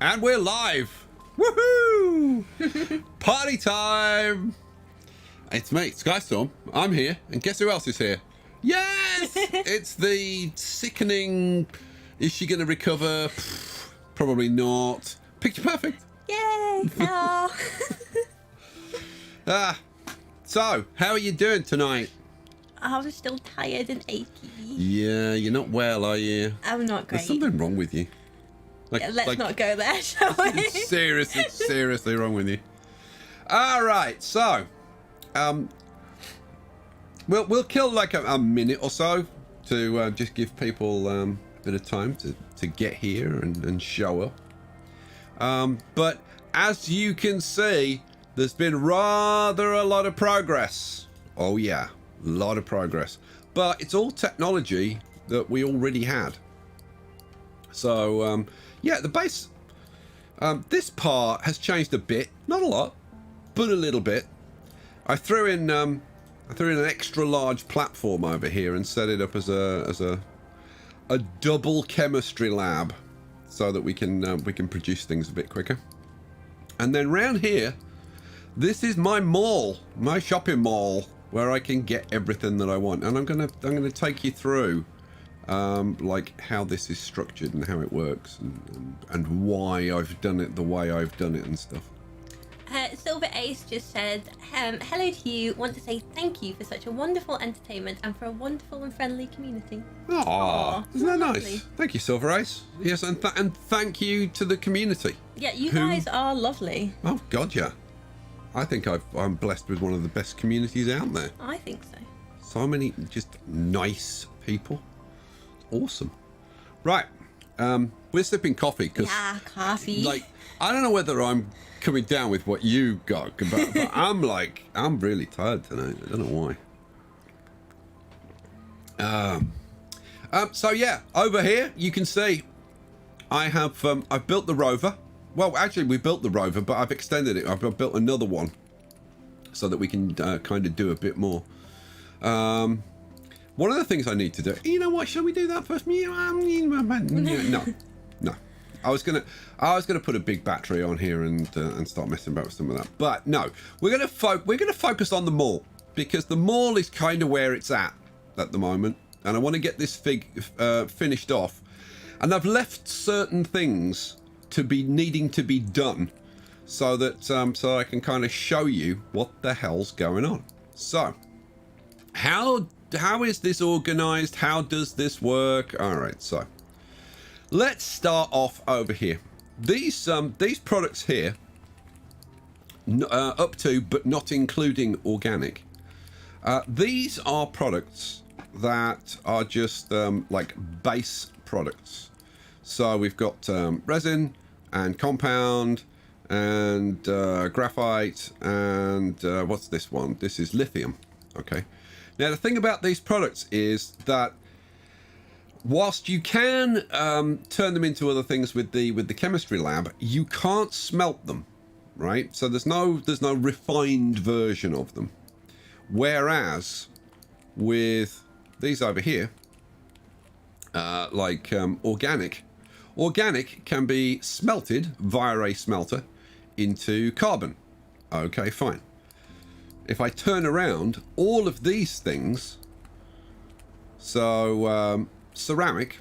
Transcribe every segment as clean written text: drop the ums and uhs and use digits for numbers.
And we're live! Woohoo! Party time! It's me, Skystorm. I'm here, and guess who else is here? Yes! It's the sickening... Is she going to recover? Probably not. Picture perfect. Yay! Oh. So, how are you doing tonight? I was still tired and achy. Yeah, you're not well, are you? I'm not great. There's something wrong with you. Yeah, let's not go there, shall we? It's seriously wrong with you. All right, so we'll kill like a minute or so to just give people a bit of time to get here and show up. But as you can see, there's been rather a lot of progress. Oh yeah, a lot of progress. But it's all technology that we already had. So yeah, the base. This part has changed a bit, not a lot, but a little bit. I threw in an extra large platform over here and set it up as a double chemistry lab, so that we can produce things a bit quicker. And then round here, this is my mall, my shopping mall, where I can get everything that I want. And I'm gonna take you through like how this is structured and how it works and why I've done it the way I've done it and stuff. Silver Ace just said, hello to you. Want to say thank you for such a wonderful entertainment and for a wonderful and friendly community. Aww, isn't that lovely. nice? Thank you, Silver Ace. Yes, and thank you to the community. Yeah, you guys are lovely. Oh God, yeah. I think I'm blessed with one of the best communities out there. I think so. So many just nice people. Awesome. Right. We're sipping coffee because, yeah, coffee. like, I don't know whether I'm coming down with what you got, but I'm really tired tonight. I don't know why. So yeah, over here you can see I have I've built the rover. Well, actually, we built the rover, but I've extended it. I've built another one so that we can kind of do a bit more. One of the things I need to do. You know what? Shall we do that first? No. I was gonna put a big battery on here and start messing about with some of that. But no, we're gonna focus on the mall, because the mall is kind of where it's at the moment, and I want to get this finished off. And I've left certain things to be needing to be done, so that so I can kind of show you what the hell's going on. So, how is this organized? How does this work? All right, so let's start off over here. These products here, up to but not including organic. These are products that are just like base products. So we've got resin and compound and graphite and what's this one? This is lithium. Okay. Now the thing about these products is that whilst you can turn them into other things with the chemistry lab, you can't smelt them, right? So there's no refined version of them. Whereas with these over here, like organic can be smelted via a smelter into carbon. Okay, fine. If I turn around all of these things, so ceramic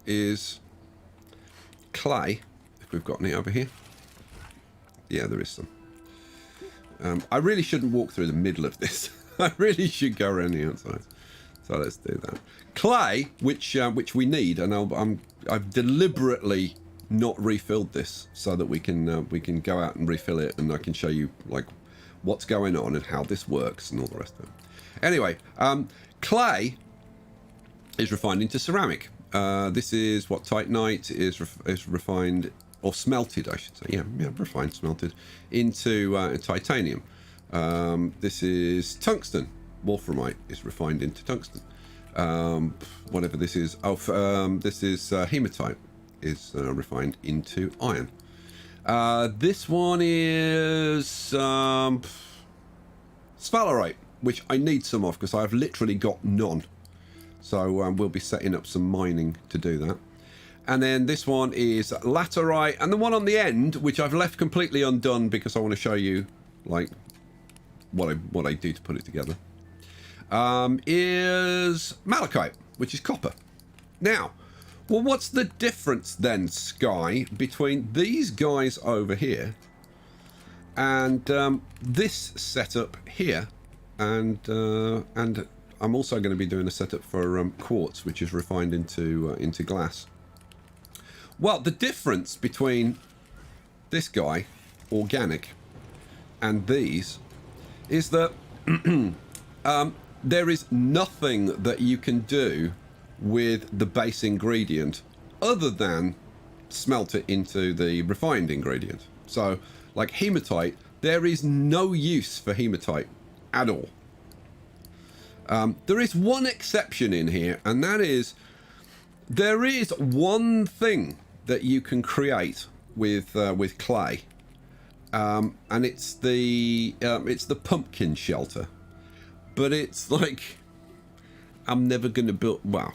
is clay, if we've got any over here. Yeah, there is some. I really shouldn't walk through the middle of this. I really should go around the outside. So let's do that. Clay, which we need, and I've deliberately not refilled this so that we can go out and refill it, and I can show you like what's going on and how this works and all the rest of it. Anyway, clay is refined into ceramic. This is what titanite is refined, or smelted, I should say. Yeah, refined, smelted into titanium. This is tungsten. Wolframite is refined into tungsten. Whatever this is. This is hematite is refined into iron. This one is sphalerite, which I need some of because I've literally got none. So we'll be setting up some mining to do that. And then this one is laterite. And the one on the end, which I've left completely undone because I want to show you, like, what I do to put it together, is malachite, which is copper. Now, well, what's the difference then, Sky, between these guys over here and this setup here? And I'm also going to be doing a setup for quartz, which is refined into glass. Well, the difference between this guy, organic, and these is that there is nothing that you can do with the base ingredient other than smelt it into the refined ingredient. So, like hematite, there is no use for hematite at all. There is one exception in here, and that is there is one thing that you can create with clay, and it's the pumpkin shelter. But it's like, I'm never going to build. Well,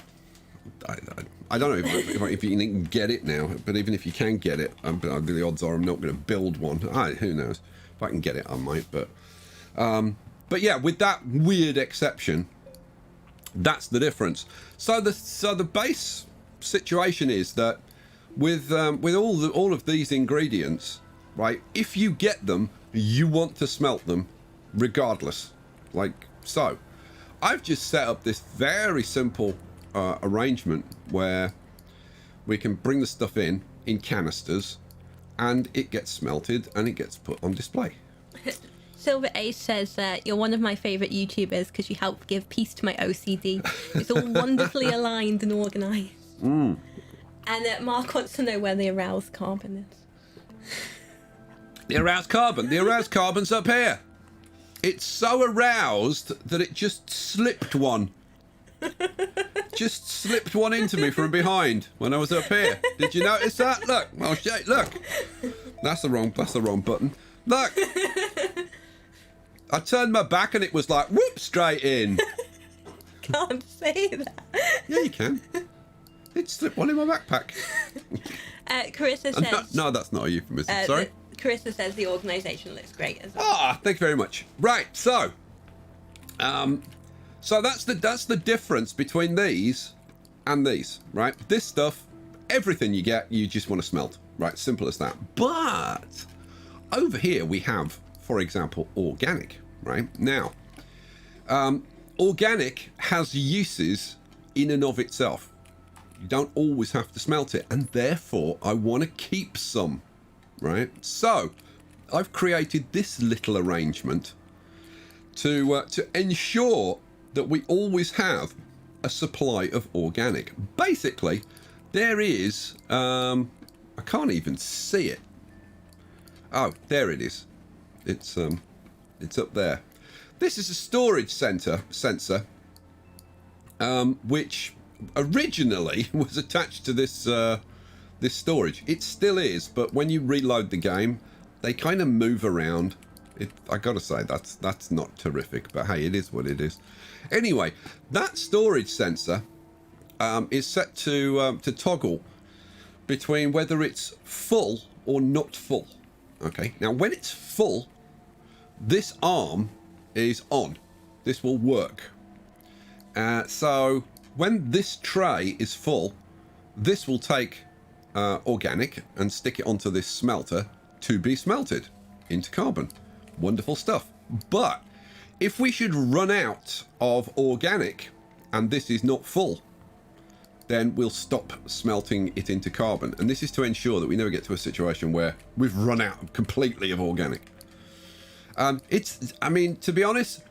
I don't know if you can get it now. But even if you can get it, the odds are I'm not going to build one. Who knows? If I can get it, I might. But yeah, with that weird exception, that's the difference. So the base situation is that with all of these ingredients, right? If you get them, you want to smelt them, regardless. Like so, I've just set up this very simple arrangement where we can bring the stuff in canisters, and it gets smelted and it gets put on display. Silver Ace says you're one of my favourite YouTubers because you help give peace to my OCD. It's all wonderfully aligned and organised. Mm. And Mark wants to know where the aroused carbon is. The aroused carbon's up here. It's so aroused that it just slipped one. Just slipped one into me from behind when I was up here. Did you notice that? Look, well, look. That's the wrong button. Look. I turned my back and it was like, whoop, straight in. Can't say that. Yeah, you can. It slipped one in my backpack. Carissa says... No, that's not a euphemism. Sorry? Carissa says the organisation looks great as well. Thank you very much. Right, so... so that's the difference between these and these, right? This stuff, everything you get, you just want to smelt. Right, simple as that. But over here we have, for example, organic, right? Now, organic has uses in and of itself. You don't always have to smelt it, and therefore I want to keep some, right? So I've created this little arrangement to ensure that we always have a supply of organic. Basically, there is, I can't even see it. Oh, there it is. It's up there. This is a storage sensor, which originally was attached to this this storage. It still is, but when you reload the game, they kind of move around. I gotta say that's not terrific, but hey, it is what it is. Anyway, that storage sensor is set to toggle between whether it's full or not full. Okay, now when it's full, this arm is on. This will work. So when this tray is full, this will take organic and stick it onto this smelter to be smelted into carbon. Wonderful stuff. But if we should run out of organic and this is not full, then we'll stop smelting it into carbon. And this is to ensure that we never get to a situation where we've run out completely of organic. I mean, to be honest,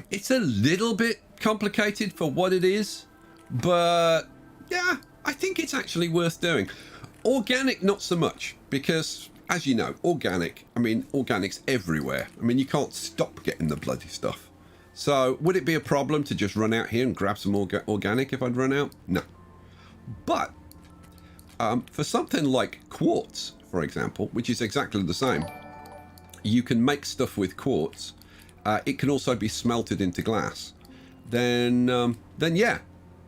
it's a little bit complicated for what it is, but yeah, I think it's actually worth doing. Organic, not so much, because as you know, organic's everywhere. I mean, you can't stop getting the bloody stuff. So would it be a problem to just run out here and grab some organic if I'd run out? No. But for something like quartz, for example, which is exactly the same, you can make stuff with quartz. It can also be smelted into glass. Then yeah,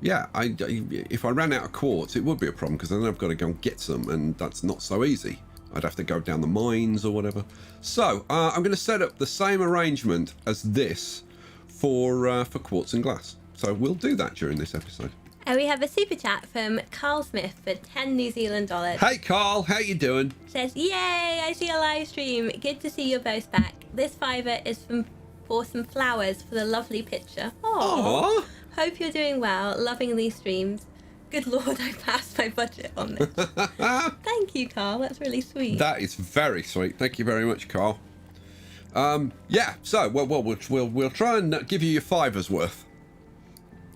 yeah, if I ran out of quartz, it would be a problem because then I've got to go and get some, and that's not so easy. I'd have to go down the mines or whatever. So I'm going to set up the same arrangement as this for quartz and glass. So we'll do that during this episode. And we have a super chat from Carl Smith for 10 New Zealand dollars. Hey Carl, how you doing? Says, yay, I see a live stream. Good to see you both back. This fiver is for some flowers for the lovely picture. Aww. Hope you're doing well. Loving these streams. Good Lord, I passed my budget on this. Thank you, Carl. That's really sweet. That is very sweet. Thank you very much, Carl. Yeah. So, we'll try and give you your fivers worth.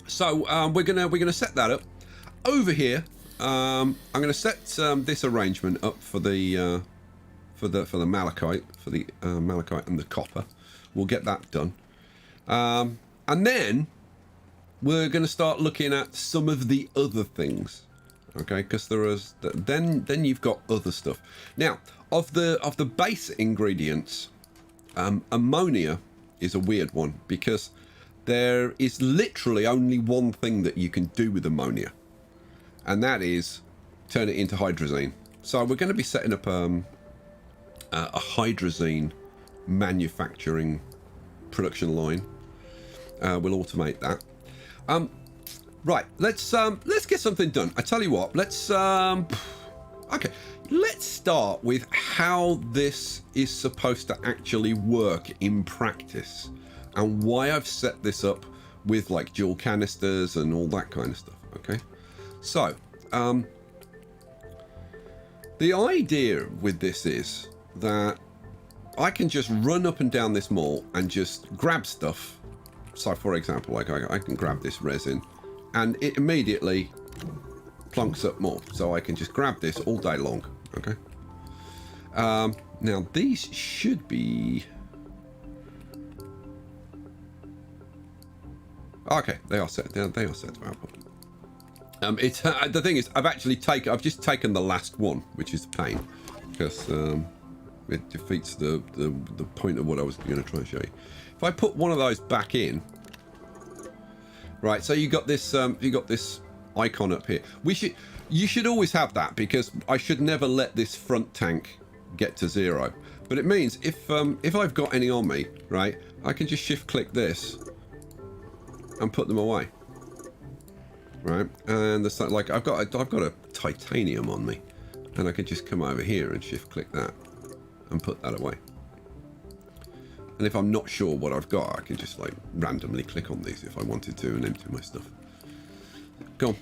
So, we're gonna set that up over here. I'm gonna set this arrangement up for the malachite, malachite and the copper. We'll get that done, and then we're going to start looking at some of the other things, okay? Because then you've got other stuff. Now, of the base ingredients, ammonia is a weird one because there is literally only one thing that you can do with ammonia, and that is turn it into hydrazine. So we're going to be setting up a hydrazine manufacturing production line. We'll automate that. Right, let's get something done. I tell you what, let's start with how this is supposed to actually work in practice and why I've set this up with like dual canisters and all that kind of stuff. Okay, so the idea with this is that I can just run up and down this mall and just grab stuff. So, for example, like I can grab this resin, and it immediately plunks up more. So I can just grab this all day long. Okay. Now these should be okay. They are set. They are set to output. It's the thing is, I've just taken the last one, which is the pain, because it defeats the point of what I was going to try and show you. If I put one of those back in, right? So you got this icon up here. You should always have that because I should never let this front tank get to 0. But it means if I've got any on me, right, I can just shift click this and put them away, right? And the like I've got a titanium on me, and I can just come over here and shift click that and put that away. And if I'm not sure what I've got, I can just like randomly click on these if I wanted to and empty my stuff. Go on.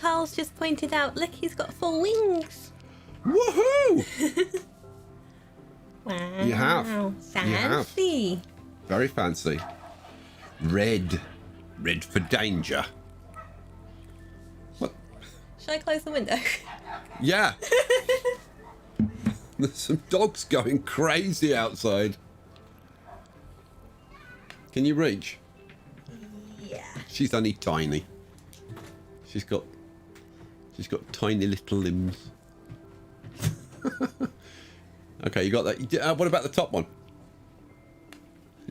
Carl's just pointed out, look, he's got 4 wings. Woohoo! Wow. You have. Fancy. You have. Very fancy. Red for danger. What? Should I close the window? Yeah. There's some dogs going crazy outside. Can you reach? Yeah. She's only tiny. She's got tiny little limbs. Okay, you got that. What about the top one?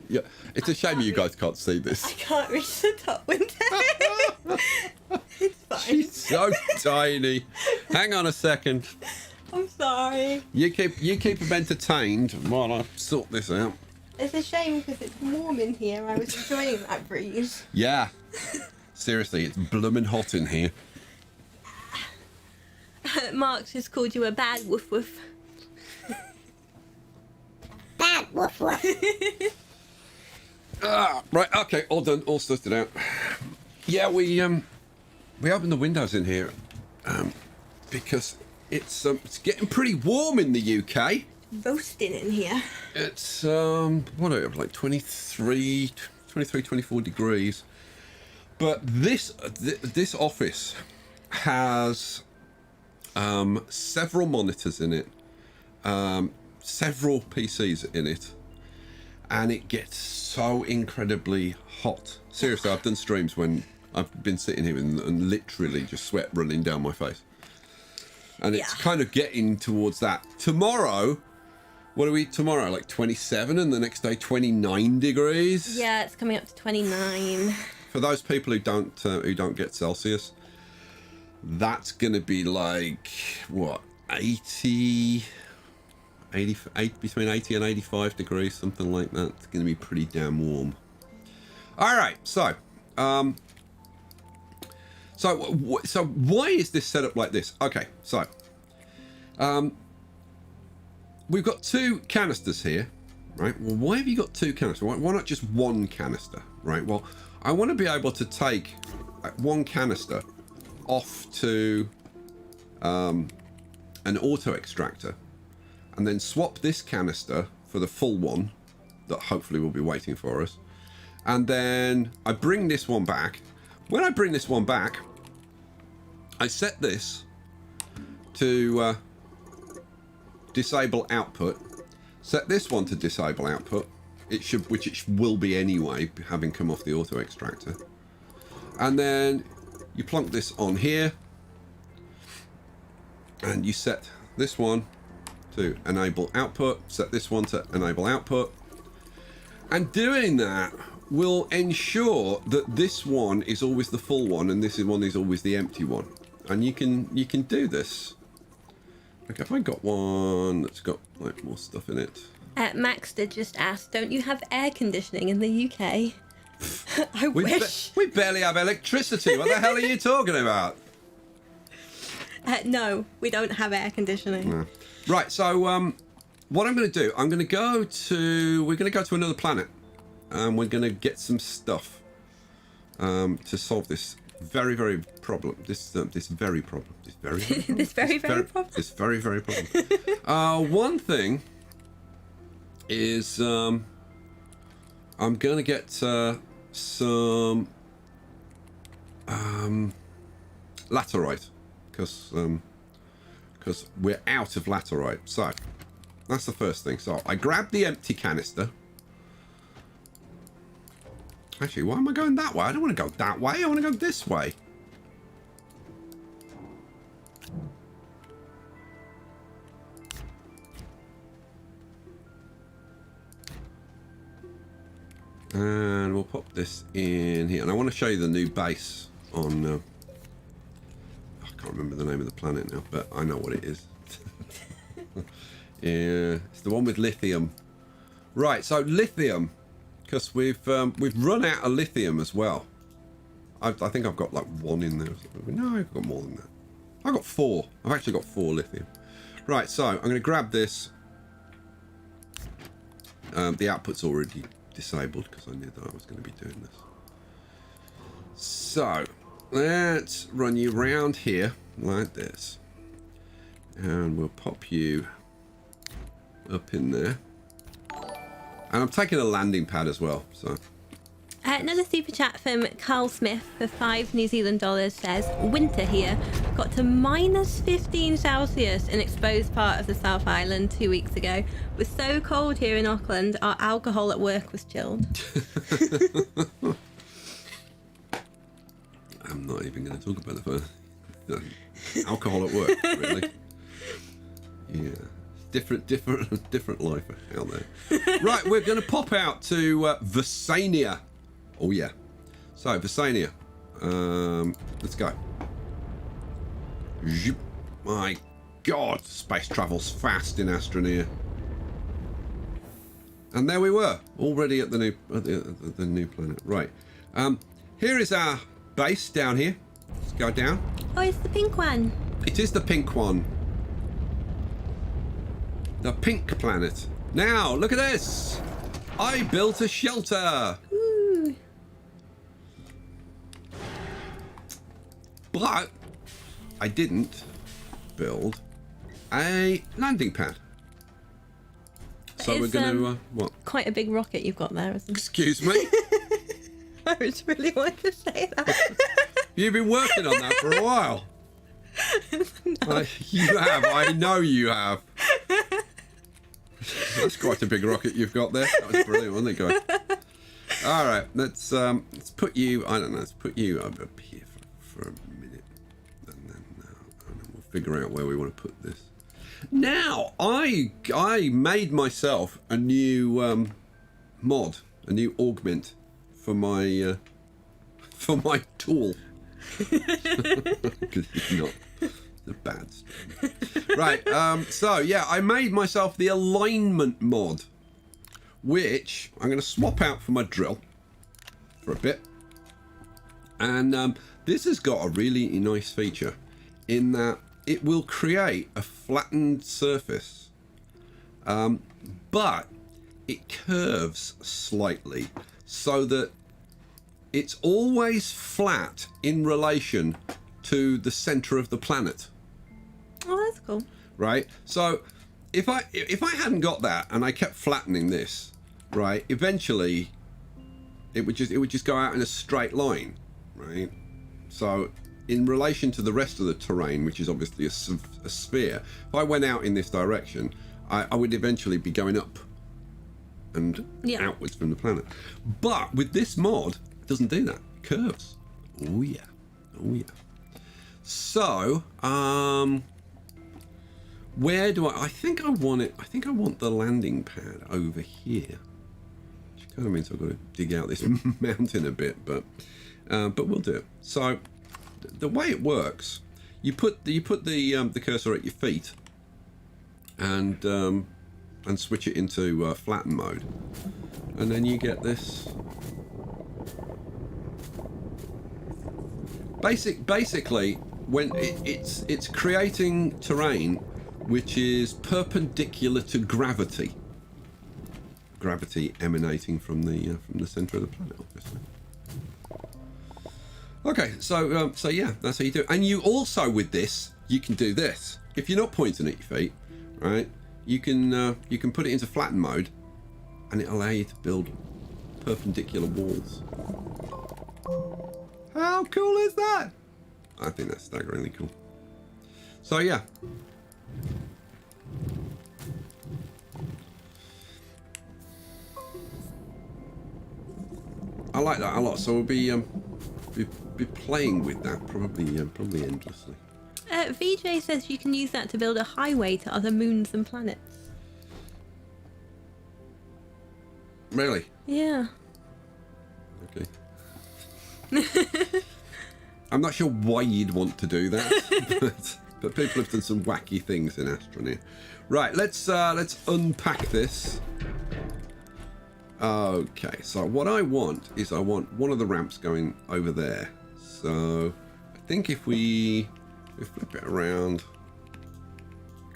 Yeah, it's a shame you guys can't see this. I can't reach the top window. It's fine. She's so tiny. Hang on a second. I'm sorry. You keep them entertained while I sort this out. It's a shame because it's warm in here. I was enjoying that breeze. Yeah. Seriously, it's bloomin' hot in here. Mark's just called you a bad woof woof. Bad woof woof. Right, okay, all done, all sorted out. Yeah, we opened the windows in here because it's getting pretty warm in the UK. Roasting in here. It's what are we, like 23, 24 degrees. But this office has several monitors in it, several PCs in it, and it gets so incredibly hot. Seriously, I've done streams when I've been sitting here and literally just sweat running down my face. And it's kind of getting towards that. Tomorrow, what are we tomorrow? Like 27, and the next day 29 degrees? Yeah, it's coming up to 29. For those people who don't get Celsius, that's going to be like what, 80, between 80 and 85 degrees, something like that. It's going to be pretty damn warm. All right, so so why is this set up like this? Okay, so we've got two canisters here, right? Well, why have you got two canisters? Why not just one canister, right? Well, I want to be able to take one canister off to an auto extractor and then swap this canister for the full one that hopefully will be waiting for us. And then I bring this one back. When I bring this one back, I set this to disable output. Set this one to disable output. It should, which it will be anyway, having come off the auto extractor. And then you plonk this on here, and you set this one to enable output. Set this one to enable output. And doing that will ensure that this one is always the full one, and this one is always the empty one. And you can do this. Like, if I got one that's got like more stuff in it. Maxter just asked, don't you have air conditioning in the UK? I wish. We barely have electricity. What the hell are you talking about? No, we don't have air conditioning. No. Right, so what I'm going to do, we're going to go to another planet, and we're going to get some stuff to solve this very problem. This very problem. One thing is I'm going to get some laterite, because we're out of laterite. So that's the first thing. So I grab the empty canister. Actually, why am I going that way? I don't want to go that way. I want to go this way. And we'll pop this in here. And I want to show you the new base on... I can't remember the name of the planet now, but I know what it is. Yeah, it's the one with lithium. Right, so lithium. Because we've run out of lithium as well. I think I've got like one in there. No, I've got more than that. I've got 4. I've actually got 4 lithium. Right, so I'm going to grab this. The output's already disabled because I knew that I was going to be doing this. So let's run you round here like this. And we'll pop you up in there. And I'm taking a landing pad as well, so. Another super chat from Carl Smith for $5 New Zealand says, winter here. Got to minus 15 Celsius in exposed part of the South Island 2 weeks ago. It was so cold here in Auckland, our alcohol at work was chilled. I'm not even going to talk about the alcohol at work, really. Yeah. Different life out there. Right, we're going to pop out to Visania. Oh yeah. So Visania, let's go. My God, space travel's fast in ASTRONEER. And there we were, already at the new planet. Right. Here is our base down here. Let's go down. Oh, it's the pink one. It is the pink one. The pink planet. Now, look at this. I built a shelter. Ooh. But I didn't build a landing pad. So we're going to... what? Quite a big rocket you've got there, isn't it? Excuse me? I just really wanted to say that. You've been working on that for a while. No. You have. I know you have. That's quite a big rocket you've got there. That was brilliant, wasn't it, guys? All right, let's put you. I don't know. Let's put you up here for a minute, and then we'll figure out where we want to put this. Now, I made myself a new mod, a new augment for my for my tool. Because it's not the bad stuff. Right, so yeah, I made myself the alignment mod, which I'm going to swap out for my drill for a bit. And this has got a really nice feature in that it will create a flattened surface, but it curves slightly so that it's always flat in relation to the center of the planet. Oh, that's cool. Right? So if I hadn't got that and I kept flattening this, right, eventually it would just go out in a straight line, right? So in relation to the rest of the terrain, which is obviously a sphere, if I went out in this direction, I would eventually be going up and outwards from the planet. But with this mod, it doesn't do that. It curves. Oh yeah. Oh yeah. So, where do I think I want it. I think I want the landing pad over here. Which kind of means I've got to dig out this mountain a bit, but we'll do it. So, the way it works, you put the cursor at your feet, and switch it into flatten mode, and then you get this. Basically, when it's creating terrain which is perpendicular to gravity. Gravity emanating from the center of the planet, obviously. Okay, so yeah, that's how you do it. And you also, with this, you can do this. If you're not pointing at your feet, right, you can put it into flatten mode, and it'll allow you to build perpendicular walls. How cool is that? I think that's staggeringly cool. So yeah. I like that a lot. So we'll be playing with that probably endlessly. VJ says you can use that to build a highway to other moons and planets. Really? Yeah. Okay. I'm not sure why you'd want to do that, but people have done some wacky things in ASTRONEER. Right, let's unpack this. Okay, so what I want is I want one of the ramps going over there. So I think if we flip it around,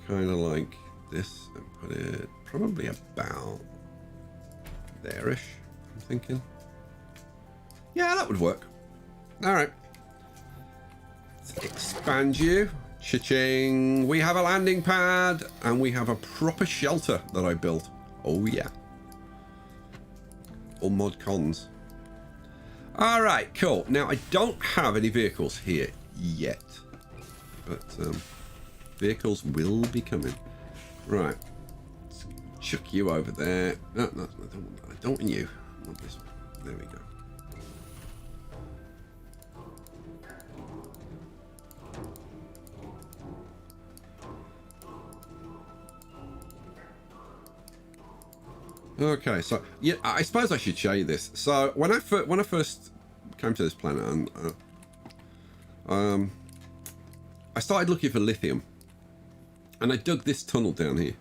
kind of like this, and put it probably about there-ish, I'm thinking. Yeah, that would work. All right. Let's expand you. Cha-ching. We have a landing pad, and we have a proper shelter that I built. Oh, yeah. All mod cons. All right, cool. Now, I don't have any vehicles here yet, but vehicles will be coming. Right. Let's chuck you over there. No, I don't want you. I want this one. There we go. Okay, so yeah, I suppose I should show you this. So when I first came to this planet, and I started looking for lithium, and I dug this tunnel down here.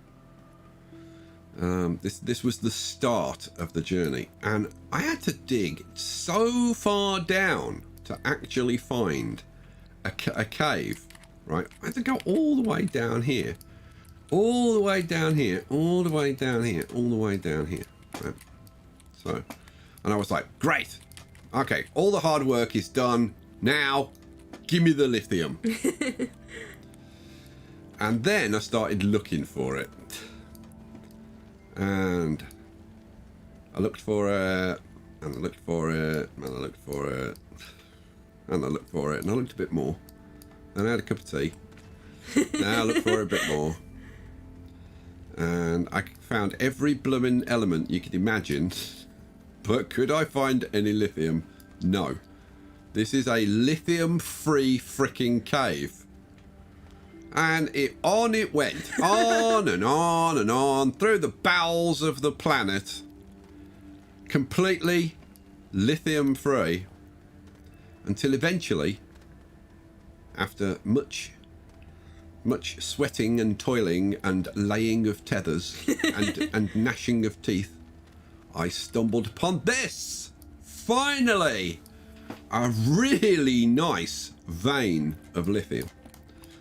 This was the start of the journey, and I had to dig so far down to actually find a cave. Right, I had to go all the way down here. All the way down here, all the way down here, all the way down here. Right. So, and I was like, great. Okay, all the hard work is done. Now, give me the lithium. And then I started looking for it. And I looked for it, and I looked for it, and I looked for it, and I looked for it, and I looked a bit more. Then I had a cup of tea. Now I looked for it a bit more. And I found every blooming element you could imagine, but could I find any lithium? No. This is a lithium-free freaking cave. And it went, on and on and on, through the bowels of the planet, completely lithium-free. until eventually, after much sweating and toiling and laying of tethers and gnashing of teeth, I stumbled upon this. Finally, a really nice vein of lithium.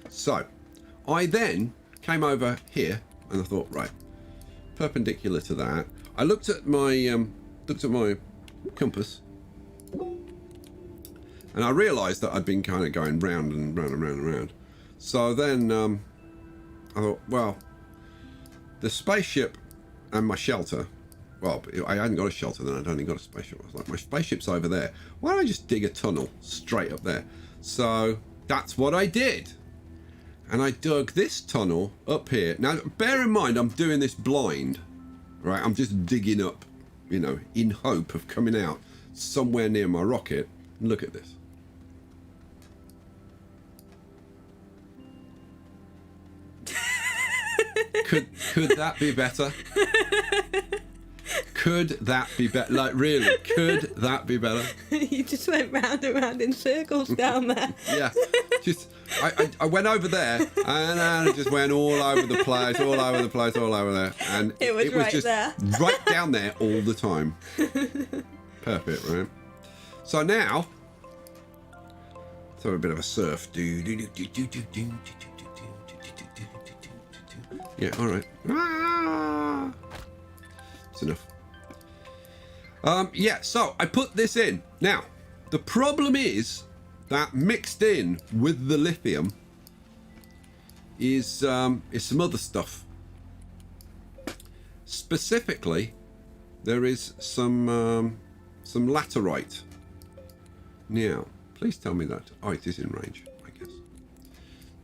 So I then came over here and I thought, right, perpendicular to that, I looked at my compass, and I realised that I'd been kind of going round and round and round and round. So then I thought, well, the spaceship and my shelter, well, I hadn't got a shelter then, I'd only got a spaceship. I was like, my spaceship's over there. Why don't I just dig a tunnel straight up there? So that's what I did. And I dug this tunnel up here. Now, bear in mind, I'm doing this blind, right? I'm just digging up, you know, in hope of coming out somewhere near my rocket. Look at this. Could that be better? Could that be better? Like, really, could that be better? You just went round and round in circles down there. Yeah, just I went over there and I just went all over the place, all over the place, all over there, and it was right just there, right down there all the time. Perfect, right? So now, let's have a bit of a surf. Yeah, all right. It's enough. Yeah, so I put this in. Now, the problem is that mixed in with the lithium is some other stuff. Specifically, there is some laterite. Now, please tell me that. Oh, it is in range, I guess.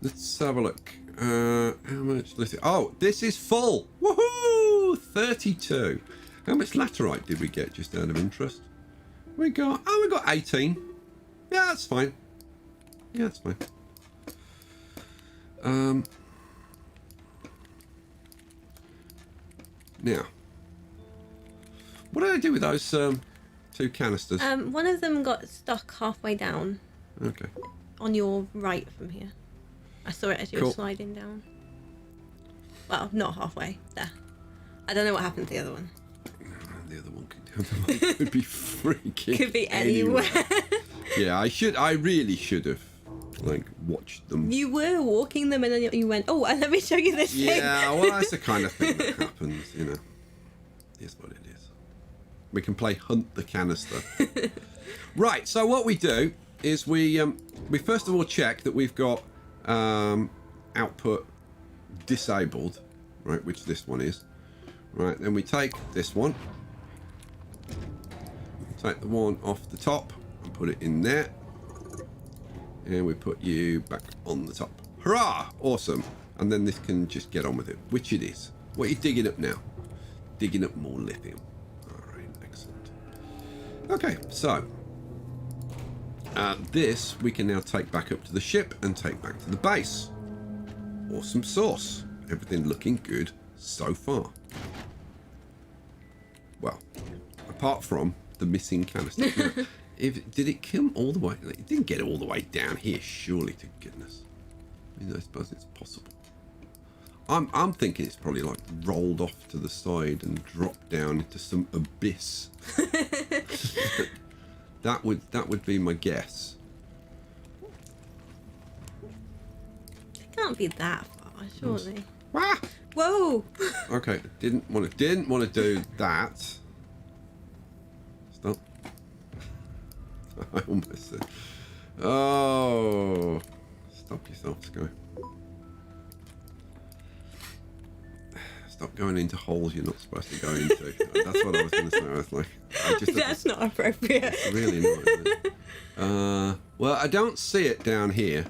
Let's have a look. How much lithium? Oh, this is full. Woohoo! 32. How much laterite did we get, just out of interest? We got 18. Yeah, that's fine. Yeah, that's fine. Now, what did I do with those 2 canisters? One of them got stuck halfway down. Okay. On your right from here. I saw it as you were sliding down. Well, not halfway. There. I don't know what happened to the other one. The other one could be freaking could be anywhere. Yeah, I really should have like watched them. You were walking them and then you went, oh, let me show you this thing. Yeah, well, that's the kind of thing that happens, you know. Here's what it is. We can play Hunt the Canister. Right, so what we do is we first of all check that we've got output disabled, right, which this one is. Right, then we take this one, take the one off the top and put it in there, and we put you back on the top. Hurrah! Awesome. And then this can just get on with it, which it is. What are you digging up now? Digging up more lithium. All right, excellent. Okay, so this we can now take back up to the ship and take back to the base. Awesome sauce. Everything looking good so far. Well, apart from the missing canister. Now, did it come all the way? It didn't get all the way down here, surely, to goodness. I mean, I suppose it's possible. I'm thinking it's probably like rolled off to the side and dropped down into some abyss. That would be my guess. It can't be that far, surely. Ah! Whoa! Okay, didn't want to do that. Stop. I almost said. Oh, stop yourself, Sky. Stop going into holes you're not supposed to go into. That's what I was going to say. I was like, that's not appropriate. Really not. Is it? Well, I don't see it down here.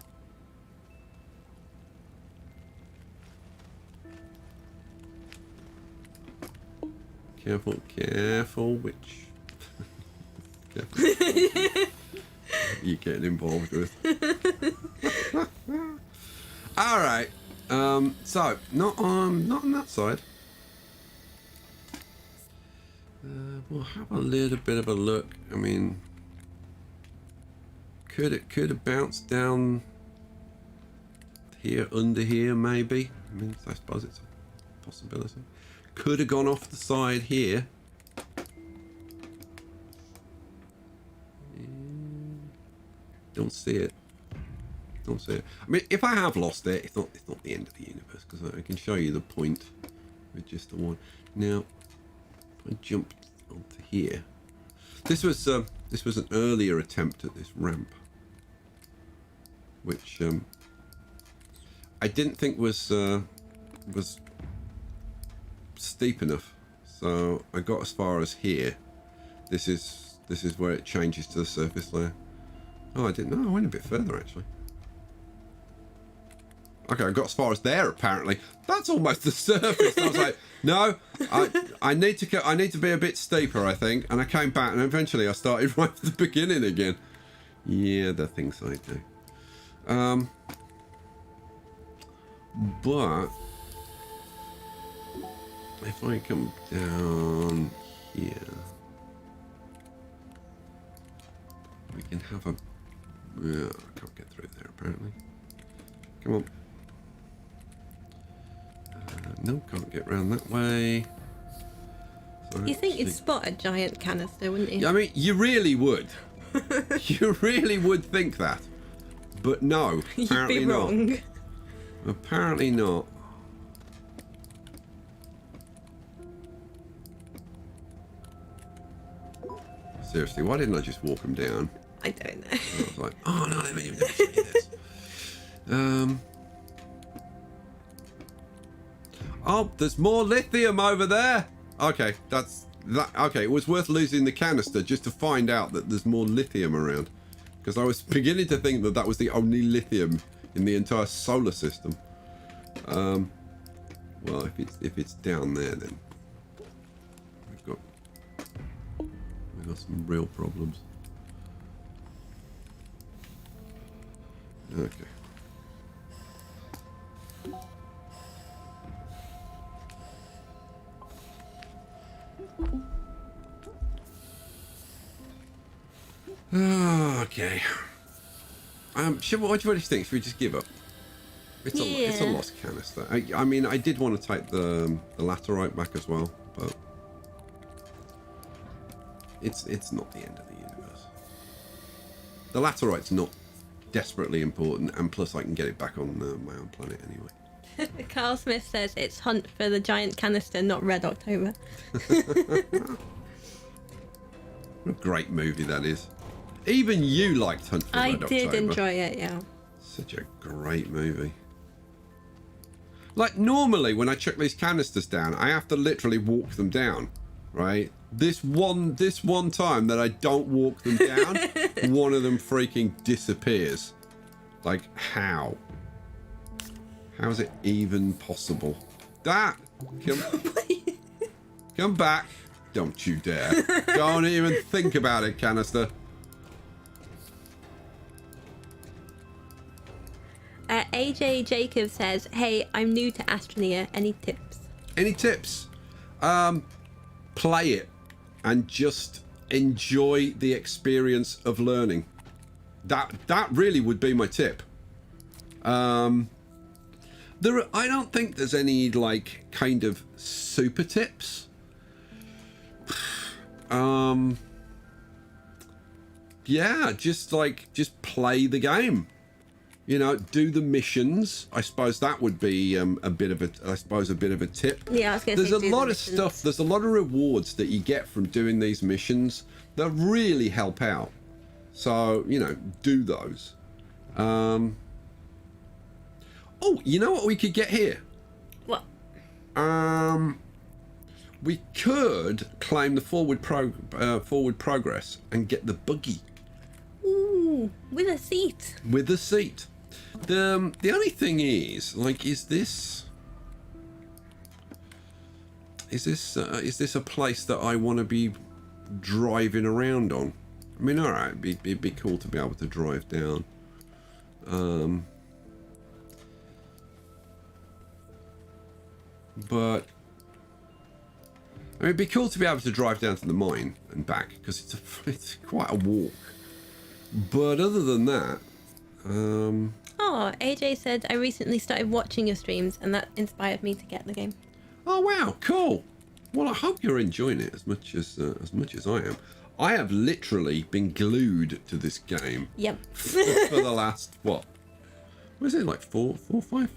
Careful, which you're getting involved with. All right. So not on that side. We'll have a little bit of a look. I mean, could have bounced down here, under here, maybe. I mean, I suppose it's a possibility. Could have gone off the side here. Don't see it. Don't see it. I mean, if I have lost it, it's not the end of the universe, because I can show you the point with just the one. Now, if I jump onto here, this was an earlier attempt at this ramp, which I didn't think was steep enough, so I got as far as here. This is where it changes to the surface layer. Oh, I didn't know. I went a bit further actually. Okay, I got as far as there apparently. That's almost the surface. I was like, no, I need to be a bit steeper, I think. And I came back, and eventually I started right at the beginning again. Yeah, the things I do. But if I come down here, we can have a... Yeah, I can't get through there apparently. Come on. No, can't get around that way. So You think you'd spot a giant canister, wouldn't you? I mean, you really would. You really would think that. But no, apparently You'd be wrong. not. Apparently not. Seriously, why didn't I just walk them down? I don't know. I was like, oh no, let me show you this. Oh, there's more lithium over there. Okay, that's that. Okay, it was worth losing the canister just to find out that there's more lithium around, because I was beginning to think that that was the only lithium in the entire solar system. Well, if it's down there, then we've got some real problems. Okay. Okay. What do you think? Should we just give up? It's a lost canister. I mean, I did want to take the laterite back as well, but it's not the end of the universe. The laterite's not desperately important, and plus I can get it back on my own planet anyway. Carl Smith says it's Hunt for the Giant Canister, not Red October. What a great movie that is. Even you liked Hunt for Red October. I did enjoy it, yeah. Such a great movie. Like, normally when I chuck these canisters down, I have to literally walk them down, right? This one time that I don't walk them down, one of them freaking disappears. Like, how? How is it even possible? That! Come back. Don't you dare. Don't even think about it, canister. AJ Jacob says, hey, I'm new to ASTRONEER. Any tips? Any tips? Play it and just enjoy the experience of learning. That really would be my tip. I don't think there's any like kind of super tips. Yeah, just play the game. You know, do the missions. I suppose that would be a bit of a tip. Yeah, I was going to say, there's a lot of stuff. There's a lot of rewards that you get from doing these missions that really help out. So, you know, do those. Oh, you know what we could get here? What? We could claim the forward progress and get the buggy. Ooh, with a seat. With a seat. The only thing is, like, is this a place that I want to be driving around on? I mean, all right, it'd be cool to be able to drive down. But I mean, it'd be cool to be able to drive down to the mine and back, because it's quite a walk. But other than that, Oh, AJ said, I recently started watching your streams and that inspired me to get the game. oh wow, cool. Well, I hope you're enjoying it as much as I am. I have literally been glued to this game. Yep. for the last what is it, like 4 or 5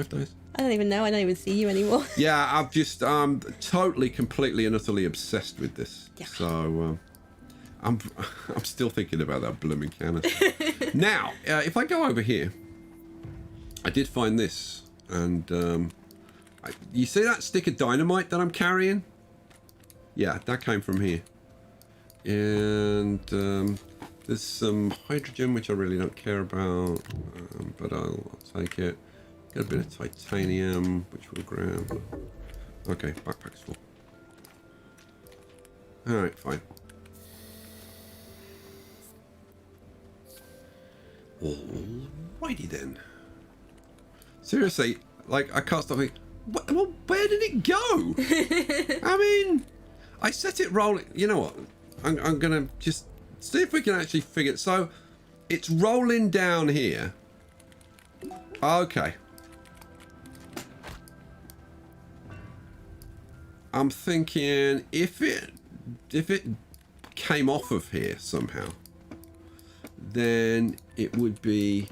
days? I don't even know. I don't even see you anymore. Yeah, I'm totally, completely, and utterly obsessed with this. Yeah. So I'm still thinking about that blooming canister. Now, if I go over here, I did find this, and you see that stick of dynamite that I'm carrying? Yeah, that came from here. And there's some hydrogen, which I really don't care about, but I'll take it. Got a bit of titanium, which we'll grab. Okay, backpack's full. Alright, fine. Alrighty then. Seriously, like, I can't stop thinking, well, where did it go? I mean, I set it rolling. You know what? I'm going to just see if we can actually figure it. So, it's rolling down here. Okay. I'm thinking if it came off of here somehow, then it would be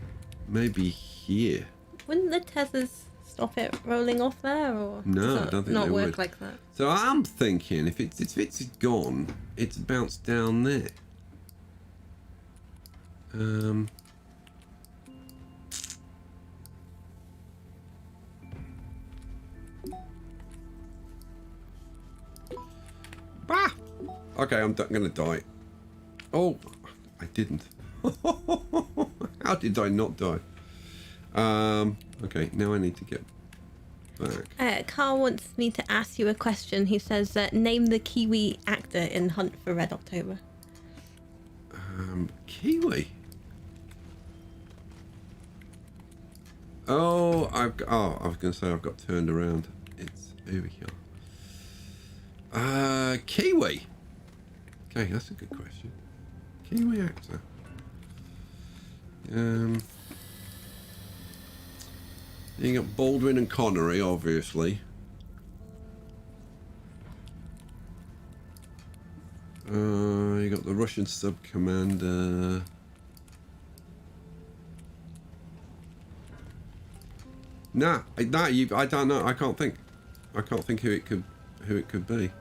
maybe here. Wouldn't the tethers stop it rolling off there, or no, does I don't think not they work would. like that? So I'm thinking if it's gone, it's bounced down there. Bah! Okay, I'm gonna die. Oh, I didn't. How did I not die? Okay, now I need to get back. Carl wants me to ask you a question. He says, name the Kiwi actor in Hunt for Red October. Kiwi? Oh, I was going to say I've got turned around. It's over here. Kiwi. Okay, that's a good question. Kiwi actor. You got Baldwin and Connery, obviously. You got the Russian sub commander. Nah, I don't know. I can't think who it could be.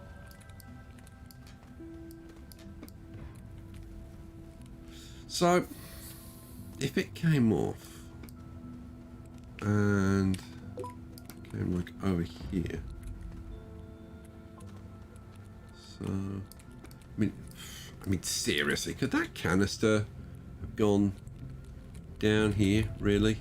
So, if it came off and came like over here, so I mean seriously, could that canister have gone down here? Really?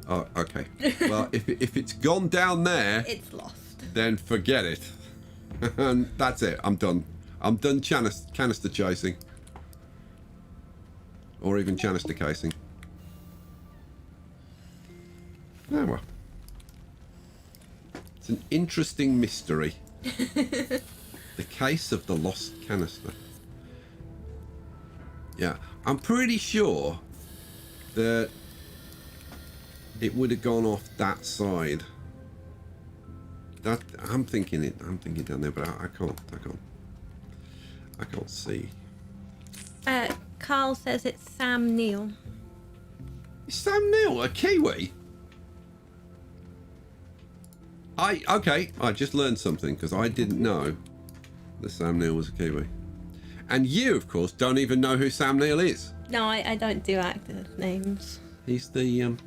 Oh, okay. Well, if it's gone down there, It's lost. then forget it. And that's it. I'm done. I'm done canister chasing. Or even canister casing. Oh well. It's an interesting mystery. The case of the lost canister. Yeah, I'm pretty sure that it would have gone off that side. That I'm thinking down there, but I can't see. Carl says it's Sam Neill. Is Sam Neill a Kiwi? Okay, I just learned something because I didn't know that Sam Neill was a Kiwi. And you, of course, don't even know who Sam Neill is. No, I don't do actor names. He's the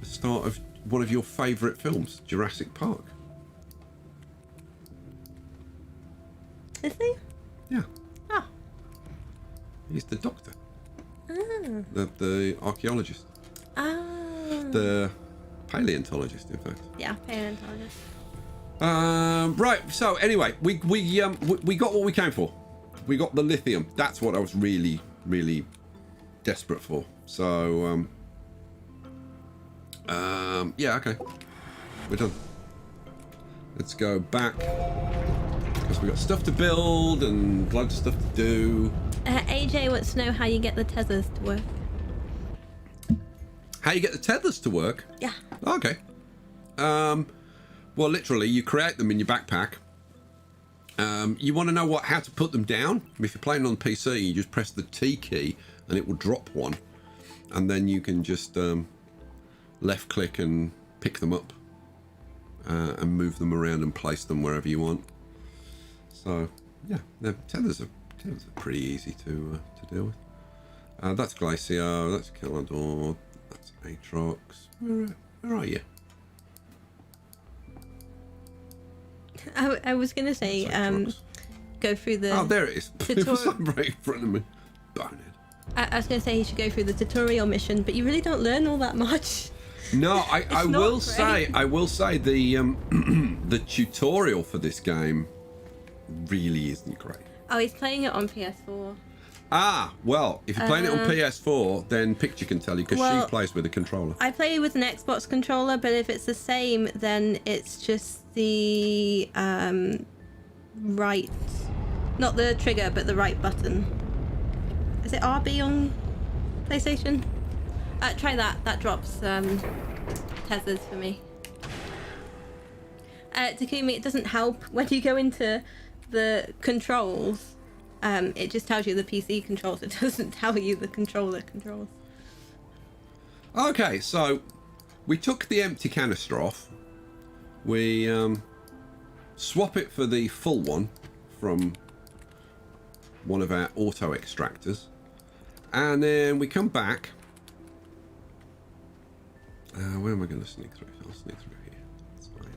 start of one of your favourite films, Jurassic Park. Is he? Yeah. Oh. He's the doctor. Ah. The archaeologist. Ah. The paleontologist, in fact. Yeah, paleontologist. Right. So anyway, we got what we came for. We got the lithium. That's what I was really, really desperate for. So yeah. Okay. We're done. Let's go back Because we've got stuff to build and loads of stuff to do. AJ wants to know how you get the tethers to work. How you get the tethers to work? Yeah. Okay. Well, literally, you create them in your backpack. You want to know how to put them down? If you're playing on PC, you just press the T key and it will drop one. And then you can just left click and pick them up and move them around and place them wherever you want. So, yeah, the tethers are pretty easy to deal with. That's Glacier, that's Calador, that's Aatrox. Where are you? I was going to say, go through the... Oh, there it is. It was like right in front of me. Bonehead. I was going to say you should go through the tutorial mission, but you really don't learn all that much. No, I will great. say the the tutorial for this game really isn't great. Oh, he's playing it on PS4. Ah, well, if you're playing it on PS4, then Picture can tell you because she plays with a controller. I play with an Xbox controller, but if it's the same, then it's just the right, not the trigger, but the right button. Is it RB on PlayStation? Try that. That drops tethers for me. Takumi, it doesn't help when you go into the controls. It just tells you the PC controls. It doesn't tell you the controller controls. Okay, so we took the empty canister off. We swap it for the full one from one of our auto extractors. And then we come back. Where am I going to sneak through? I'll sneak through here. That's fine.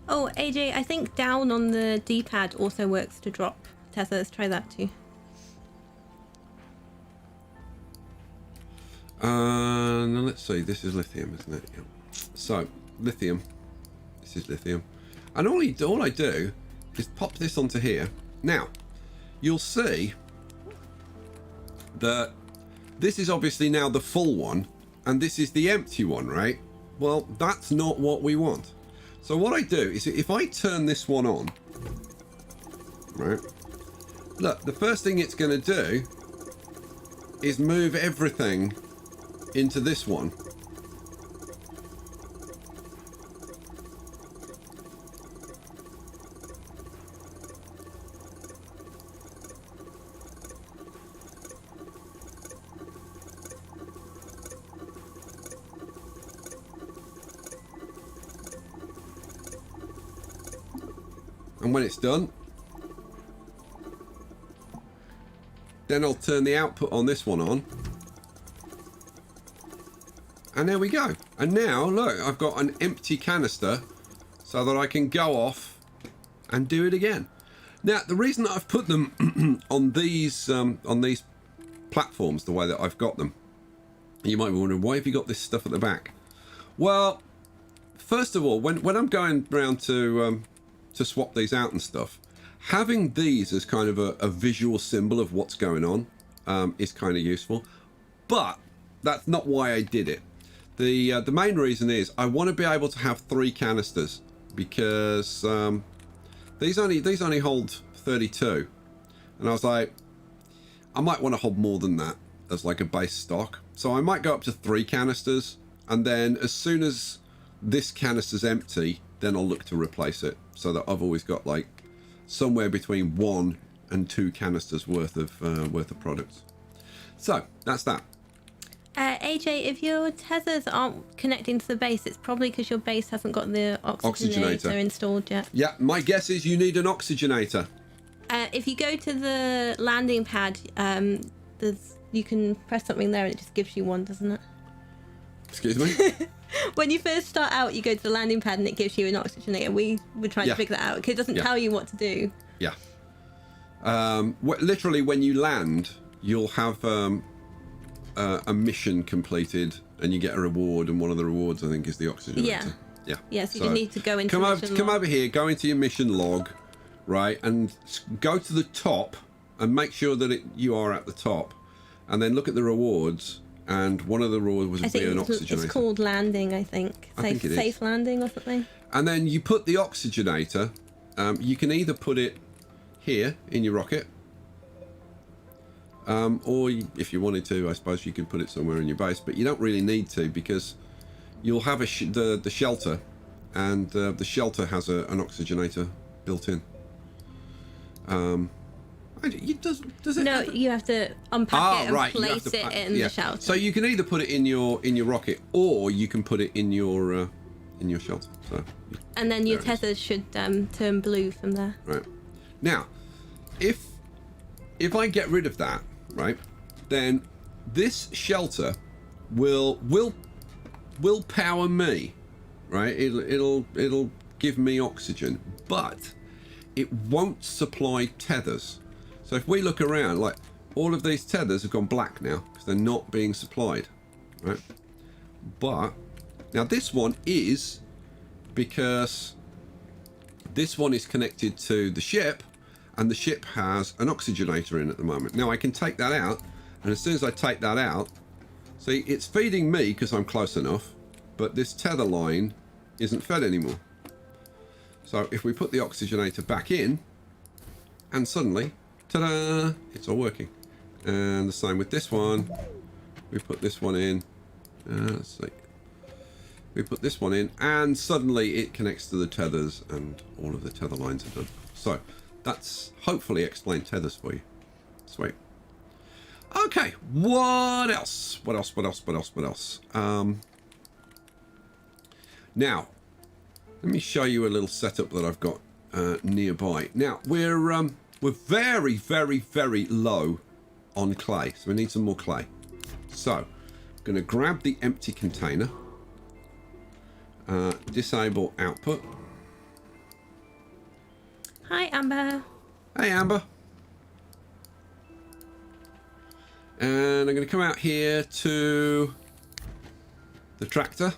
Oh, AJ, I think down on the D-pad also works to drop tethers. Try that too. Now let's see. This is lithium, isn't it? Yeah. So, lithium. This is lithium. And all I do is pop this onto here. Now, you'll see that this is obviously now the full one, and this is the empty one, right? Well, that's not what we want. So what I do is if I turn this one on, right? Look, the first thing it's going to do is move everything into this one. And when it's done, then I'll turn the output on this one on. And there we go. And now, look, I've got an empty canister so that I can go off and do it again. Now, the reason that I've put them on these platforms the way that I've got them, you might be wondering, why have you got this stuff at the back? Well, first of all, when I'm going around to swap these out and stuff, having these as kind of a visual symbol of what's going on is kind of useful. But that's not why I did it. The main reason is I want to be able to have 3 canisters because these only hold 32, and I was like, I might want to hold more than that as like a base stock. So I might go up to 3 canisters, and then as soon as this canister's empty, then I'll look to replace it so that I've always got like somewhere between 1 and 2 canisters worth of products. So that's that. AJ, if your tethers aren't connecting to the base, it's probably because your base hasn't got the oxygenator installed yet. Yeah, my guess is you need an oxygenator. If you go to the landing pad, you can press something there and it just gives you one, doesn't it? Excuse me? When you first start out, you go to the landing pad and it gives you an oxygenator. We were trying to figure that out because it doesn't tell you what to do. Yeah. Literally, when you land, you'll have a mission completed and you get a reward, and one of the rewards, I think, is the oxygenator. Yeah, so you need to go into come over here, go into your mission log, right, and go to the top and make sure that you are at the top, and then look at the rewards. And one of the rewards was an oxygenator. It's called landing, I think. I think it safe landing or something. And then you put the oxygenator. You can either put it here in your rocket. Or if you wanted to, I suppose you could put it somewhere in your base, but you don't really need to, because you'll have the shelter, and the shelter has an oxygenator built in. Does it? No, you have to unpack it and place it in the shelter. So you can either put it in your rocket, or you can put it in your shelter. So. And then your tethers should turn blue from there. Right. Now, if I get rid of that, right, then this shelter will power me, right? It'll give me oxygen, but it won't supply tethers. So if we look around, like, all of these tethers have gone black now because they're not being supplied, right? But now this one is, because this one is connected to the ship, and the ship has an oxygenator in at the moment. Now I can take that out, and as soon as I take that out, see, it's feeding me because I'm close enough, but this tether line isn't fed anymore. So if we put the oxygenator back in, and suddenly, ta-da, it's all working. And the same with this one. We put this one in. Let's see. We put this one in, and suddenly it connects to the tethers, and all of the tether lines are done. So that's hopefully explained tethers for you. Sweet. Okay, what else? What else? Now, let me show you a little setup that I've got nearby. Now, we're very, very, very low on clay, so we need some more clay. So, I'm going to grab the empty container, disable output. Hi, Amber. Hey, Amber. And I'm going to come out here to the tractor.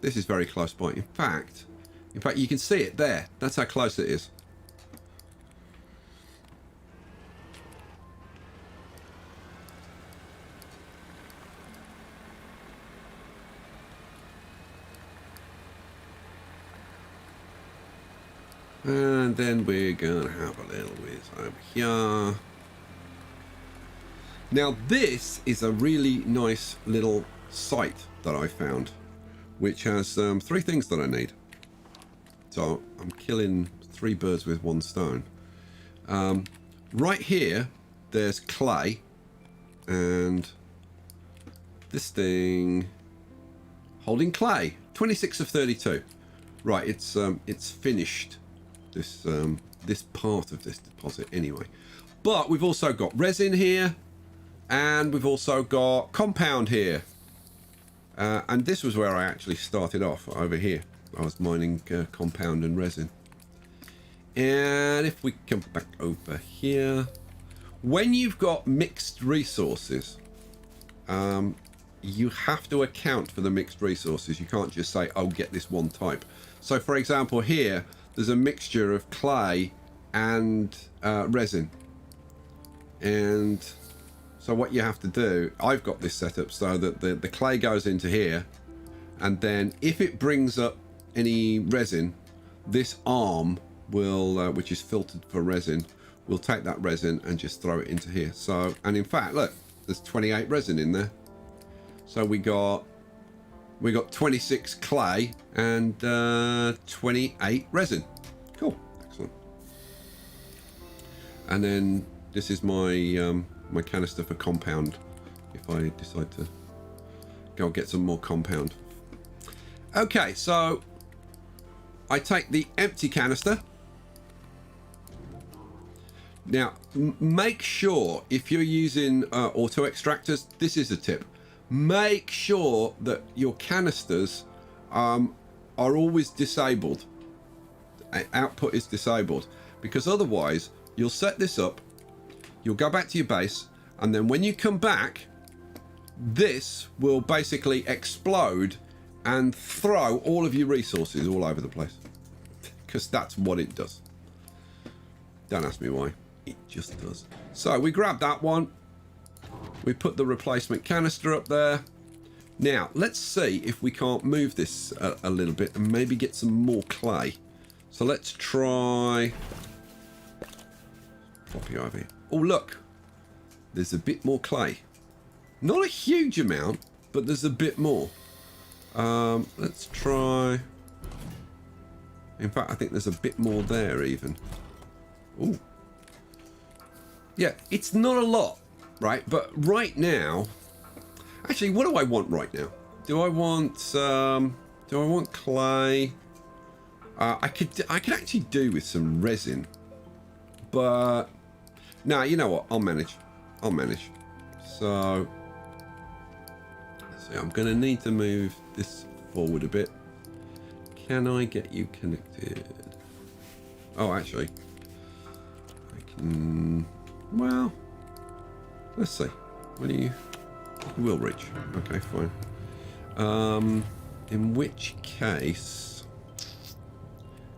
This is very close by. In fact, you can see it there. That's how close it is. And then we're gonna have a little bit over here. Now this is a really nice little site that I found, which has 3 things that I need. So I'm killing 3 birds with 1 stone. Right here, there's clay, and this thing holding clay. 26 of 32. Right, it's finished. This part of this deposit anyway. But we've also got resin here, and we've also got compound here. And this was where I actually started off, over here. I was mining compound and resin. And if we come back over here, when you've got mixed resources, you have to account for the mixed resources. You can't just say, oh, get this one type. So for example, here, there's a mixture of clay and resin. And so what you have to do, I've got this set up so that the clay goes into here, and then if it brings up any resin, this arm will, which is filtered for resin, will take that resin and just throw it into here. So, and in fact, look, there's 28 resin in there. So we got 26 clay and 28 resin. Cool, excellent. And then this is my my canister for compound, if I decide to go get some more compound. Okay, so I take the empty canister. Now, make sure, if you're using auto extractors, this is a tip. Make sure that your canisters are always disabled. Output is disabled, because otherwise you'll set this up, you'll go back to your base, and then when you come back, this will basically explode and throw all of your resources all over the place, because that's what it does. Don't ask me why, it just does. So we grab that one, we put the replacement canister up there. Now let's see if we can't move this a little bit and maybe get some more clay. So let's try... Pop you over here. Oh, look. There's a bit more clay. Not a huge amount, but there's a bit more. Let's try... In fact, I think there's a bit more there even. Ooh. Yeah, it's not a lot, right? But right now... Actually, what do I want right now? Do I want clay? I could actually do with some resin. But... Nah, you know what? I'll manage. So... I'm going to need to move this forward a bit. Can I get you connected? Oh, actually. I can... Well... Let's see. What do you... You will reach. Okay, fine. In which case...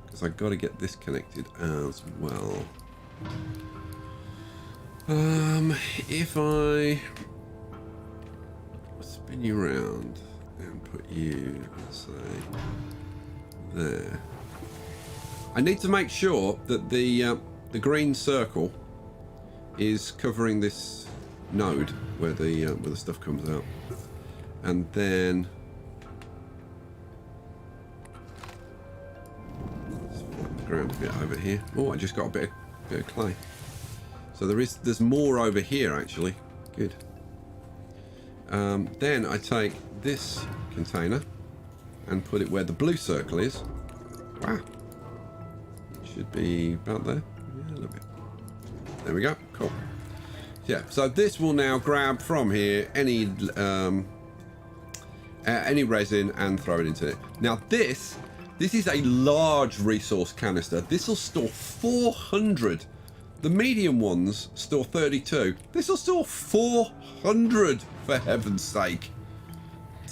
Because I've got to get this connected as well. If I... spin you around and put you, let's say, there. I need to make sure that the green circle is covering this node where the stuff comes out, and then let's flatten the ground a bit over here. Oh, I just got a bit of clay. So there's more over here actually. Good. Then I take this container and put it where the blue circle is. Wow. Should be about there. Yeah, a little bit. There we go. Cool. Yeah, so this will now grab from here any resin and throw it into it. Now this is a large resource canister. This will store 400. The medium ones store 32. This will store 400, for heaven's sake.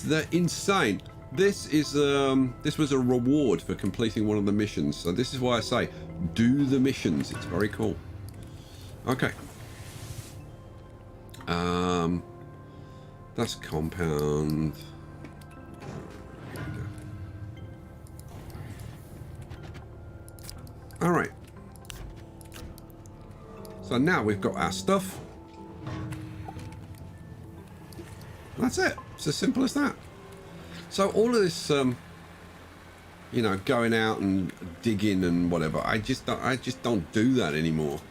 They're insane. This was a reward for completing one of the missions. So this is why I say, do the missions. It's very cool. Okay. That's compound. All right. So now we've got our stuff. That's it. It's as simple as that. So all of this, you know, going out and digging and whatever, I just don't do that anymore.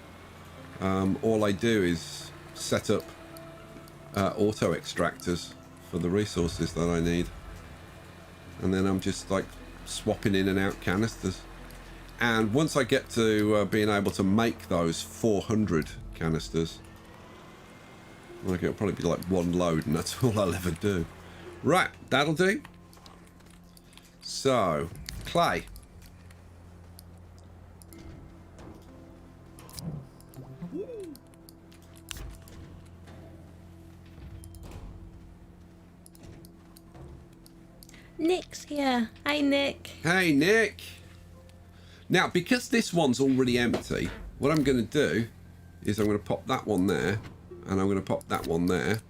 All I do is set up auto extractors for the resources that I need, and then I'm just like swapping in and out canisters. And once I get to being able to make those 400 canisters, like it'll probably be like one load, and that's all I'll ever do. Right, that'll do. So, clay. Nick's here. Hi, Nick. Hey, Nick. Now, because this one's already empty, what I'm going to do is I'm going to pop that one there, and I'm going to pop that one there.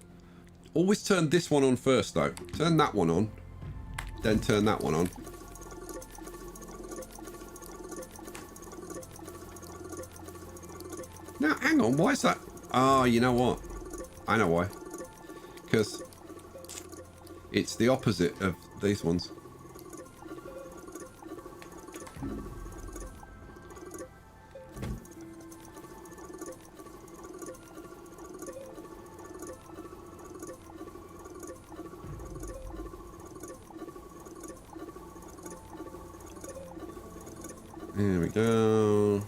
Always turn this one on first, though. Turn that one on, then turn that one on. Now, hang on. Why is that? Oh, you know what? I know why. Because it's the opposite of these ones. There we go.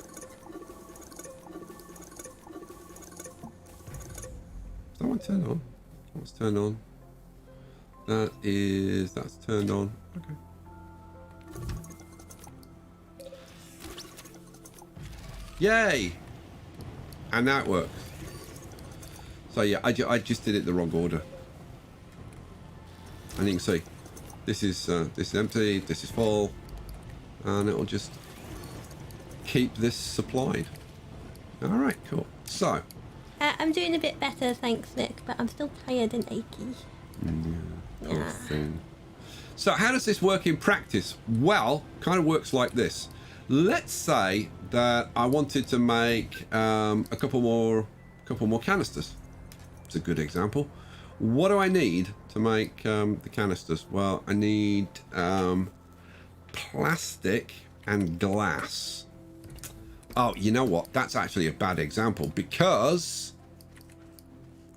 Is that one turned on? What's turned on? That's turned on. Okay. Yay! And now it works. So yeah, I just did it the wrong order. And you can see, this is empty, this is full, and it'll just keep this supplied. All right, cool. So I'm doing a bit better, thanks, Nick, but I'm still tired and achy. Yeah. So how does this work in practice? Well, kind of works like this. let's say that I wanted to make a couple more canisters. It's a good example. What do I need to make the canisters? Well, I need plastic and glass. Oh, you know what? That's actually a bad example because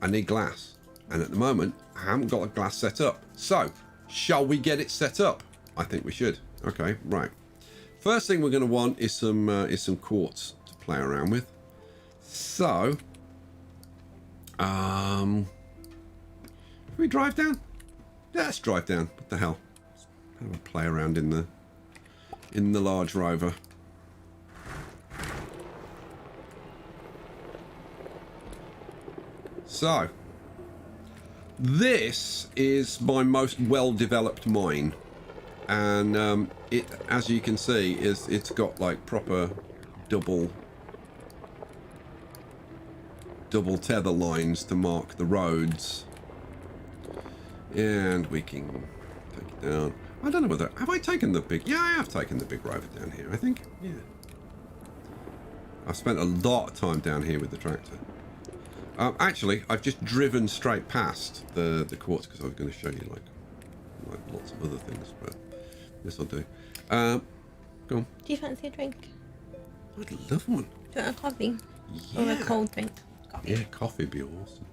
I need glass. And at the moment, I haven't got a glass set up. So, shall we get it set up? I think we should. Okay, right. First thing we're going to want is some quartz to play around with. So, can we drive down? Yeah, let's drive down. What the hell? Let's have a play around in the large rover. So, this is my most well-developed mine, and it, as you can see, it's got like proper double tether lines to mark the roads, and we can take it down. I don't know whether have I taken the big. Yeah, I have taken the big rover down here. I think. Yeah, I've spent a lot of time down here with the tractor. Actually, I've just driven straight past the quartz because I was going to show you like lots of other things, but this will do. Go on. Do you fancy a drink? I'd love one. Do you want a coffee? Yeah. Or a cold drink? Coffee. Yeah, coffee would be awesome.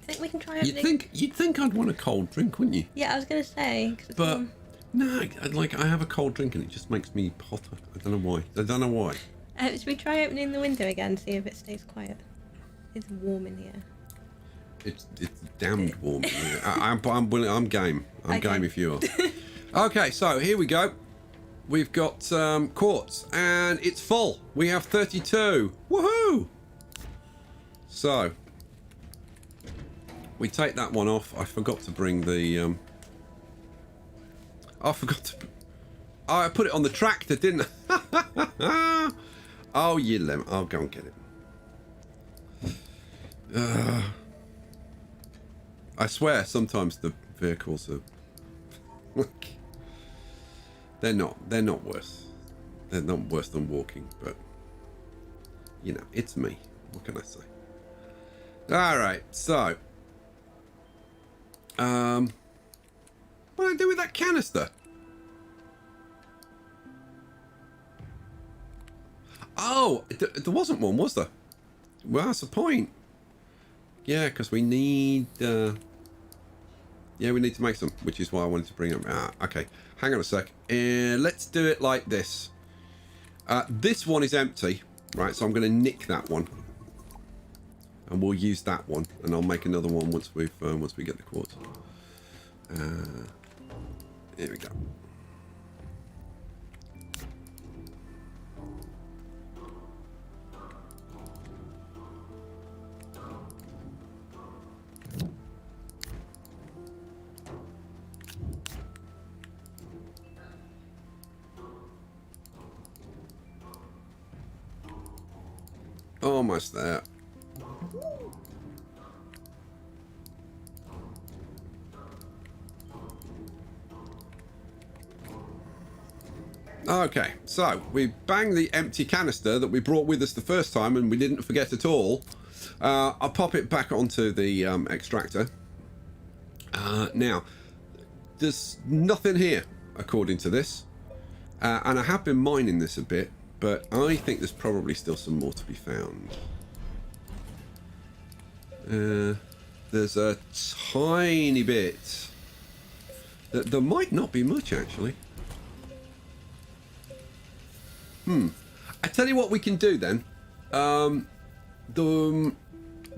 I think we can try opening... You'd think I'd want a cold drink, wouldn't you? Yeah, I was going to say. But no, I have a cold drink and it just makes me hotter. I don't know why. Should we try opening the window again, see if it stays quiet? It's warm in here. It's damned warm. I'm willing. I'm game. I'm game if you are. Okay, so here we go. We've got quartz and it's full. We have 32. Woohoo! So we take that one off. I forgot to bring the. I forgot to. Oh, I put it on the tractor, didn't I? Oh, you lemon. I'll go and get it. I swear, sometimes the vehicles are. They're not worse. They're not worse than walking, but you know, it's me. What can I say? All right, so what do I do with that canister? Oh, there wasn't one, was there? Well, that's the point. Yeah, because we need. Yeah, we need to make some, which is why I wanted to bring them. Okay, hang on a sec. Let's do it like this. This one is empty, right? So I'm going to nick that one, and we'll use that one, and I'll make another one once we get the quartz. Here we go. Almost there. Okay, so we banged the empty canister that we brought with us the first time and we didn't forget at all. I'll pop it back onto the extractor. Now, there's nothing here, according to this. And I have been mining this a bit, but I think there's probably still some more to be found. There's a tiny bit. There might not be much, actually. I tell you what we can do then.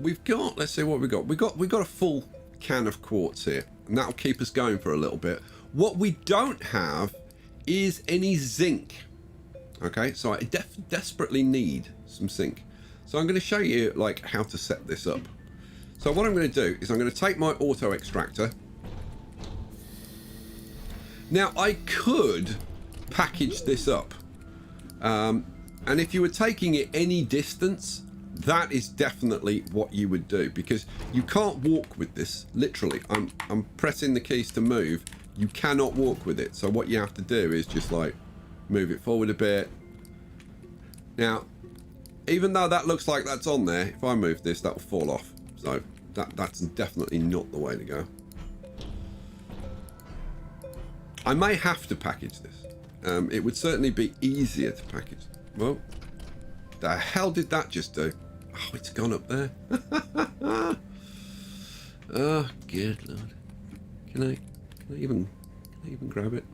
We've got, let's see what we got. We got a full can of quartz here, and that'll keep us going for a little bit. What we don't have is any zinc. Okay, so I desperately need some zinc. So I'm going to show you like how to set this up. So what I'm going to do is I'm going to take my auto extractor. Now I could package this up. And if you were taking it any distance, that is definitely what you would do, because you can't walk with this. Literally, I'm pressing the keys to move. You cannot walk with it. So what you have to do is just like move it forward a bit. Now, even though that looks like that's on there, if I move this, that will fall off. So that's definitely not the way to go. I may have to package this. It would certainly be easier to package. Well, the hell did that just do? Oh, it's gone up there. Oh, good lord. Can I even grab it?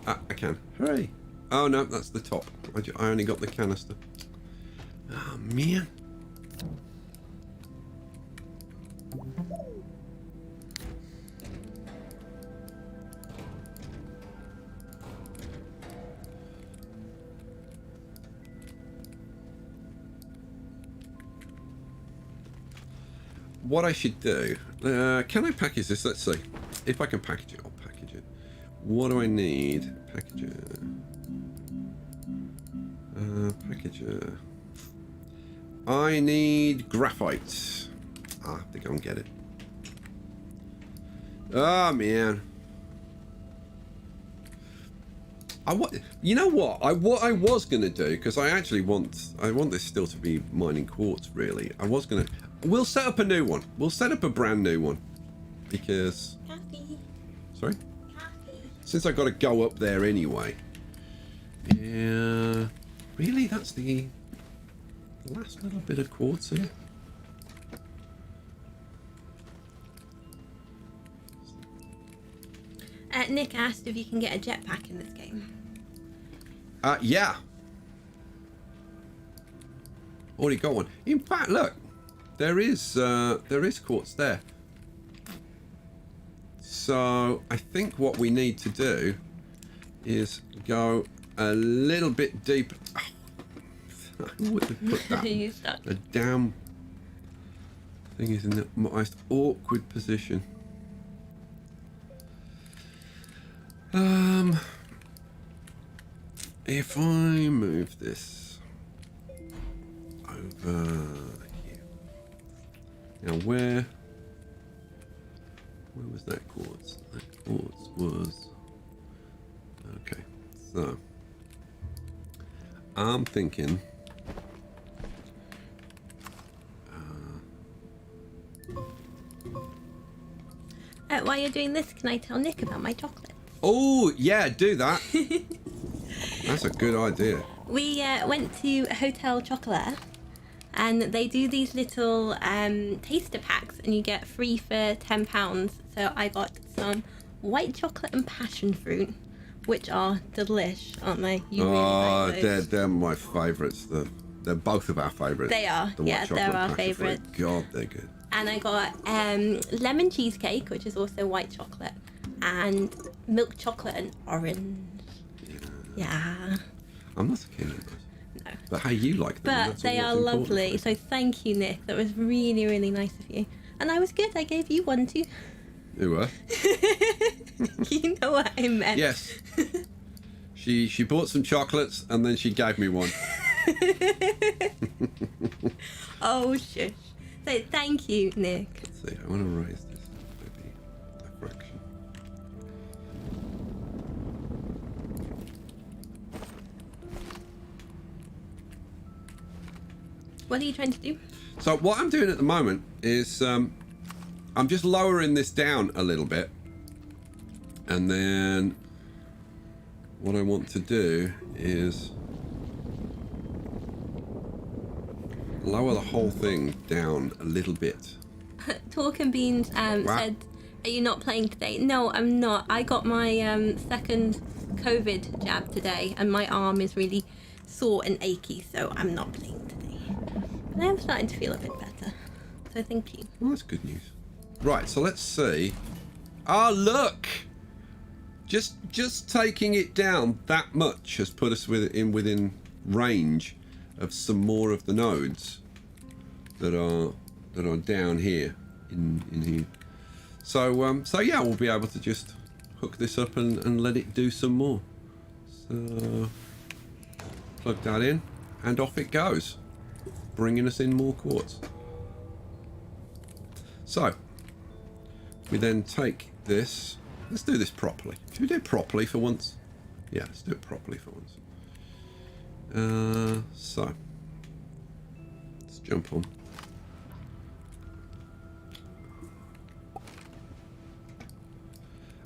Ah, I can. Hooray! Oh no, that's the top. I only got the canister. Oh man. What I should do, can I package this? Let's see. If I can package it, I'll package it. What do I need? Packager. Packager. I need graphite. I have to go and get it. Oh man. You know what? What I was gonna do, because I want this still to be mining quartz. Really, we'll set up a new one. We'll set up a brand new one, because. Coffee. Sorry. Coffee. Since I got to go up there anyway. Yeah. Really, that's the last little bit of quartz here. Nick asked if you can get a jetpack in this game. Yeah. Already got one. In fact, look, there is quartz there. So I think what we need to do is go a little bit deeper. Oh, I would have put that. You stuck. The damn thing is in the most awkward position. If I move this over here. Now where was that quartz? That quartz was... Okay, so I'm thinking While you're doing this, can I tell Nick about my chocolate? oh yeah, do that. That's a good idea. We went to Hotel Chocolat, and they do these little taster packs, and you get free for £10. So I got some white chocolate and passion fruit, which are delish, aren't they? You really like those. They're my favourites. They're both of our favourites. They are. The white Yeah, chocolate they're and our passion favourites. fruit. God, they're good. And I got lemon cheesecake, which is also white chocolate, and milk chocolate and orange. Yeah. I'm not a keen on those. No. But hey, you like them. But That's they all are that's important. lovely. So thank you, Nick. That was really, really nice of you. And I was good. I gave you one too. You were? You know what I meant. Yes. She bought some chocolates and then she gave me one. Oh, shush. So thank you, Nick. Let's see, I want to raise this maybe a fraction. What are you trying to do? So what I'm doing at the moment is I'm just lowering this down a little bit, and then what I want to do is lower the whole thing down a little bit. Talk and Beans said, are you not playing today? No, I'm not. I got my second COVID jab today, and my arm is really sore and achy, so I'm not playing today. But I am starting to feel a bit better, so thank you. Well, that's good news. Right, so let's see. Ah, look! Just taking it down that much has put us within range of some more of the nodes that are down here in here. So yeah, we'll be able to just hook this up and let it do some more. So plug that in and off it goes. bringing us in more quartz. So, we then take this. Let's do this properly. Should we do it properly for once? Yeah, let's do it properly for once. So, let's jump on.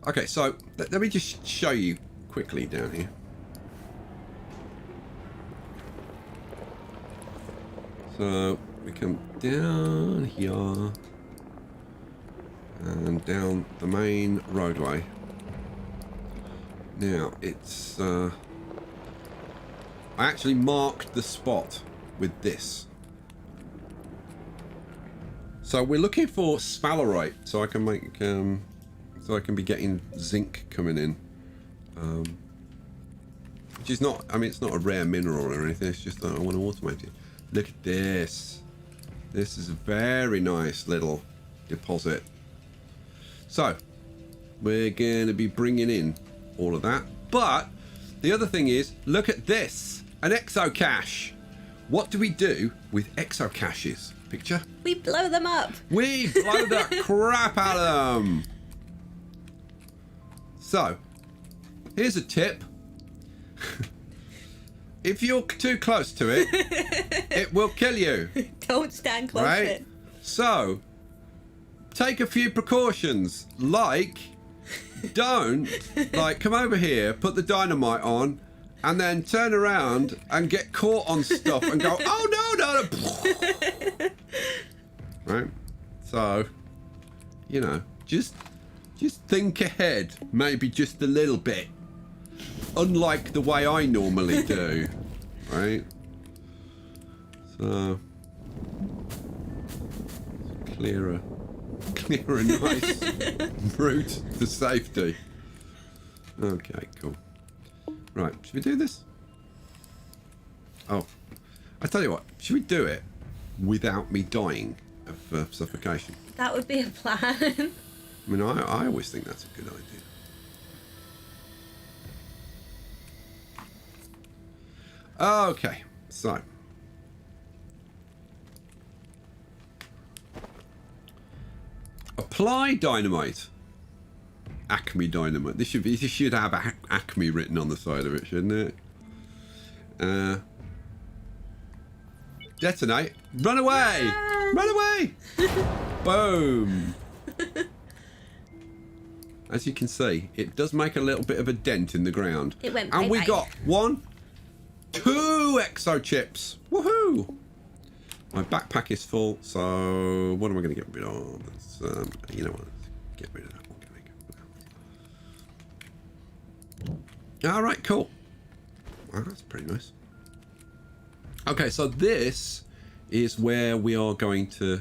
Okay, so let me just show you quickly down here. So we come down here and down the main roadway. Now it's I actually marked the spot with this. So we're looking for sphalerite, so I can make so I can be getting zinc coming in, which is not, I mean, it's not a rare mineral or anything, it's just that I want to automate it. Look at this. This is a very nice little deposit. So, we're going to be bringing in all of that. But, the other thing is, look at this. An exocache. What do we do with exocaches? Picture? We blow them up. We blow the crap out of them. So, here's a tip. If you're too close to it, it will kill you. Don't stand close right? to it. So, take a few precautions. Like, don't, like, come over here, put the dynamite on, and then turn around and get caught on stuff and go, oh, no. Right? So, you know, just think ahead, maybe just a little bit. Unlike the way I normally do, right? So, clear a nice route to safety. Okay, cool. Right, should we do this? Oh, I tell you what, should we do it without me dying of suffocation? That would be a plan. I mean, I always think that's a good idea. Okay, so. Apply dynamite. Acme dynamite. This should have Acme written on the side of it, shouldn't it? Detonate. Run away! Run away! Boom! As you can see, it does make a little bit of a dent in the ground. It went and we bye-bye. got 1, 2 exo chips. Woohoo! My backpack is full, so what am I going to get rid of? Let's, you know what? Let's get rid of that one. All right, cool. Wow, that's pretty nice. Okay, so this is where we are going to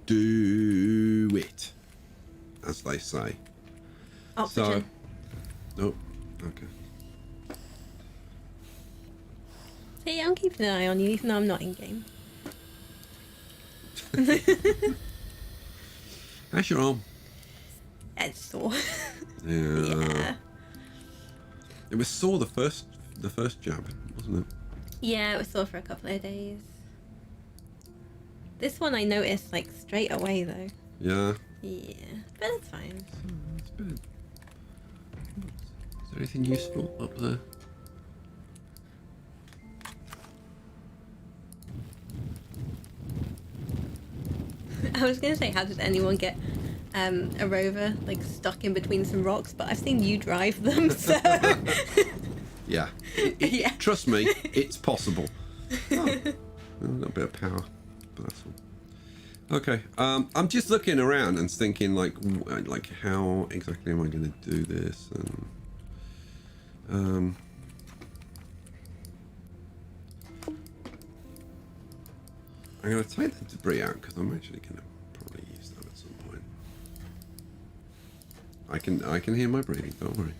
do it, as they say. Oxygen. So, oh, okay. See, I'm keeping an eye on you, even though I'm not in game. How's your arm? It's sore. Yeah. Yeah. It was sore the first jab, wasn't it? Yeah, it was sore for a couple of days. This one I noticed like straight away though. Yeah. Yeah, but it's fine. It's been... Is there anything useful up there? I was gonna say, how did anyone get a rover like stuck in between some rocks? But I've seen you drive them, so Yeah. Yeah. Trust me, it's possible. Oh, a little bit of power, but that's all. Okay, I'm just looking around and thinking like how exactly am I going to do this? And I'm going to take the debris out because I'm actually going to probably use that at some point. I can hear my breathing. Don't worry,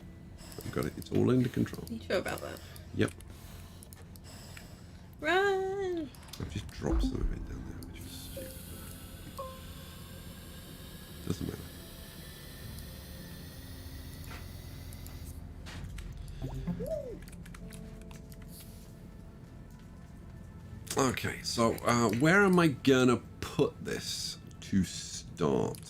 I've got it. It's all under control. you sure about that? Yep. Run! I've just dropped some of it down there, which is stupid. Doesn't matter. Okay, so where am I gonna put this to start?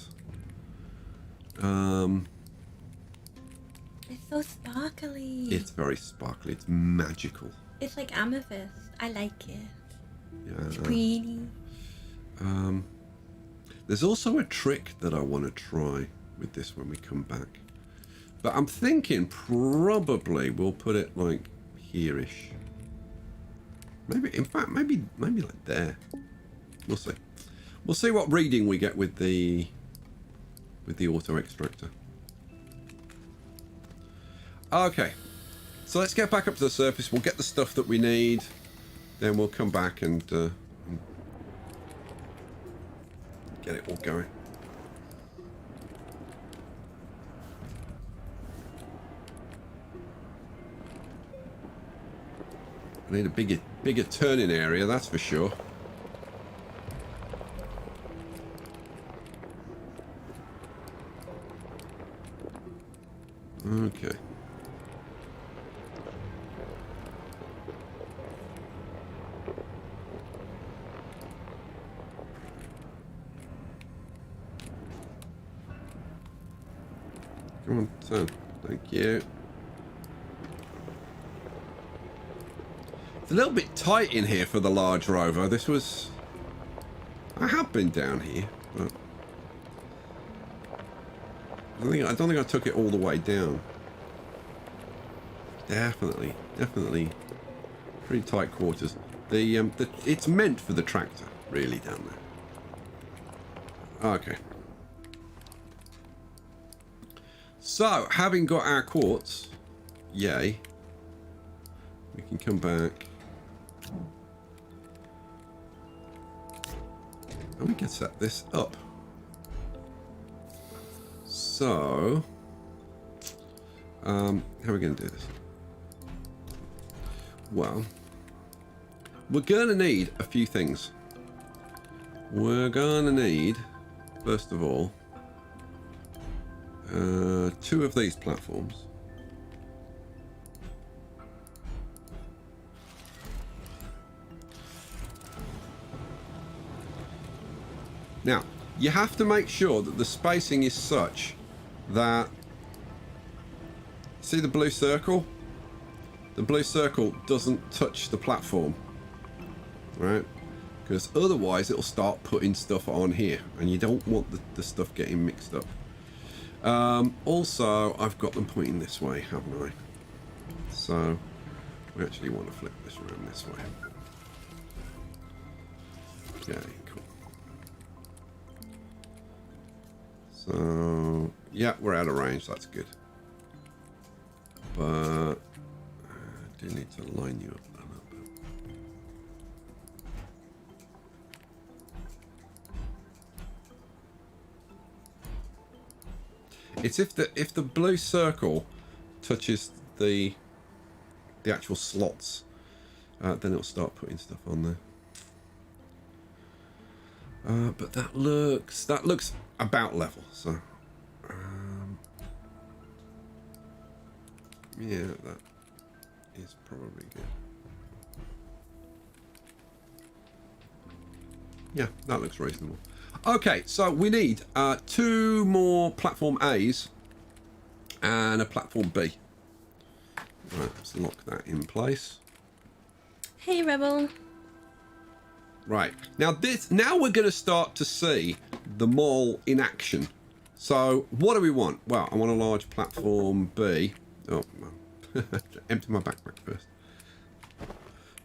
It's so sparkly. It's very sparkly. It's magical. It's like amethyst. I like it. Yeah. It's pretty. There's also a trick that I want to try with this when we come back. But I'm thinking probably we'll put it like here-ish. Maybe, in fact, maybe like there. We'll see. We'll see what reading we get with the auto extractor. Okay, so let's get back up to the surface. We'll get the stuff that we need. Then we'll come back and get it all going. I need a bigger turning area, that's for sure. Okay. Come on, turn. Thank you. It's a little bit tight in here for the large rover. This was... I have been down here, but... I don't think I took it all the way down. Definitely pretty tight quarters. It's meant for the tractor, really, down there. Okay. So, having got our quartz, yay, we can come back. And we can set this up. So, how are we going to do this? Well, we're going to need a few things. We're going to need, first of all, 2 of these platforms. Now, you have to make sure that the spacing is such that... See the blue circle? The blue circle doesn't touch the platform. Right? Because otherwise it'll start putting stuff on here. And you don't want the stuff getting mixed up. Also, I've got them pointing this way, haven't I? So, we actually want to flip this around this way. Okay, cool. So, yeah, we're out of range, that's good. But, I do need to line you up a little bit. It's if the blue circle touches the actual slots, then it'll start putting stuff on there. But that looks about level. So yeah, that is probably good. Yeah, that looks reasonable. Okay, so we need 2 more platform A's and a platform B. Right, let's lock that in place. Hey, Rebel. Right, now we're going to start to see the mall in action. So what do we want? Well, I want a large platform B. Oh, well, empty my backpack first.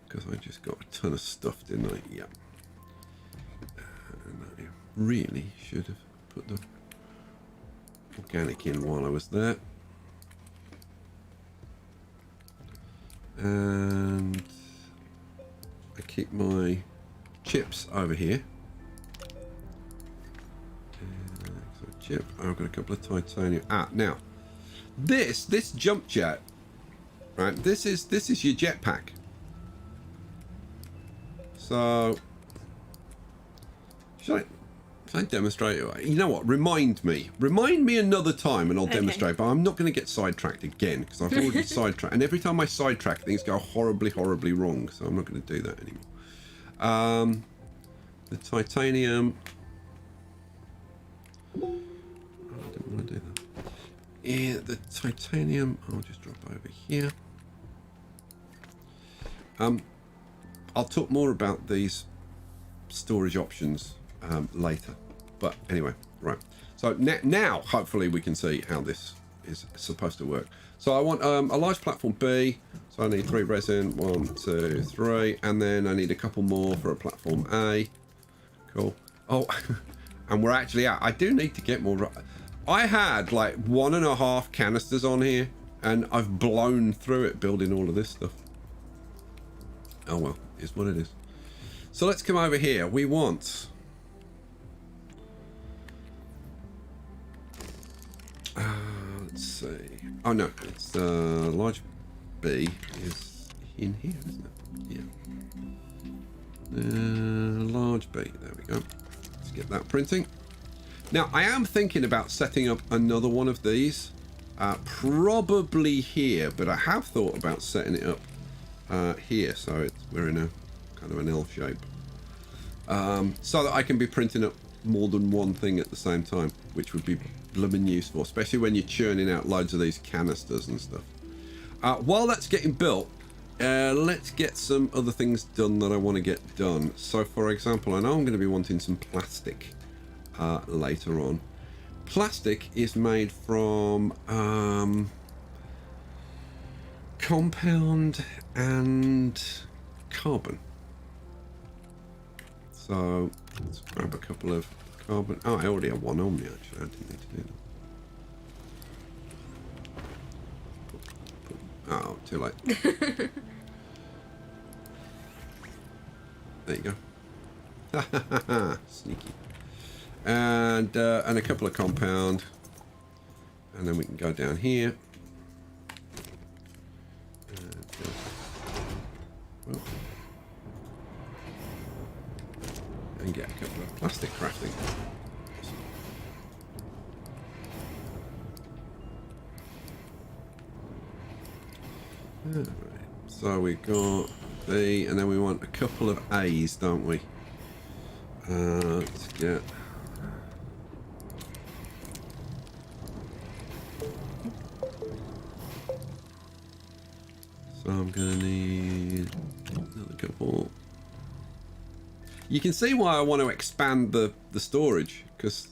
Because I just got a ton of stuff, didn't I? Yeah. Really should have put the organic in while I was there. And I keep my chips over here. So chip, I've got a couple of titanium. Now this jump jet, right? This is your jetpack. So should I demonstrate it? You know what? Remind me another time and I'll demonstrate, but I'm not going to get sidetracked again because I've already sidetracked. And every time I sidetrack, things go horribly, horribly wrong. So I'm not going to do that The titanium. Oh, I didn't want to do that. Yeah, the titanium. I'll just drop over here. I'll talk more about these storage options later. But anyway, right. So now, hopefully, we can see how this is supposed to work. So I want a large platform B. So I need 3 resin. 1, 2, 3. And then I need a couple more for a platform A. Cool. Oh, and we're actually out. I do need to get more. I had like 1.5 canisters on here, and I've blown through it building all of this stuff. Oh well, it's what it is. So let's come over here. We want let's see. Oh no, it's large B is in here, isn't it? Yeah. Large B. There we go. Let's get that printing. Now I am thinking about setting up another one of these, probably here, but I have thought about setting it up here, so we're in a kind of an L shape, so that I can be printing up more than one thing at the same time, which would be blooming useful, especially when you're churning out loads of these canisters and stuff. While that's getting built, let's get some other things done that I want to get done. So for example, I know I'm going to be wanting some plastic later on. Plastic is made from compound and carbon. So let's grab a couple of carbon. Oh, I already have one on me actually. I didn't need to do that. Oh, too late. There you go. Sneaky. And a couple of compound, and then we can go down here. And get a couple of plastic crafting. Alright, so we got B, and then we want a couple of A's, don't we? Let's get. So I'm gonna need another couple. You can see why I want to expand the storage, because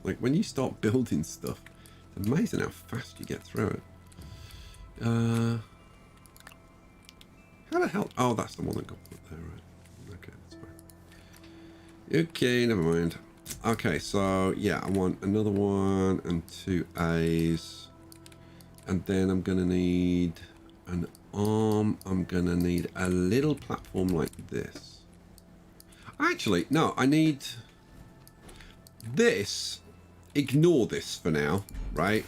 like when you start building stuff, it's amazing how fast you get through it. How the hell? Oh, that's the one that got put there, right? Okay, that's fine. Okay, never mind. Okay, so yeah, I want another one and 2 A's, and then I'm gonna need an arm. I'm gonna need a little platform like this. Actually, no, I need this. Ignore this for now, right?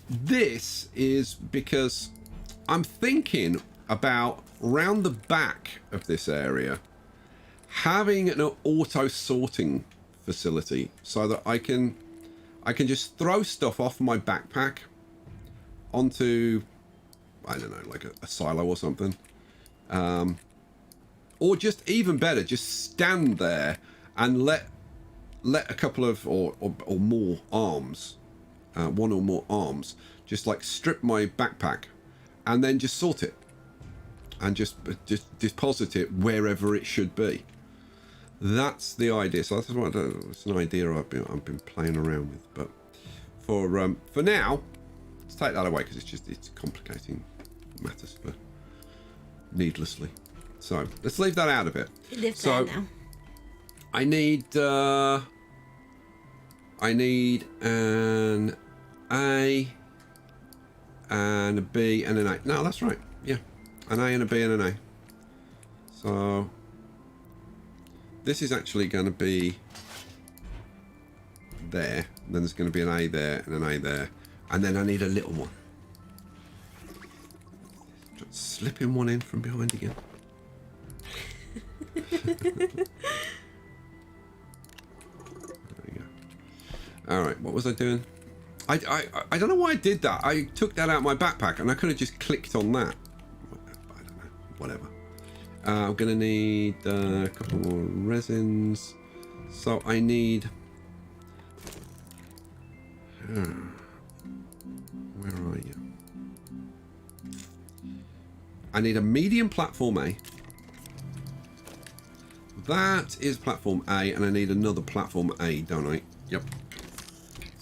This is because I'm thinking about round the back of this area having an auto sorting facility so that I can just throw stuff off my backpack onto, I don't know, like a silo or something. Or just even better, just stand there and let a couple of or more arms, one or more arms, just like strip my backpack and then just sort it and just deposit it wherever it should be. That's the idea. So that's what it's an idea I've been playing around with. But for now, let's take that away because it's complicating matters for needlessly. So let's leave that out of it. So now. I need an A and a B and an A. No, that's right. Yeah, an A and a B and an A. So this is actually going to be there. And then there's going to be an A there and an A there, and then I need a little one. Slipping one in from behind again. There we go. All right, what was I doing? I don't know why I did that. I took that out of my backpack and I could have just clicked on that. I don't know, whatever. I'm going to need a couple more resins. So I need... Where are you? I need a medium platform A. That is platform A, and I need another platform A, don't I? Yep.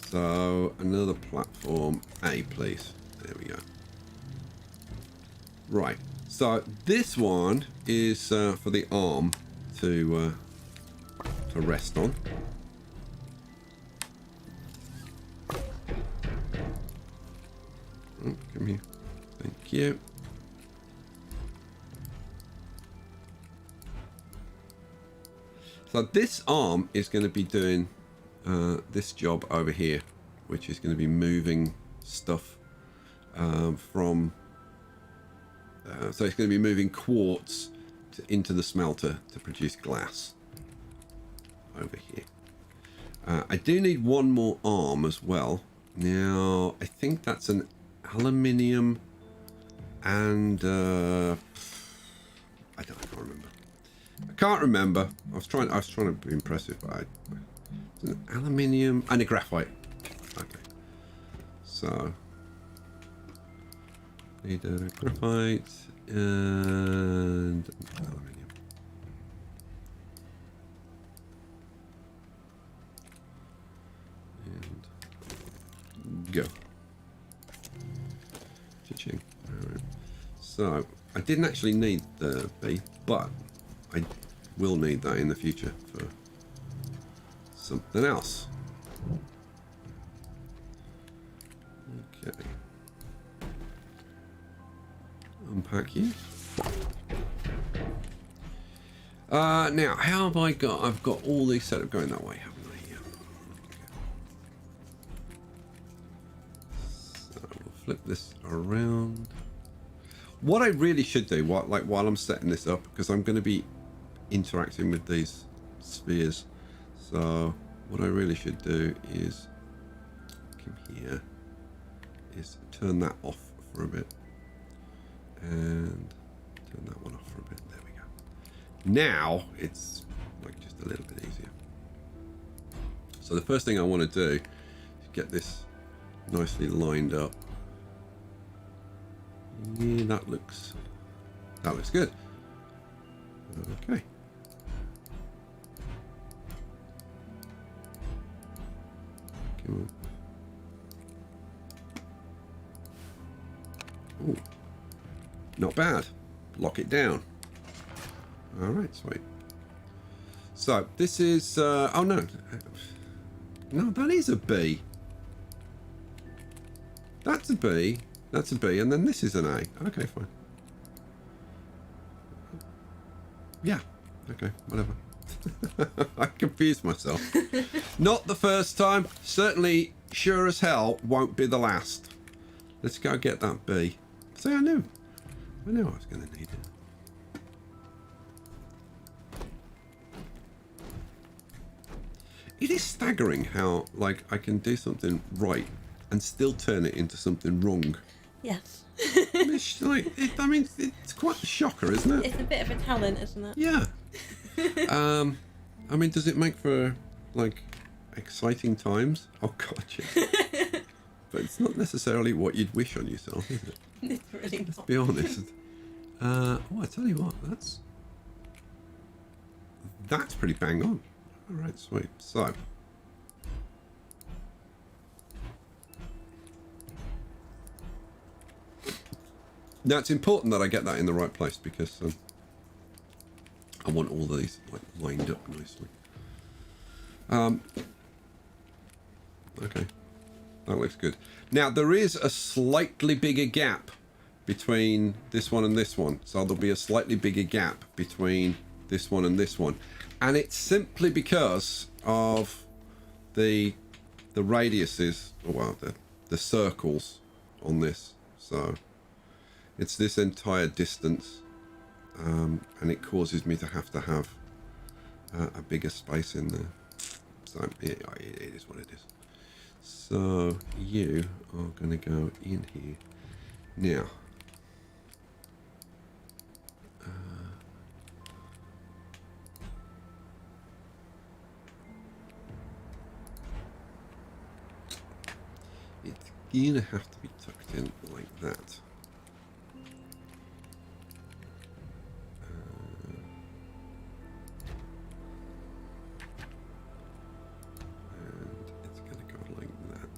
So another platform A, please. There we go. Right. So this one is for the arm to rest on. Oh, come here. Thank you. So this arm is going to be doing this job over here, which is going to be moving stuff from... so it's going to be moving quartz into the smelter to produce glass over here. I do need one more arm as well. Now, I think that's an aluminium and... I can't remember. I can't remember. I was trying to be impressive, but it's an aluminium and a graphite. Okay. So need a graphite and aluminium. And go. Cha-ching. All right. So I didn't actually need the B, but I will need that in the future for something else. Okay. Unpack you. Now, how have I got... I've got all these set up going that way, haven't I? Yeah. Okay. So we'll flip this around. What I really should do, while I'm setting this up, because I'm going to be interacting with these spheres, so what I really should do is come here, is turn that off for a bit, and turn that one off for a bit. There we go. Now it's like just a little bit easier. So the first thing I want to do is get this nicely lined up. Yeah, that looks good. Okay. Come on. Ooh. Not bad. Lock it down. All right, sweet. So this is oh no, that is a B. That's a B. That's a B, and then this is an A. Okay, fine. Yeah. Okay, whatever. I confused myself. Not the first time. Certainly, sure as hell, won't be the last. Let's go get that B. See, I knew I was going to need it. It is staggering how, like, I can do something right and still turn it into something wrong. Yes. It's like, it's quite a shocker, isn't it? It's a bit of a talent, isn't it? Yeah. I mean, does it make for, like, exciting times? Oh, God, yeah. But it's not necessarily what you'd wish on yourself, is it? It's really not. Let's be honest. Oh, I tell you what, that's pretty bang on. All right, sweet. So... now, it's important that I get that in the right place because I want all of these like lined up nicely. Okay, that looks good. Now, there is a slightly bigger gap between this one and this one. So there'll be a slightly bigger gap between this one and this one. And it's simply because of the radiuses, or well, the circles on this. So... it's this entire distance, and it causes me to have a bigger space in there. So it is what it is. So you are going to go in here. Now, gonna have to be tucked in like that. And it's gonna go like that.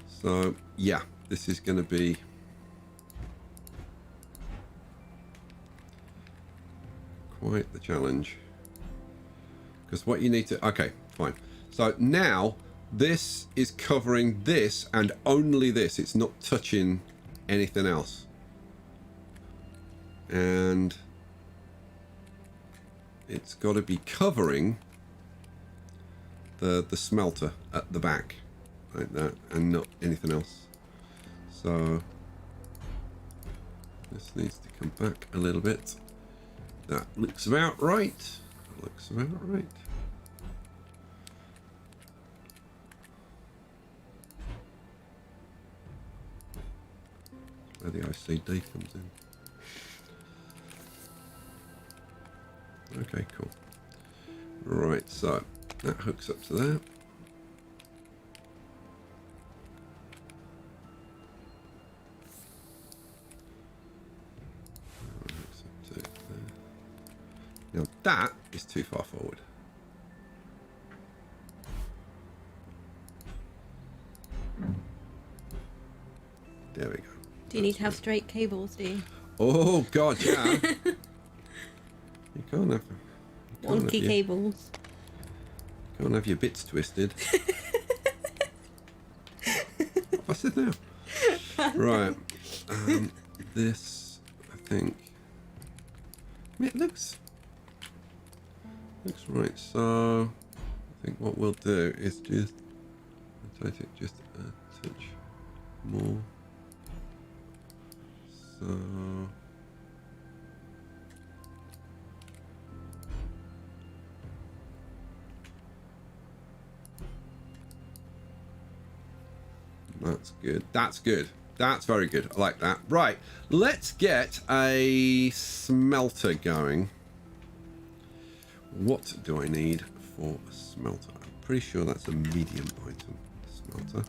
So yeah, this is gonna be quite the challenge. Because what you need to... Okay, fine. So now this is covering this and only this. It's not touching anything else. And it's got to be covering the smelter at the back. Like that. And not anything else. So this needs to come back a little bit. That looks about right. Looks about right. Where the OCD comes in. Okay, cool. Right, so that hooks up to that. Now that is too far forward. There we go. Do you need to have straight cables, do you? Oh god, yeah. You can't have Wonky cables. You can't have your bits twisted. What's it now? Right. This, I think. It looks right. So I think what we'll do is just rotate it just a touch more. So that's good. That's good. That's very good. I like that. Right. Let's get a smelter going. What do I need for a smelter? I'm pretty sure that's a medium item. Smelter.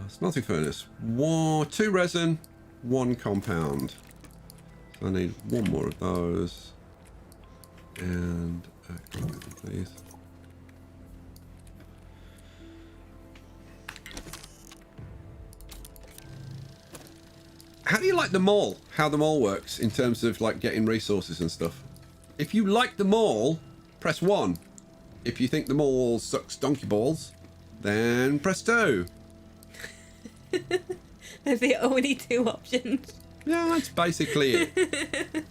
Smelting furnace. 2 resin, 1 compound. So I need 1 more of those. And please. How do you like the mall? How the mall works in terms of like getting resources and stuff? If you like the mall, press 1. If you think the mall sucks donkey balls, then press 2. There's the only 2 options. Yeah, that's basically it.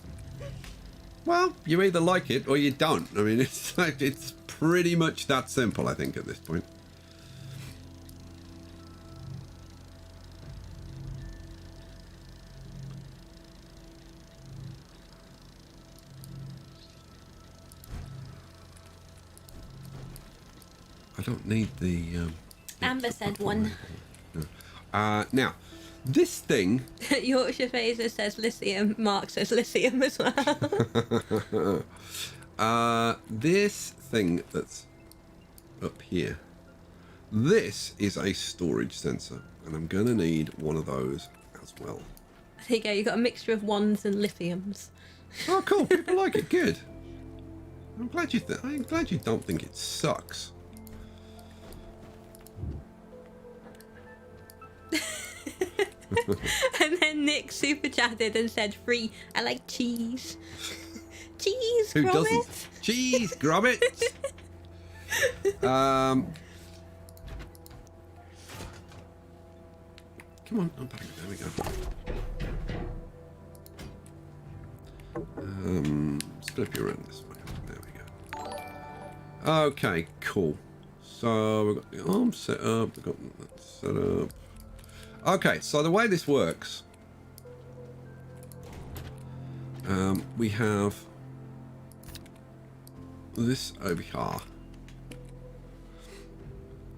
Well, you either like it or you don't. I mean, it's like, it's pretty much that simple, I think, at this point. I don't need the... Amber said 1. No. Now, this thing... Yorkshire Phaser says lithium. Mark says lithium as well. This thing that's up here, this is a storage sensor, and I'm going to need one of those as well. There you go. You've got a mixture of 1s and lithiums. Oh, cool. People like it. Good. I'm glad you don't think it sucks. And then Nick super chatted and said, "Free. I like cheese. Cheese, Who grommet." doesn't? Cheese, grommet. Come on, unpack it. There we go. Flip you around this way. There we go. Okay, cool. So we've got the arm set up. We've got that set up. Okay, so the way this works, we have this over here,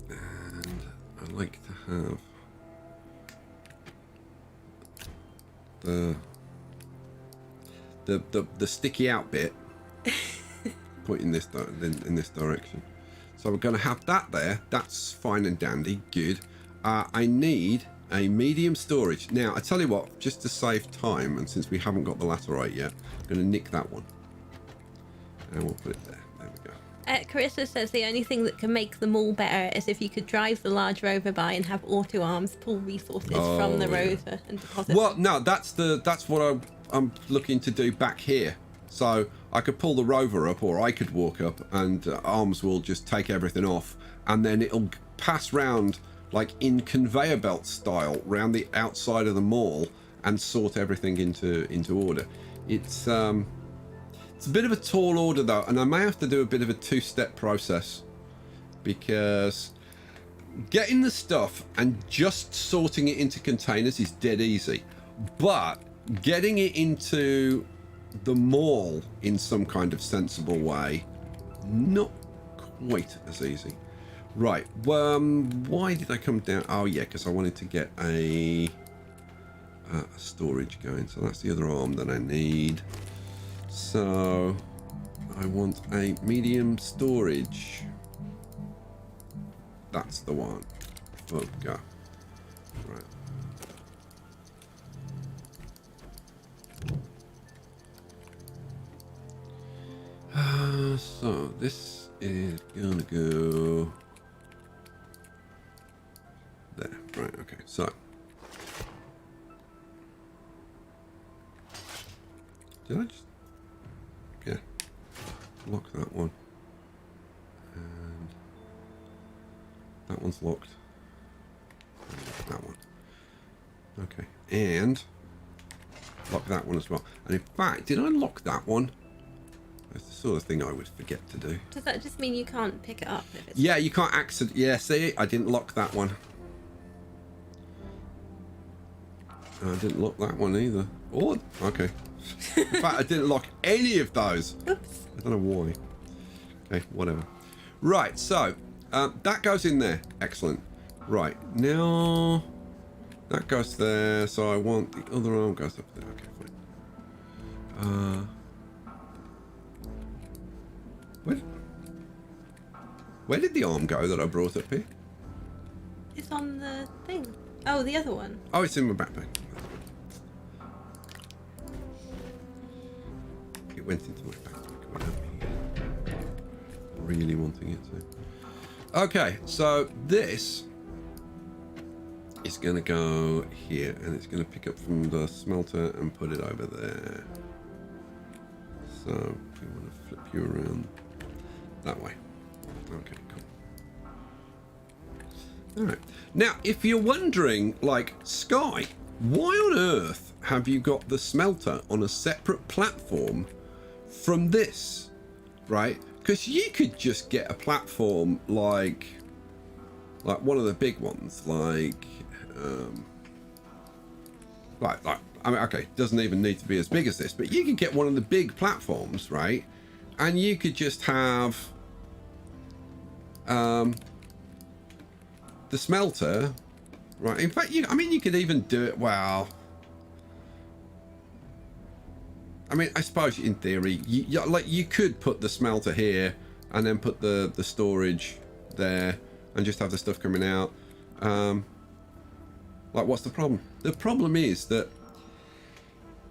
and I like to have the sticky out bit pointing in this direction. So we're going to have that there. That's fine and dandy. Good. I need a medium storage. Now, I tell you what, just to save time, and since we haven't got the laterite yet, I'm going to nick that one. And we'll put it there. There we go. Carissa says the only thing that can make them all better is if you could drive the large rover by and have auto arms pull resources from the rover and deposit Well, them. no, that's what I'm looking to do back here. So I could pull the rover up, or I could walk up, and arms will just take everything off, and then it'll pass round like in conveyor belt style round the outside of the mall and sort everything into order. It's a bit of a tall order though, and I may have to do a bit of a two-step process, because getting the stuff and just sorting it into containers is dead easy, but getting it into the mall in some kind of sensible way, not quite as easy. Right, why did I come down? Oh yeah, because I wanted to get a storage going, so that's the other arm that I need. So I want a medium storage. That's the one. Oh, go. Right. So this is gonna go there. Right, okay, so did I just lock that one? And that one's locked. And that one. Okay, and lock that one as well. And in fact, did I lock that one? That's the sort of thing I would forget to do. Does that just mean you can't pick it up if it's... Yeah, you can't accident. Yeah, see, I didn't lock that one. I didn't lock that one either. Oh, okay. In fact, I didn't lock any of those. Oops. I don't know why. Okay, whatever. Right, so that goes in there. Excellent. Right, now that goes there. So I want the other arm goes up there. Okay, fine. Where did the arm go that I brought up here? It's on the thing. Oh, the other one. Oh, it's in my backpack. It went into my backpack without me really wanting it to. Okay, so this is going to go here, and it's going to pick up from the smelter and put it over there. So we want to flip you around that way. Okay, cool. All right. Now, if you're wondering, like, Sky, why on earth have you got the smelter on a separate platform from this, right? Because you could just get a platform like one of the big ones, like I mean, okay, it doesn't even need to be as big as this, but you could get one of the big platforms, right? And you could just have the smelter, right? In fact, I mean, you could even do it. Well, I mean, I suppose in theory, you could put the smelter here and then put the storage there and just have the stuff coming out. Like, what's the problem? The problem is that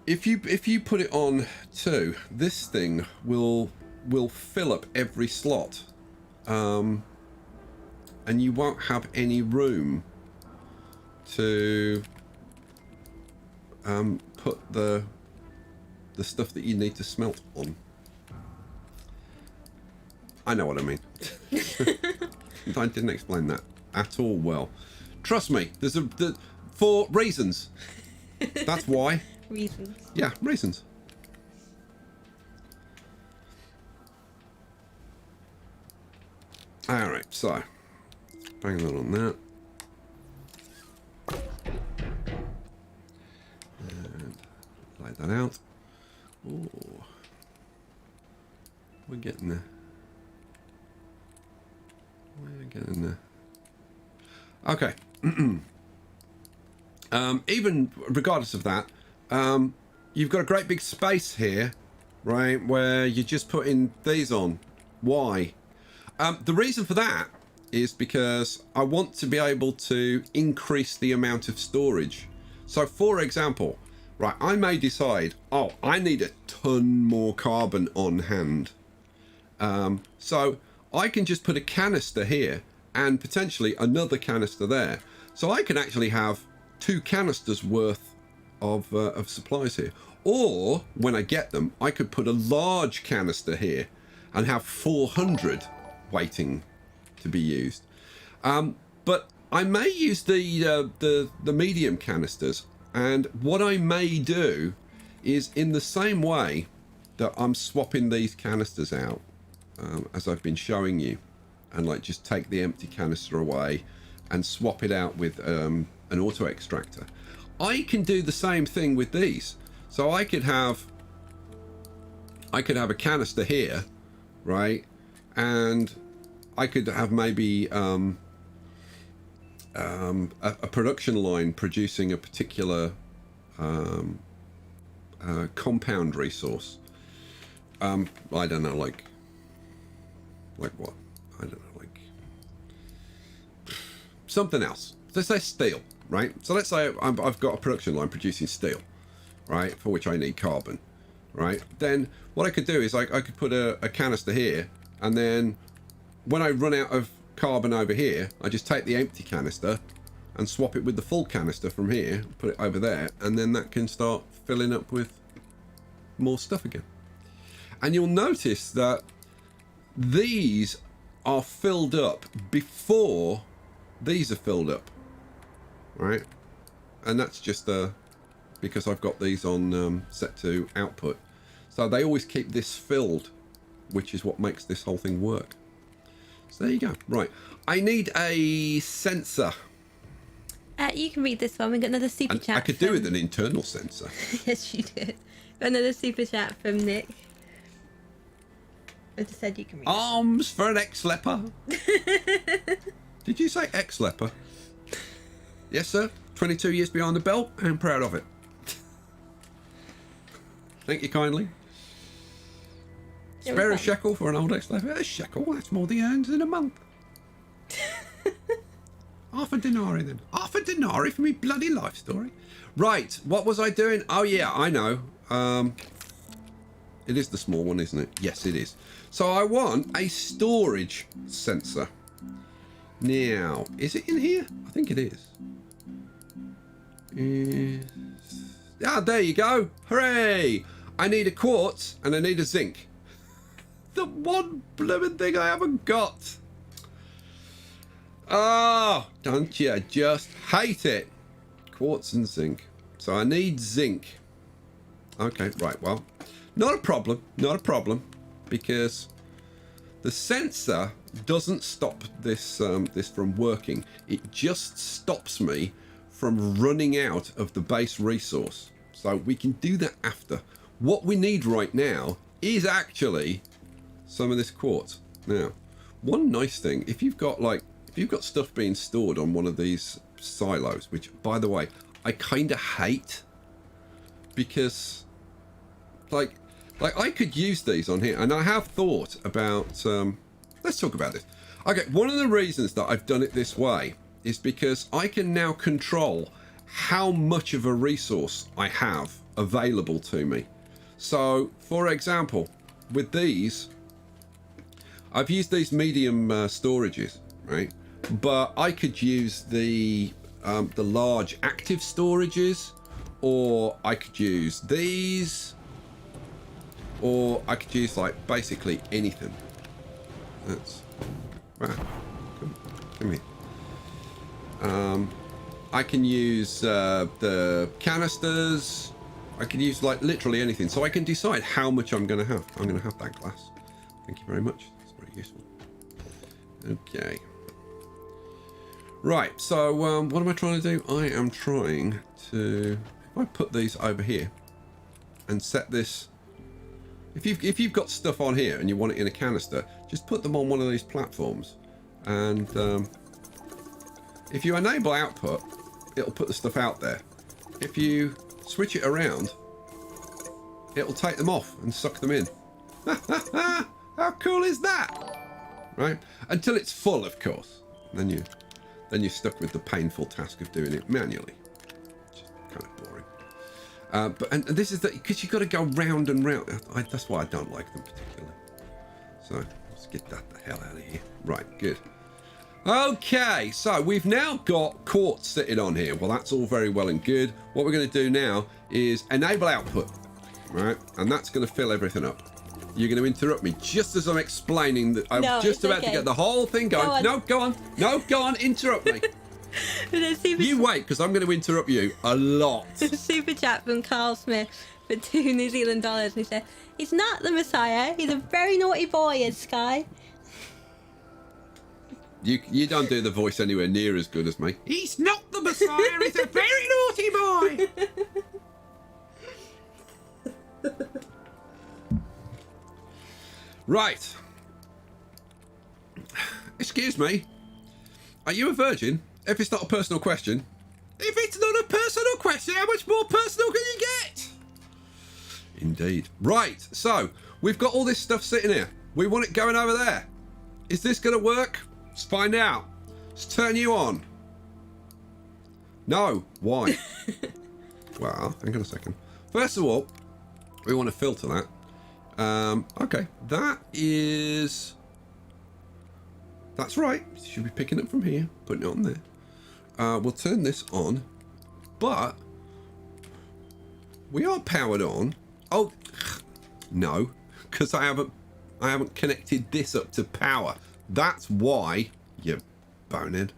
if you put it on 2, this thing will fill up every slot, and you won't have any room to put the stuff that you need to smelt on. I know what I mean. I didn't explain that at all well. Trust me, for reasons. That's why. Reasons. Yeah, reasons. Alright, so bang that on that. And lay that out. Oh, we're getting there. We're getting there. Okay. Even regardless of that, you've got a great big space here, right, where you're just putting these on. Why? The reason for that is because I want to be able to increase the amount of storage. So for example, right, I may decide, oh, I need a ton more carbon on hand. So I can just put a canister here and potentially another canister there. So I can actually have 2 canisters worth of supplies here. Or when I get them, I could put a large canister here and have 400 waiting to be used. But I may use the medium canisters, and what I may do is in the same way that I'm swapping these canisters out, as I've been showing you, and like just take the empty canister away and swap it out with an auto extractor. I can do the same thing with these. So I could have a canister here, right? And I could have maybe a production line producing a particular compound resource. I don't know, like what? I don't know, like something else. Let's say steel, right? So let's say I've got a production line producing steel, right? For which I need carbon, right? Then what I could do is I could put a canister here, and then when I run out of carbon over here, I just take the empty canister and swap it with the full canister from here, put it over there, and then that can start filling up with more stuff again. And you'll notice that these are filled up before these are filled up, right? And that's just because I've got these on set to output. So they always keep this filled, which is what makes this whole thing work. So there you go. Right. I need a sensor. You can read this one. We got another super chat. I could do with an internal sensor. Yes, you did. Got another super chat from Nick. I just said you can read Arms for an ex-leper. Did you say ex-leper? Yes, sir. 22 years behind the belt. I'm proud of it. Thank you kindly. Spare a shekel for an old ex-leper. A shekel? That's more than he earns in a month. Half a denari then. Half a denari for me bloody life story. Right, what was I doing? Oh yeah, I know. It is the small one, isn't it? Yes, it is. So I want a storage sensor. Now, is it in here? I think it is. There you go. Hooray! I need a quartz and I need a zinc. The one blooming thing I haven't got. Oh, don't you just hate it? Quartz and zinc. So I need zinc. Okay, right, well, not a problem, because the sensor doesn't stop this this from working. It just stops me from running out of the base resource. So we can do that after. What we need right now is actually some of this quartz. Now, one nice thing, if you've got stuff being stored on one of these silos, which by the way, I kind of hate, because like I could use these on here, and I have thought about let's talk about this. Okay, one of the reasons that I've done it this way is because I can now control how much of a resource I have available to me. So for example, with these, I've used these medium storages, right? But I could use the large active storages, or I could use these, or I could use like basically anything. That's wow. Come here. I can use the canisters. I can use like literally anything, so I can decide how much I'm going to have. I'm going to have that glass. Thank you very much. That's very useful. Okay. Right. So what am I trying to do? I am trying to. If I put these over here and set this. If you've got stuff on here and you want it in a canister, just put them on one of these platforms, and if you enable output, it'll put the stuff out there. If you switch it around, it'll take them off and suck them in. How cool is that? right? Until it's full, of course. Then you're stuck with the painful task of doing it manually. Which is kind of boring. And this is because you've got to go round and round. That's why I don't like them particularly. So let's get that the hell out of here. Right, good. Okay, so we've now got quartz sitting on here. Well, that's all very well and good. What we're going to do now is enable output, right? And that's going to fill everything up. You're going to interrupt me just as I'm explaining that. I'm just about to get the whole thing going. No, go on. No, go on. Interrupt me. You wait, because I'm going to interrupt you a lot. Super chat from Carl Smith for $2 New Zealand. He said, he's not the Messiah. He's a very naughty boy, is Sky. You don't do the voice anywhere near as good as me. He's not the Messiah. He's a very naughty boy. Right. Excuse me. Are you a virgin? If it's not a personal question. If it's not a personal question, how much more personal can you get? Indeed. Right. So we've got all this stuff sitting here. We want it going over there. Is this going to work? Let's find out. Let's turn you on. No. Why? Well, hang on a second. First of all, we want to filter that. Okay. That's right. Should be picking it from here, putting it on there. We'll turn this on, but we are powered on. Oh, no, because I haven't connected this up to power. That's why, you bonehead.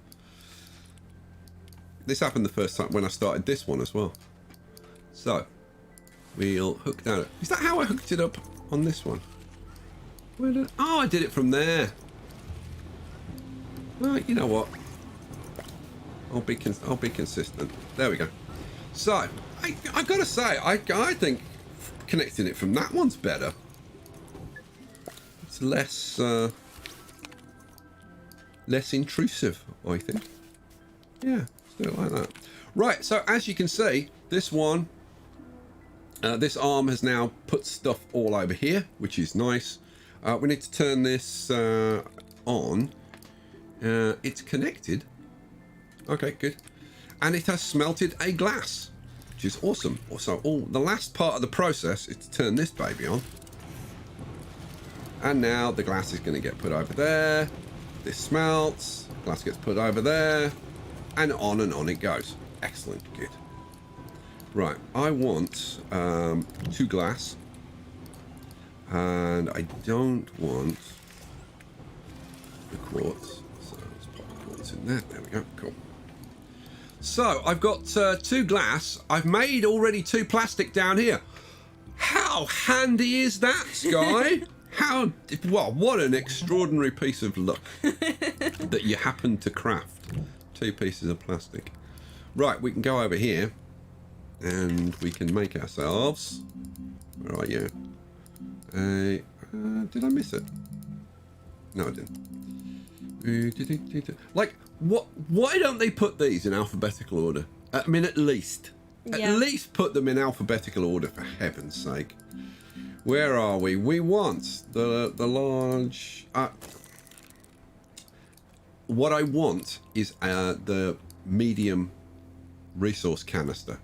This happened the first time when I started this one as well. So, we'll hook that up. Is that how I hooked it up on this one? Oh, I did it from there. Well, you know what? I'll be consistent. There we go. So, I gotta say, I think connecting it from that one's better. It's less intrusive, I think. Yeah, let's do it like that. Right, so as you can see, this one, this arm has now put stuff all over here, which is nice. We need to turn this on. It's connected. Okay, good. And it has smelted a glass, which is awesome. So the last part of the process is to turn this baby on. And now the glass is going to get put over there. This smelts. Glass gets put over there. And on it goes. Excellent. Good. Right. I want 2 glass. And I don't want the quartz. So let's pop the quartz in there. There we go. Cool. So I've got 2 glass. I've made already 2 plastic down here. How handy is that, Sky? What an extraordinary piece of luck that you happened to craft 2 pieces of plastic. Right, we can go over here and we can make ourselves. Where are you? Did I miss it? No, I didn't. Like, why don't they put these in alphabetical order? I mean, at least put them in alphabetical order, for heaven's sake. Where are we? We want the large. What I want is the medium resource canister.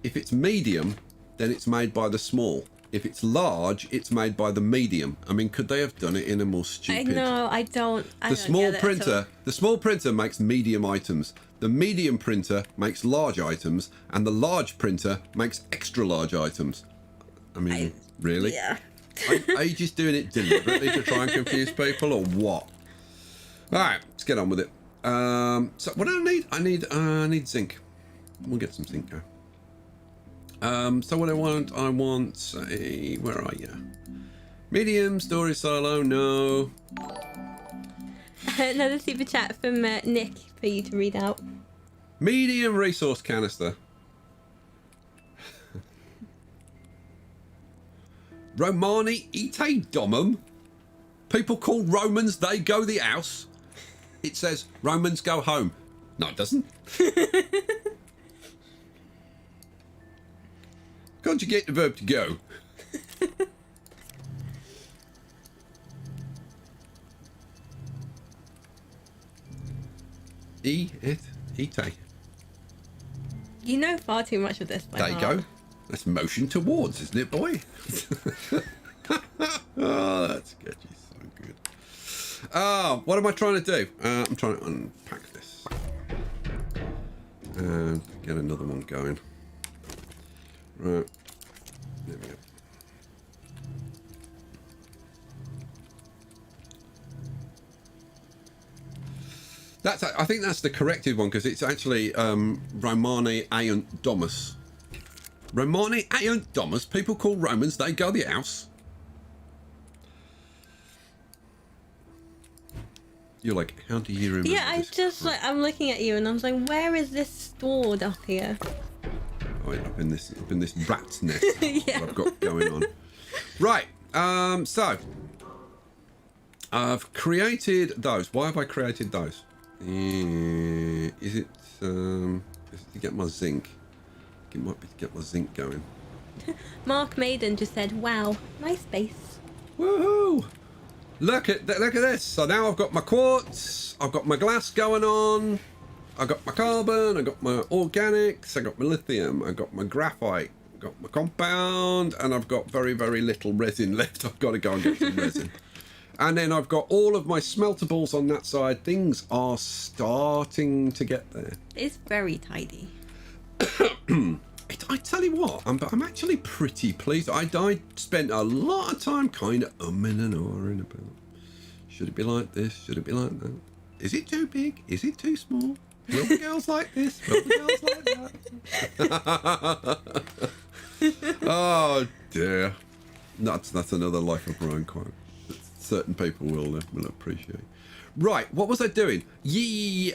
If it's medium, then it's made by the small. If it's large, it's made by the medium. I mean, could they have done it in a more stupid? I don't. The small printer makes medium items. The medium printer makes large items, and the large printer makes extra large items. I mean, really? Yeah. Are you just doing it deliberately to try and confuse people, or what? All right, let's get on with it. So what do I need? I need zinc. We'll get some zinc. So what I want a, where are you? Medium storage silo, no. Another super chat from Nick for you to read out. Medium resource canister. Romani ite domum. People call Romans, they go the house. It says Romans go home. No, it doesn't. Conjugate the verb to go. Eat. You know far too much of this by There you heart. go. That's motion towards, isn't it, boy? Oh, that's sketchy. So good. What am I trying to do? I'm trying to unpack this. And get another one going. Right. There we go. I think that's the corrected one because it's actually Romani Aunt Domus. Romani Aunt Domus. People call Romans. They go the house. You're like, how do you remember? Yeah, I'm looking at you and I was like, where is this stored up here? Oh, up in this rat's nest Yeah. that I've got going on. Right. So I've created those. Why have I created those? Is it to get my zinc? It might be to get my zinc going. Mark Maiden just said, wow, nice base. Woohoo! Look at this. So now I've got my quartz, I've got my glass going on, I've got my carbon, I've got my organics, I've got my lithium, I've got my graphite, I've got my compound, and I've got very, very little resin left. I've got to go and get some resin. And then I've got all of my smeltables on that side. Things are starting to get there. It's very tidy. I tell you what, I'm actually pretty pleased. I spent a lot of time kind of umming and ahhing about. Should it be like this? Should it be like that? Is it too big? Is it too small? Will the girls like this? Will the girls like that? Oh dear. That's another Life of Brian quote that certain people will appreciate. Right, what was I doing? Yeah.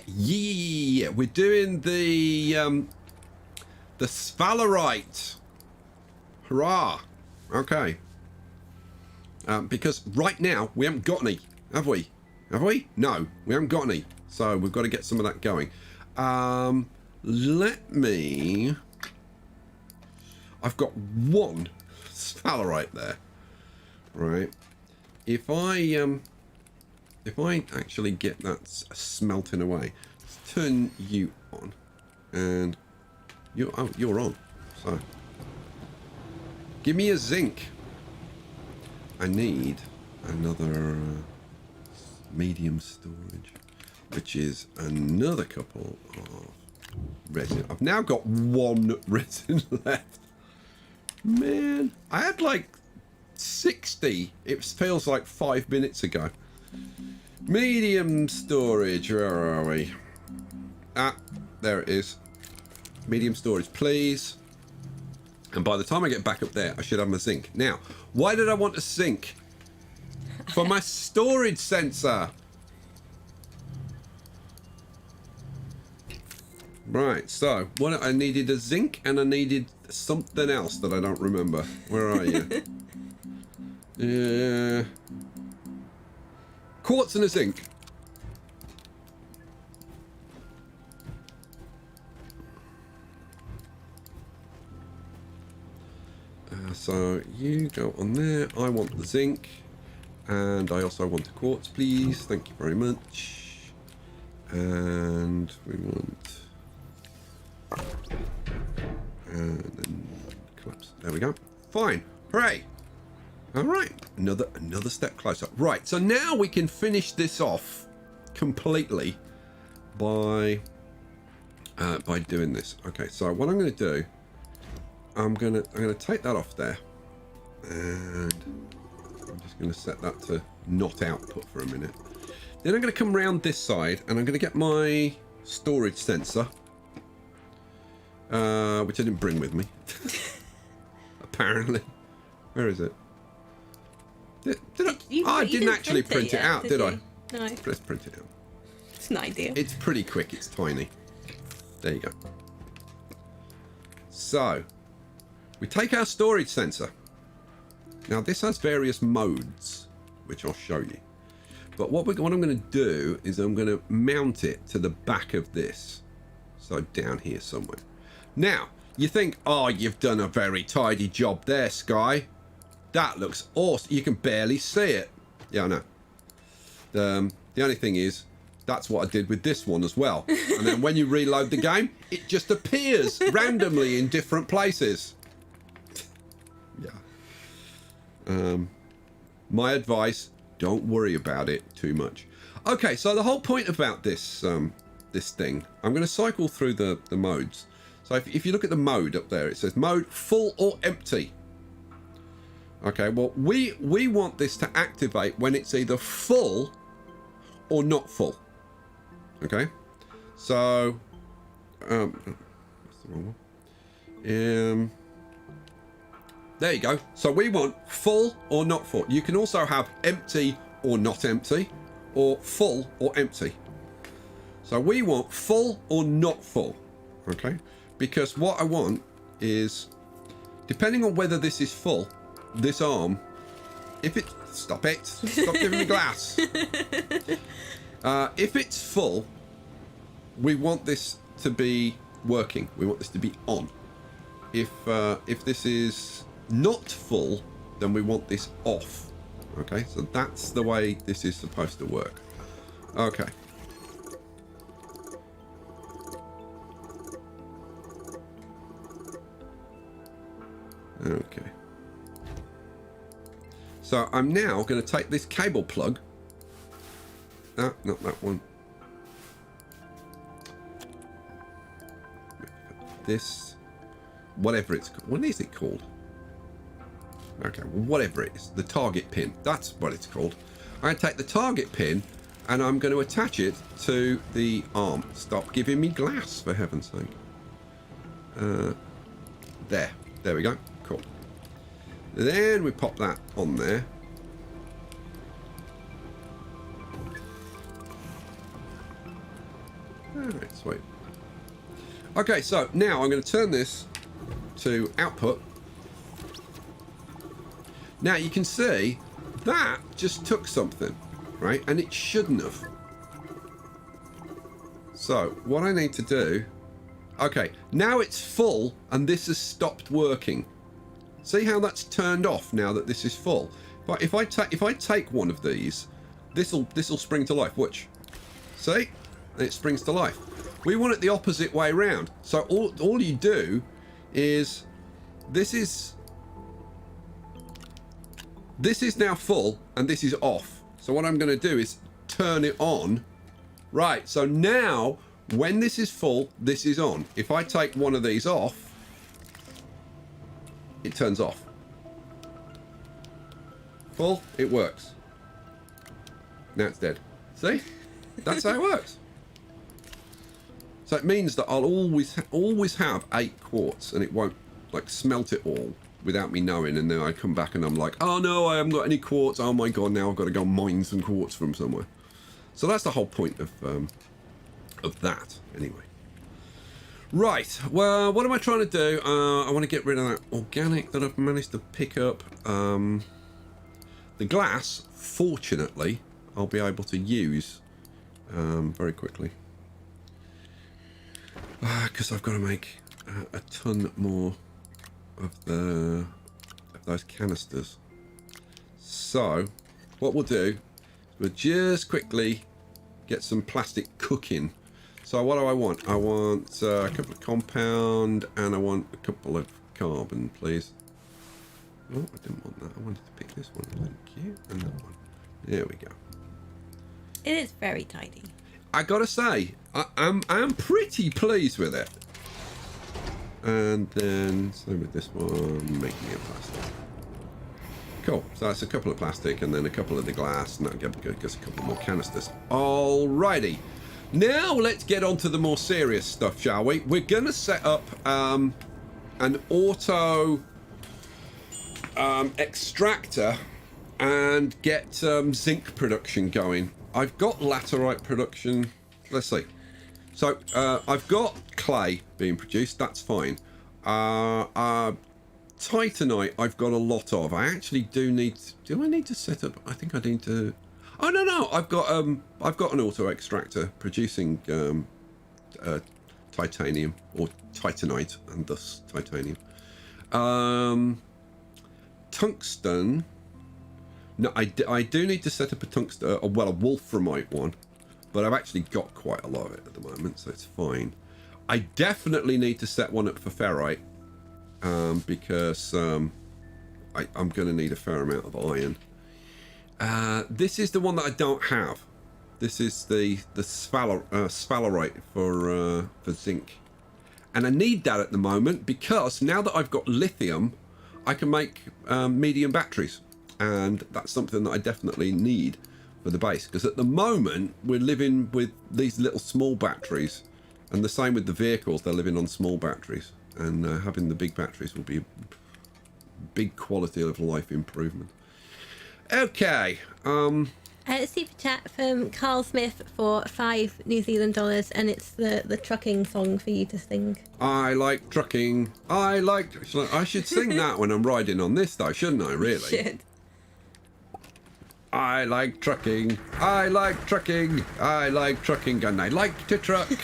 We're doing the sphalerite. Hurrah. Okay. Because right now we haven't got any, have we? Have we? No, we haven't got any. So we've got to get some of that going. I've got one sphalerite there. Right. If I actually get that smelting away, let's turn you on, and you're on. So give me a zinc. I need another medium storage, which is another couple of resin. I've now got one resin left. Man, I had like 60. It feels like 5 minutes ago. Medium storage, where are we? There it is. Medium storage, please. And by the time I get back up there, I should have my zinc. Now, why did I want a zinc? For my storage sensor. Right, so what I needed a zinc and I needed something else that I don't remember. Where are you? Quartz and a zinc. So you go on there. I want the zinc, and I also want a quartz, please. Thank you very much. And we want, and then collapse. There we go. Fine. Hooray! All right. Another step closer. Right. So now we can finish this off completely by doing this. Okay. So what I'm going to do. I'm gonna take that off there, and I'm just gonna set that to not output for a minute. Then I'm gonna come round this side, and I'm gonna get my storage sensor, which I didn't bring with me. Apparently, where is it? Did I? I didn't actually print it out, did I? No. Let's print it out. It's an idea. It's pretty quick. It's tiny. There you go. So. We take our storage sensor. Now this has various modes, which I'll show you. But what I'm going to do is I'm going to mount it to the back of this. So down here somewhere. Now, you think, oh, you've done a very tidy job there, Sky. That looks awesome. You can barely see it. Yeah, I know. The only thing is, That's what I did with this one as well. And then when you reload the game, it just appears randomly in different places. Yeah. My advice, don't worry about it too much. Okay, so the whole point about this this thing, I'm going to cycle through the modes. So if you look at the mode up there, it says mode full or empty. Okay, well, we want this to activate when it's either full or not full. Okay, so that's the wrong one. There you go. So we want full or not full. You can also have empty or not empty, or full or empty. So we want full or not full. Okay, because what I want is, depending on whether this is full, this arm, if it stop giving me glass. If it's full, we want this to be working. We want this to be on. If this is not full, then we want this off. Okay, so that's the way this is supposed to work. Okay. Okay. So I'm now going to take this cable plug. Ah, not that one. This, whatever it's called. What is it called? Okay, well, whatever it is, the target pin. That's what it's called. I'm going to take the target pin and I'm going to attach it to the arm. Stop giving me glass, for heaven's sake. There we go. Cool. Then we pop that on there. Alright, sweet. Okay, so now I'm going to turn this to output. Now you can see that just took something, right? And it shouldn't have. So what I need to do, okay, now it's full and this has stopped working. See how that's turned off now that this is full? But if I take one of these, this'll spring to life. Watch. See? And it springs to life. We want it the opposite way round. So all you do is this is now full and this is off. So what I'm going to do is turn it on. Right, so now when this is full, this is on. If I take one of these off, it turns off. Full, it works. Now it's dead. See? That's how it works. So it means that I'll always have 8 quartz and it won't like smelt it all without me knowing, and then I come back and I'm like, oh no, I haven't got any quartz. Oh my god, now I've got to go mine some quartz from somewhere. So that's the whole point of that, anyway. Right, well, what am I trying to do? I want to get rid of that organic that I've managed to pick up. The glass, fortunately, I'll be able to use very quickly. Because I've got to make a ton more of those canisters. So what we'll do, we'll just quickly get some plastic cooking. So what do I want? I want a couple of compound and I want a couple of carbon, please. Oh, I didn't want that. I wanted to pick this one. Thank you. And that one. There we go. It is very tidy. I gotta say, I'm pretty pleased with it. And then, same with this one, making it plastic. Cool, so that's a couple of plastic and then a couple of the glass, and that'll give us a couple more canisters. Alrighty, now let's get on to the more serious stuff, shall we? We're gonna set up an auto extractor and get zinc production going. I've got laterite production. Let's see. So I've got clay being produced. That's fine. Titanite I've got a lot of. I actually do need. Do I need to set up? I think I need to. Oh no! I've got an auto extractor producing titanium or titanite and thus titanium. Tungsten. No, I do need to set up a tungsten, well, a wolframite one. but I've actually got quite a lot of it at the moment, so it's fine. I definitely need to set one up for ferrite, because I'm going to need a fair amount of iron. This is the one that I don't have. This is the sphalerite for zinc. And I need that at the moment because now that I've got lithium, I can make medium batteries. And that's something that I definitely need for the base. Because at the moment, we're living with these little small batteries. And the same with the vehicles, they're living on small batteries. And having the big batteries will be a big quality of life improvement. Okay. Super chat from Carl Smith for $5 New Zealand, and it's the trucking song for you to sing. I like trucking. I should sing that when I'm riding on this, though, shouldn't I? Really? You should. I like trucking. I like trucking. I like trucking, and I like to truck. I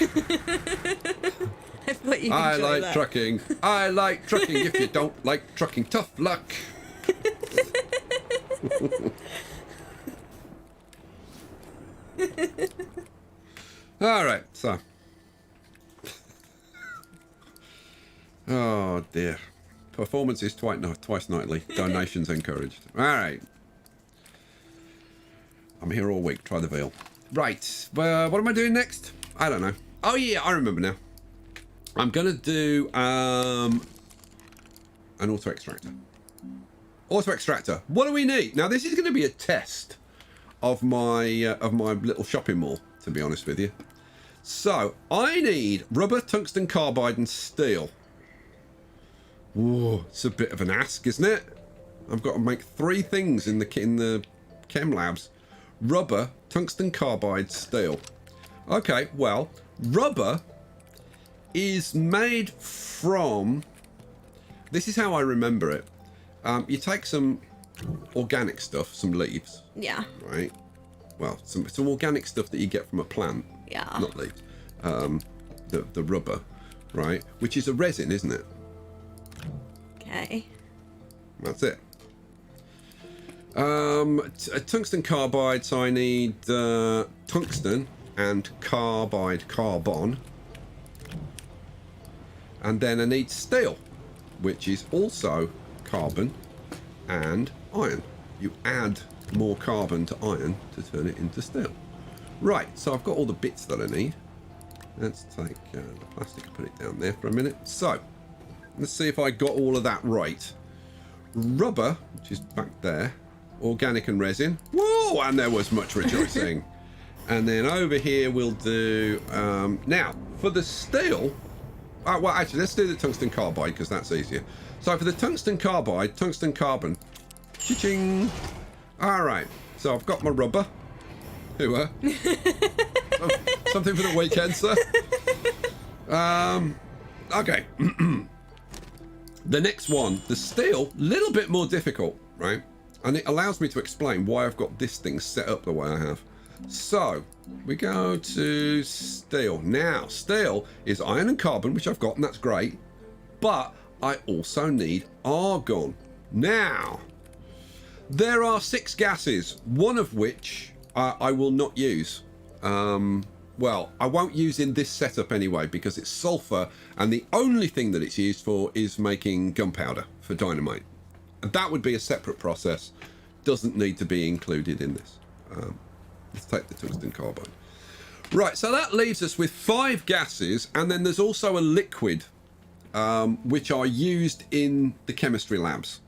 thought you'd I enjoy like that. trucking. I like trucking. If you don't like trucking, tough luck. All right, so. Oh dear. Performances twice nightly. Donations encouraged. All right. I'm here all week. Try the veal. Right. What am I doing next? I don't know. Oh yeah, I remember now. I'm gonna do an auto extractor. Auto extractor. What do we need? Now this is going to be a test of my little shopping mall, to be honest with you. So I need rubber, tungsten carbide, and steel. Whoa, it's a bit of an ask, isn't it? I've got to make 3 things in the chem labs: rubber, tungsten carbide, steel. Okay, well, rubber is made from. This is how I remember it. You take some organic stuff, some leaves. Yeah. Right. Well, some organic stuff that you get from a plant. Yeah. Not leaves. The rubber, right? Which is a resin, isn't it? Okay. That's it. A tungsten carbide, so I need tungsten and carbon. And then I need steel, which is also carbon and iron. You add more carbon to iron to turn it into steel. Right, so I've got all the bits that I need. Let's take the plastic and put it down there for a minute. So, let's see if I got all of that right. Rubber, which is back there. Organic and resin. Whoa, and there was much rejoicing. And then over here we'll do... now, for the steel... well, actually, let's do the tungsten carbide because that's easier. So for the tungsten carbide, tungsten carbon. Cha-ching! Alright, so I've got my rubber. Something for the weekend, sir. Okay. The next one, the steel, little bit more difficult, right? And it allows me to explain why I've got this thing set up the way I have. So, we go to steel. Now, steel is iron and carbon, which I've got, and that's great. But I also need argon. Now, there are 6 gases, one of which I will not use. Well, I won't use in this setup anyway, because it's sulfur, and the only thing that it's used for is making gunpowder for dynamite. And that would be a separate process. Doesn't need to be included in this. Let's take the tungsten carbide. Right, so that leaves us with 5 gases, and then there's also a liquid, which are used in the chemistry labs.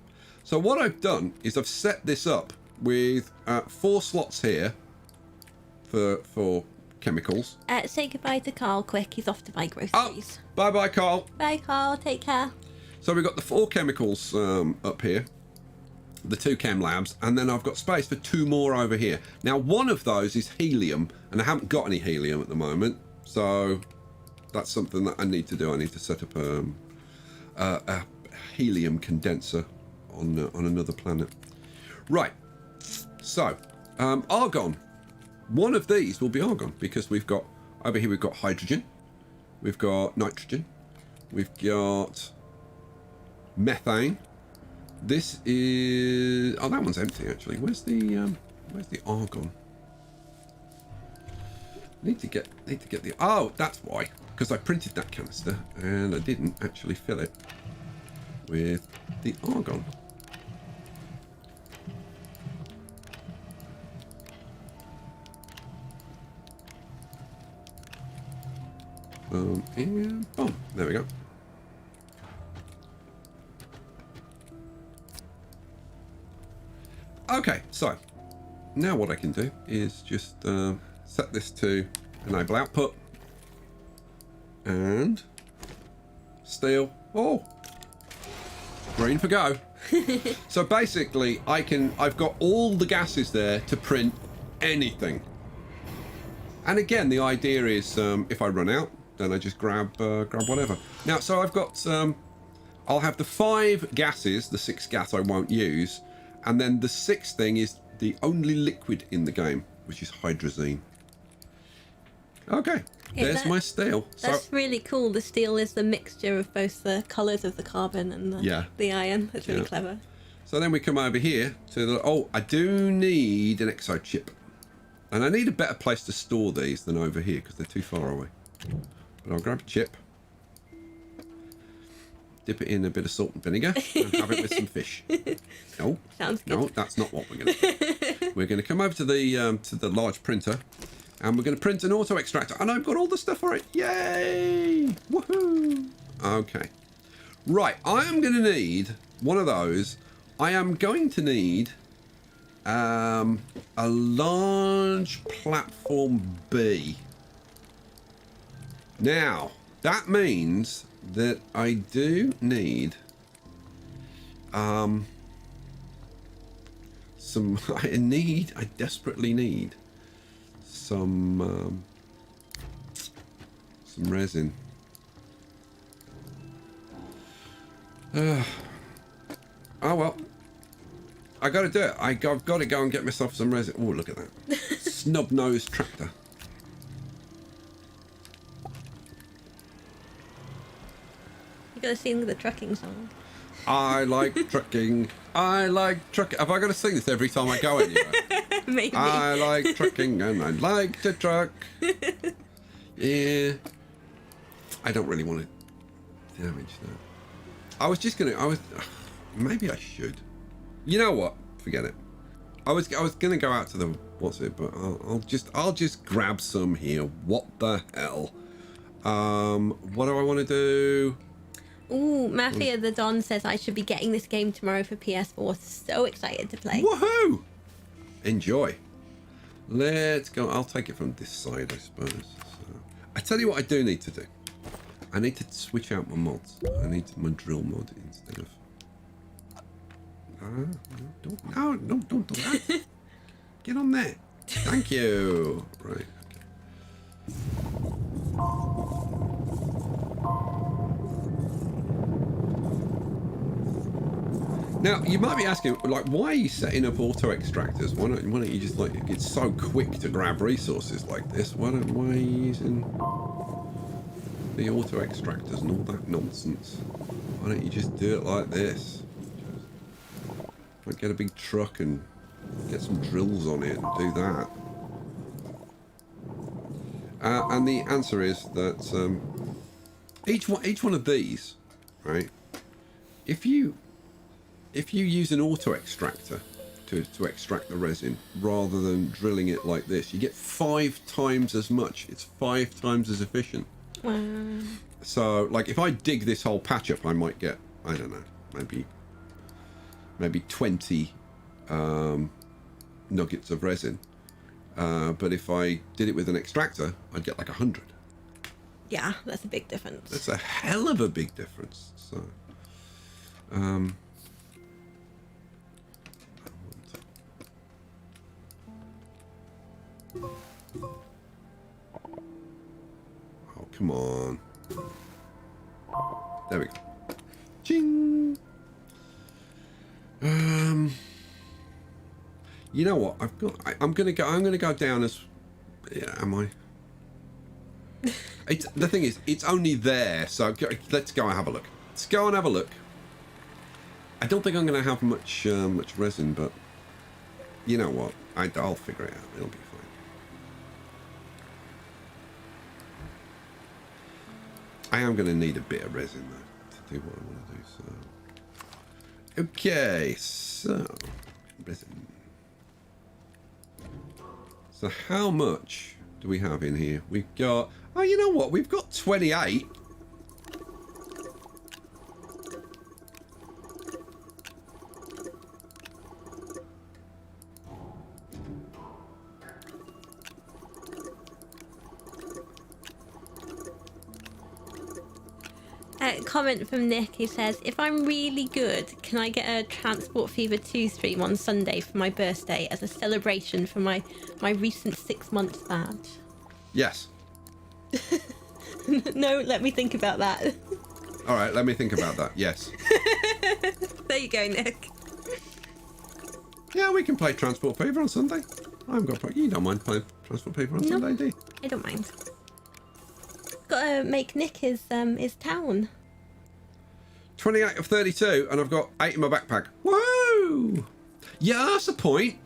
So what I've done is I've set this up with 4 slots here for chemicals. Say goodbye to Carl quick. He's off to buy groceries. Bye-bye, Carl. Bye, Carl. Take care. So we've got the 4 chemicals up here, the 2 chem labs, and then I've got space for 2 more over here. Now, one of those is helium, and I haven't got any helium at the moment, so that's something that I need to do. I need to set up a helium condenser on another planet. Right, so argon. One of these will be argon because we've got over here, we've got hydrogen, we've got nitrogen, we've got methane. This is that one's empty actually. Where's the argon? Need to get the... Oh, that's why. Because I printed that canister and I didn't actually fill it with the argon. Boom, and boom. There we go. Okay, so now what I can do is just set this to enable output and steel. Oh, green for go. So basically, I've got all the gases there to print anything. And again, the idea is if I run out, then I just grab whatever. Now, so I've got I'll have the 5 gases, the 6 gas I won't use. And then the 6th thing is the only liquid in the game, which is hydrazine. Okay, Yeah, there's my steel. That's really cool. The steel is the mixture of both the colours of the carbon and the iron. That's really clever. So then we come over here to the... Oh, I do need an exo chip. And I need a better place to store these than over here because they're too far away. But I'll grab a chip. Dip it in a bit of salt and vinegar and have it with some fish. No, sounds good. No, that's not what we're going to do. We're going to come over to the large printer, and we're going to print an auto extractor. And I've got all the stuff for it. Yay! Woohoo! Okay. Right, I am going to need one of those. I am going to need a large platform B. Now, that means that I do need I desperately need some resin. Oh well, I gotta do it. I've got to go and get myself some resin. Oh, look at that. Snub-nosed tractor. You gotta sing the trucking song. I like trucking. I like trucking. Have I got to sing this every time I go anywhere? Maybe. I like trucking and I like to truck. Yeah. I don't really want to damage that. Maybe I should. You know what? Forget it. I was gonna go out to the but I'll just grab some here. What the hell? What do I want to do? Ooh, Mafia the Don says I should be getting this game tomorrow for PS4. So excited to play. Woohoo! Enjoy. Let's go. I'll take it from this side, I suppose. So, I tell you what I do need to do. I need to switch out my mods. I need my drill mod instead of... No, don't do that. Get on there. Thank you. Right, okay. Now, you might be asking, like, why are you setting up auto extractors? Why don't you just, like, it's so quick to grab resources like this. Why are you using the auto extractors and all that nonsense? Why don't you just do it like this? Like, get a big truck and get some drills on it and do that. And the answer is that each one of these, right? If you use an auto extractor to extract the resin rather than drilling it like this, you get 5 times as much. It's 5 times as efficient. Wow. So, like, if I dig this whole patch up, I might get, I don't know, maybe 20 nuggets of resin. But if I did it with an extractor, I'd get like 100. Yeah, that's a big difference. That's a hell of a big difference. So, oh, come on. There we go. Ching. You know what? I'm gonna go down as. Yeah, am I? The thing is, it's only there. So let's go and have a look. Let's go and have a look. I don't think I'm gonna have much resin, but you know what? I'll figure it out. It'll be I am going to need a bit of resin though to do what I want to do. So, okay, so resin. So how much do we have in here? We've got. Oh, you know what? We've got 28. Comment from Nick. He says, if I'm really good, can I get a Transport Fever 2 stream on Sunday for my birthday as a celebration for my recent 6 months badge? Yes. No, let me think about that. All right, let me think about that. Yes. There you go, Nick. Yeah, we can play Transport Fever on Sunday. I haven't got. You don't mind playing Transport Fever on Sunday, do you? I don't mind. Gotta make Nick his town. 28 of 32, and I've got 8 in my backpack. Woo! Yeah, that's a point.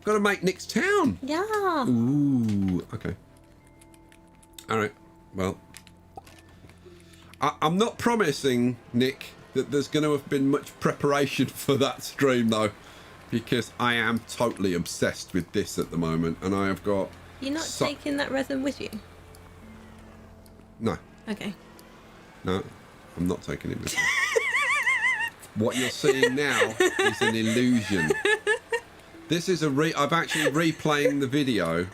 Got to make Nick's town. Yeah. Ooh, okay. All right. Well, I'm not promising, Nick, that there's going to have been much preparation for that stream, though, because I am totally obsessed with this at the moment, and I have got... You're not taking that resin with you? No. Okay. No, I'm not taking it with me. What you're seeing now is an illusion. This is I'm actually replaying the video.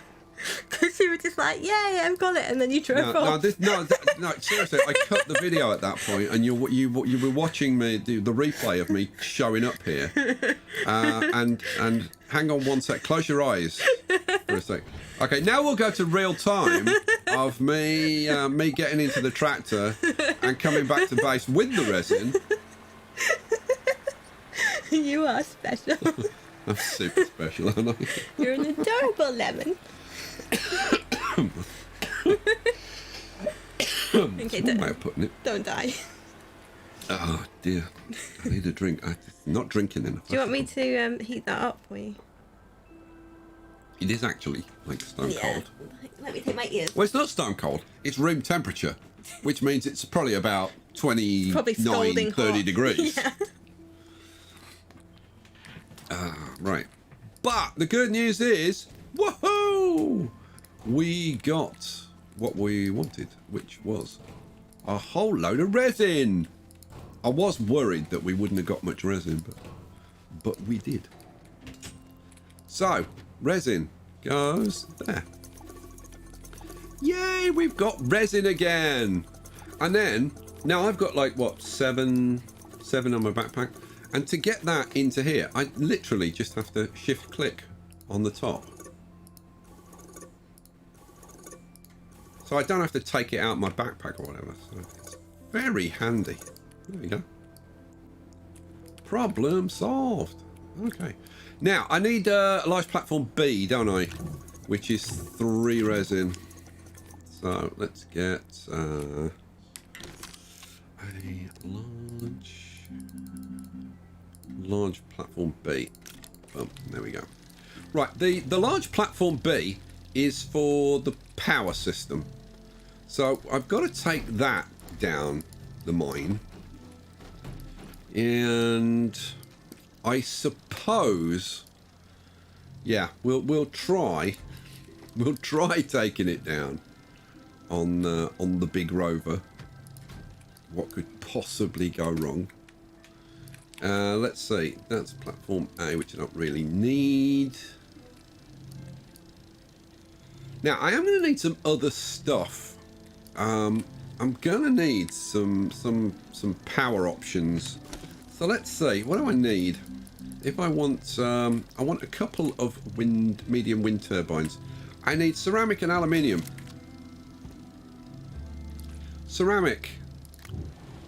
Because you were just like, yay, I've got it, and then you drove off. No, seriously, I cut the video at that point, and you were watching me do the replay of me showing up here. And hang on one sec, close your eyes for a sec. Okay, now we'll go to real time of me getting into the tractor and coming back to base with the resin. You are special. I'm super special, aren't I? You're an adorable lemon. Okay, One way of putting it. don't die. Oh dear, I need a drink. I'm not drinking enough. Do you want me to heat that up for you? It is actually like stone cold. Let me take my ears. Well, it's not stone cold. It's room temperature, which means it's probably about 29, Probably scalding 30 hot. degrees. Yeah. Right. But the good news is, woohoo! We got what we wanted, which was a whole load of resin. I was worried that we wouldn't have got much resin, but we did. So, resin goes there. Yay, we've got resin again. And then, now I've got like, what, seven on my backpack. And to get that into here, I literally just have to shift click on the top. So I don't have to take it out of my backpack or whatever. So it's very handy. There we go. Problem solved. Okay. Now, I need a large platform B, don't I? Which is 3 resin. So let's get a large platform B. Boom, there we go. Right, the large platform B is for the power system. So I've got to take that down the mine. And I suppose, yeah, we'll try taking it down on the big rover. What could possibly go wrong? Let's see. That's platform A, which I don't really need. Now I am going to need some other stuff. I'm going to need some power options. So let's see. What do I need? If I want a couple of medium wind turbines. I need ceramic and aluminium. Ceramic.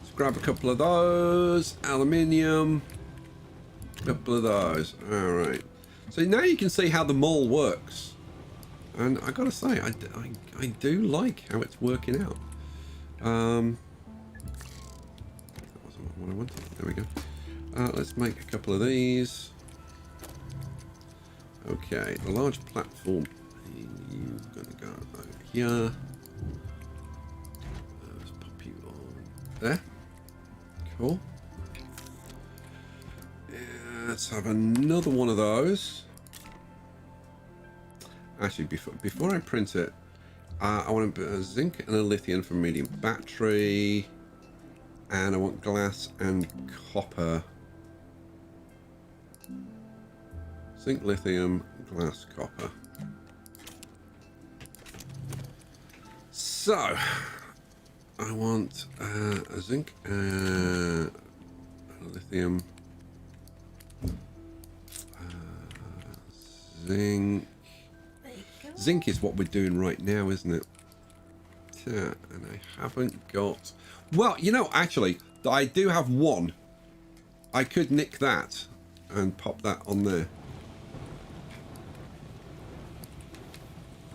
Let's grab a couple of those. Aluminium. A couple of those. All right. So now you can see how the mall works. And I gotta say, I do like how it's working out. That wasn't what I wanted. There we go. Let's make a couple of these. Okay, the large platform. You're gonna go over here. Let's pop you on There. Cool. Yeah, let's have another one of those. Actually, before I print it, I want a zinc and a lithium for medium battery. And I want glass and copper. Zinc, lithium, glass, copper. So, I want a zinc, a lithium, zinc. Zinc is what we're doing right now, isn't it? Yeah, and I haven't got... Well, you know, actually, I do have one. I could nick that and pop that on there.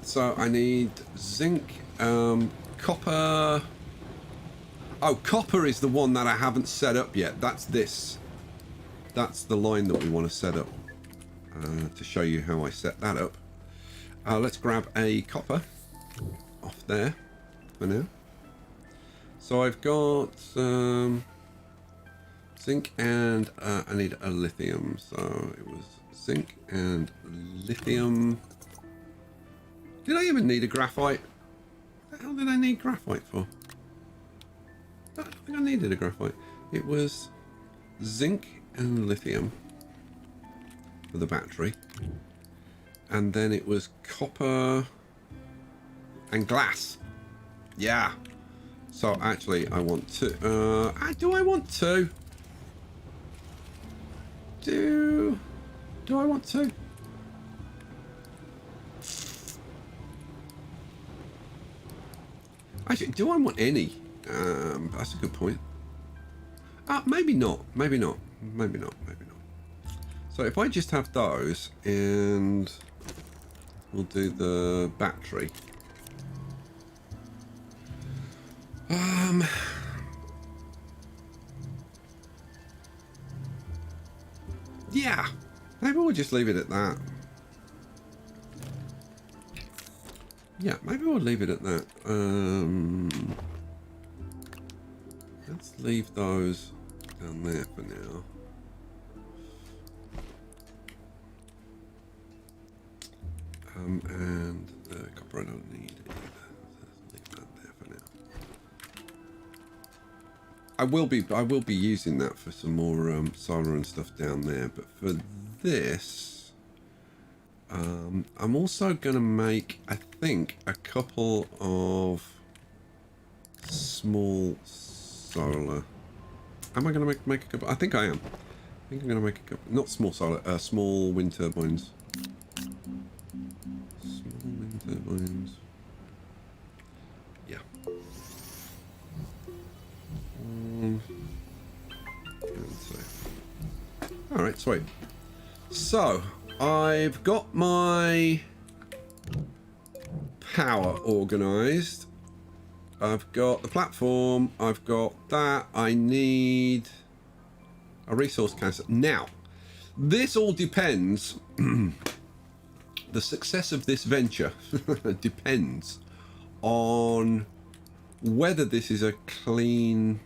So I need zinc, copper. Oh, copper is the one that I haven't set up yet. That's this. That's the line that we want to set up. To show you how I set that up. Let's grab a copper off there for now. So I've got zinc and I need a lithium. So it was zinc and lithium. Did I even need a graphite? What the hell did I need graphite for? I don't think I needed a graphite. It was zinc and lithium for the battery. And then it was copper and glass. Yeah. So actually I want to... do I want to? Do I want to? Actually, do I want any? That's a good point. Maybe not. Maybe not. Maybe not. Maybe not. So if I just have those and we'll do the battery. Yeah. Maybe we'll just leave it at that. Yeah, maybe we'll leave it at that. Let's leave those down there for now. And the copper I don't need either. Leave that there for now. I will be using that for some more solar and stuff down there, but for this. I'm also going to make, I think, a couple of small solar. Am I going to make a couple? I think I am. I think I'm going to make a couple. Not small solar, small wind turbines. Small wind turbines. Yeah. Alright, sweet. So, I've got my power organised. I've got the platform. I've got that. I need a resource caster. Now, this all depends. The success of this venture depends on whether this is a clean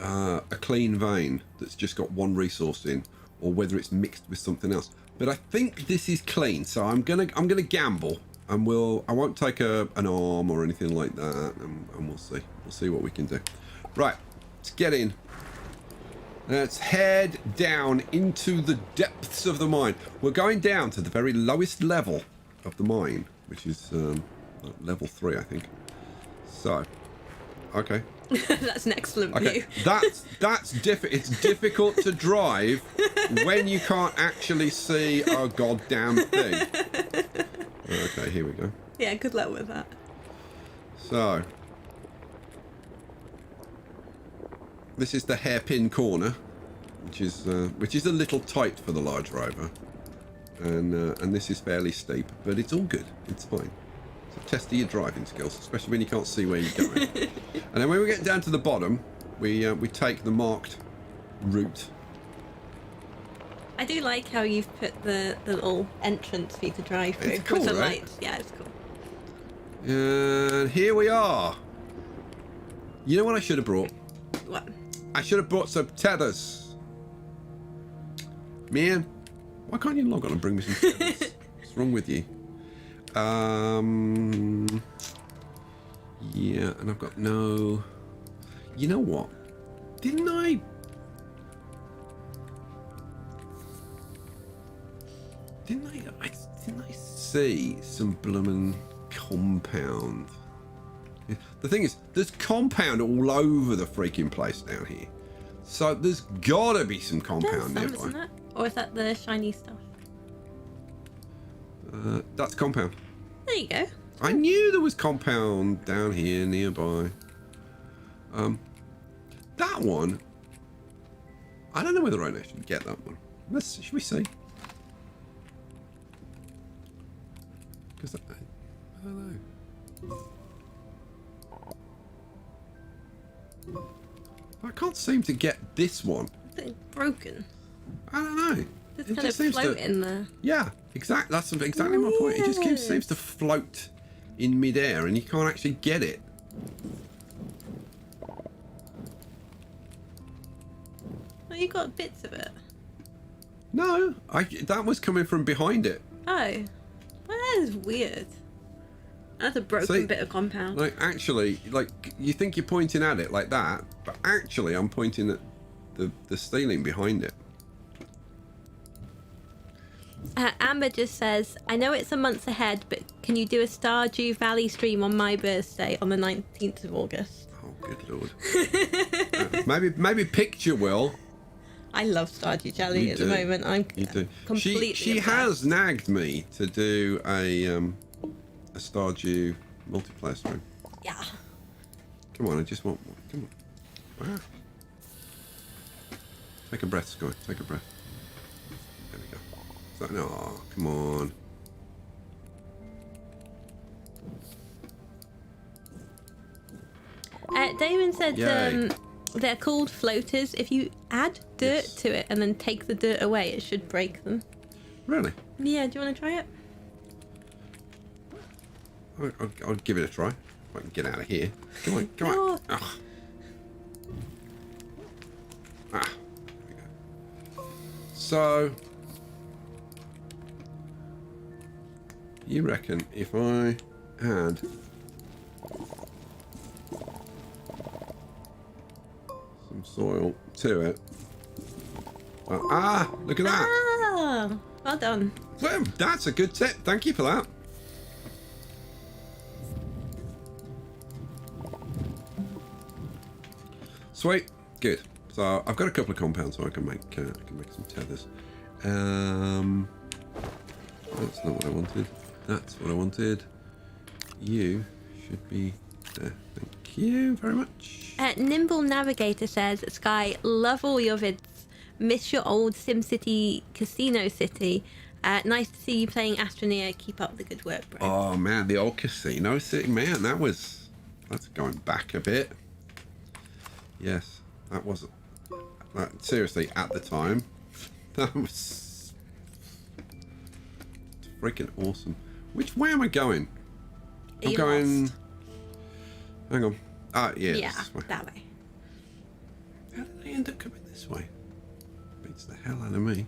vein that's just got one resource in, or whether it's mixed with something else. But I think this is clean, so I'm gonna gamble, and I won't take an arm or anything like that, and we'll see what we can do. Right, let's get in. Let's head down into the depths of the mine. We're going down to the very lowest level of the mine, which is level 3, I think. So, okay. That's an excellent Okay, view. it's difficult to drive when you can't actually see a goddamn thing. Okay, here we go. Yeah, good luck with that. So, this is the Hairpin Corner, which is a little tight for the large rover, and this is fairly steep, but it's all good. It's fine. So test your driving skills, especially when you can't see where you're going. And then when we get down to the bottom, we take the marked route. I do like how you've put the little entrance for you to drive through. It's cool, with the right? lights. Yeah, it's cool. And here we are. You know what I should have brought? What? I should have brought some tethers. Man, why can't you log on and bring me some tethers? What's wrong with you? Yeah, and I've got no... You know what? Didn't I see some bloomin' compound? Yeah. The thing is, there's compound all over the freaking place down here. So there's gotta be some compound There's nearby. some, isn't it? Or is that the shiny stuff? That's compound. There you go. I knew there was compound down here nearby. That one, I don't know whether I should get that one. Should we see? Because I don't know. I can't seem to get this one. It's broken. I don't know. It's kind of floating there. Yeah, exactly. That's exactly my point. It just seems to float in midair, and you can't actually get it. Oh, you got bits of it. No, that was coming from behind it. Oh, well, that is weird. That's a broken bit of compound. Like, actually, like, you think you're pointing at it like that, but actually I'm pointing at the ceiling behind it. Amber just says, I know it's a month ahead, but can you do a Stardew Valley stream on my birthday on the 19th of August? Oh, good lord. Maybe Picture will. I love Stardew Valley at the moment. I'm completely She has nagged me to do a Stardew multiplayer stream. Yeah. Come on, I just want one. Come on. Ah. Take a breath, Sky. Take a breath. There we go. So, no, come on. Damon said they're called floaters. If you add dirt to it and then take the dirt away, it should break them. Really? Yeah, do you want to try it? I'll give it a try. If I can get out of here. Come on, come on. Ugh. Ah, there we go. So, you reckon if I add some soil to it? Well, look at that. Ah, well done. Well, that's a good tip. Thank you for that. Sweet, good. So I've got a couple of compounds, so I can make some tethers. That's not what I wanted. That's what I wanted. You should be there. Thank you very much. Nimble Navigator says, Sky, love all your vids. Miss your old SimCity Casino City. Nice to see you playing Astroneer. Keep up the good work, bro. Oh man, the old Casino City, man, that's going back a bit. Yes, that wasn't. Seriously, at the time, that was freaking awesome. Which way am I going? I'm going. Lost. Hang on. Yeah. Yeah, This way. that way. How did I end up coming this way? Beats the hell out of me.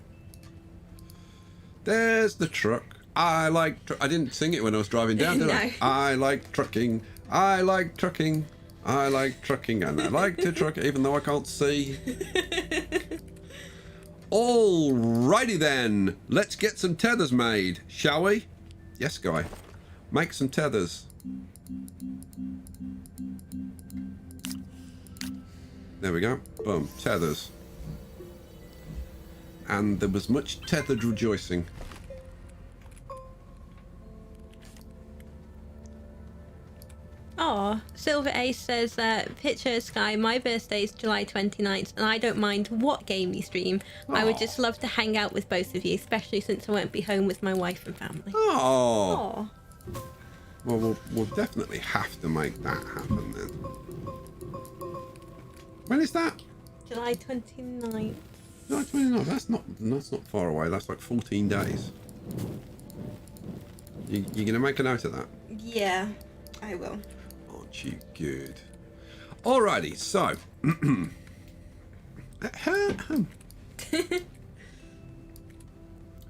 There's the truck. I like. I didn't sing it when I was driving down, did No. I? I like trucking. I like trucking. I like trucking, and I like to truck, even though I can't see. Alrighty then, let's get some tethers made, shall we? Yes, Guy. Make some tethers. There we go. Boom. Tethers. And there was much tethered rejoicing. Oh, Silver Ace says, picture Sky, my birthday is July 29th, and I don't mind what game you stream. I would just love to hang out with both of you, especially since I won't be home with my wife and family. Oh. Oh. Well, we'll definitely have to make that happen then. When is that? July 29th. No, 29. That's not far away. That's like 14 days. You're gonna make a note of that? Yeah, I will. Aren't you good? Alrighty, so.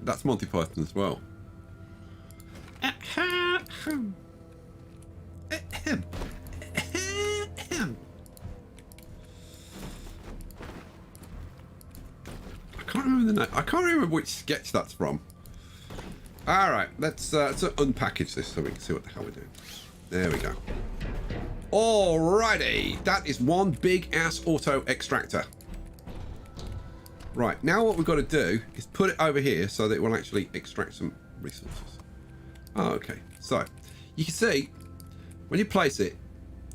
That's Monty Python as well. I can't remember the name. I can't remember which sketch that's from. Alright, let's unpackage this so we can see what the hell we're doing. There we go. Alrighty, that is one big ass auto extractor. Right, now what we've got to do is put it over here so that it will actually extract some resources. Oh, okay, so you can see when you place it,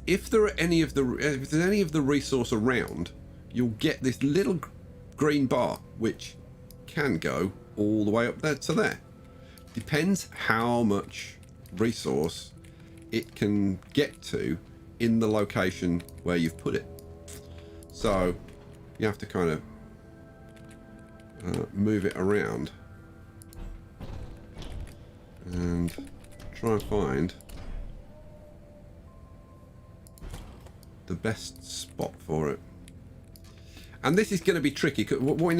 if there's any of the resource around, you'll get this little green bar which can go all the way up there to there. Depends how much resource it can get to in the location where you've put it. So you have to kind of move it around and try and find the best spot for it. And this is going to be tricky, because what we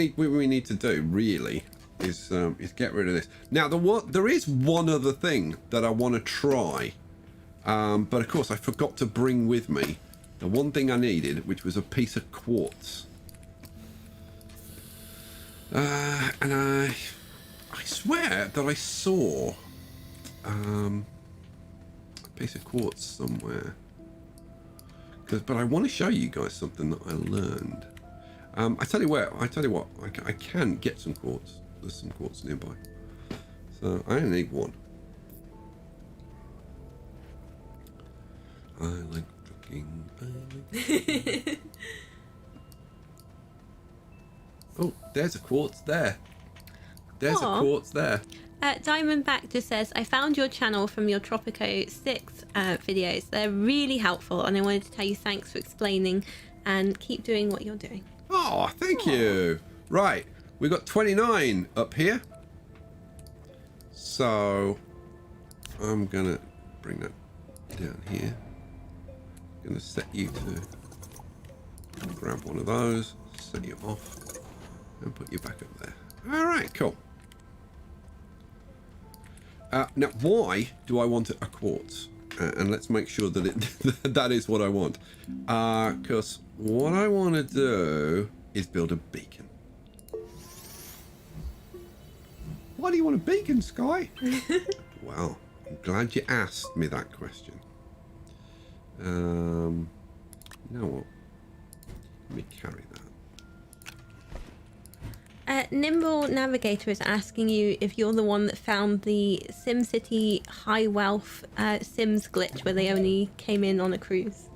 need to do really is get rid of this. Now there is one other thing that I want to try, but of course I forgot to bring with me the one thing I needed, which was a piece of quartz. And I swear that I saw a piece of quartz somewhere. But I want to show you guys something that I learned. I tell you what, I can get some quartz. There's some quartz nearby. So I only need one. I like trucking. Oh, there's a quartz there. There's a quartz there. Diamondback just says, I found your channel from your Tropico 6 videos. They're really helpful, and I wanted to tell you thanks for explaining, and keep doing what you're doing. Oh, thank you. Right, we've got 29 up here. So I'm going to bring that down here. I'm going to set you to grab one of those, set you off, and put you back up there. All right, cool. Now, why do I want a quartz? And let's make sure that that is what I want. Because what I want to do is build a beacon. Why do you want a beacon, Sky? Well, I'm glad you asked me that question. You know what? Let me carry that. Nimble Navigator is asking you if you're the one that found the SimCity High Wealth Sims glitch where they only came in on a cruise.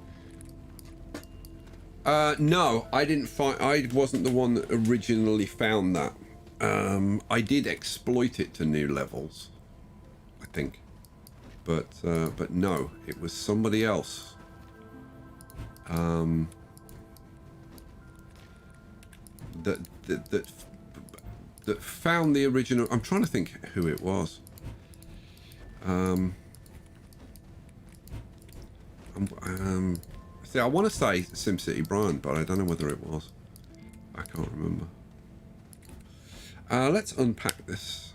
No, I didn't find. I wasn't the one that originally found that. I did exploit it to new levels, I think, but no, it was somebody else. That found the original. I'm trying to think who it was. See, I want to say SimCity Brian, but I don't know whether it was. I can't remember. Let's unpack this.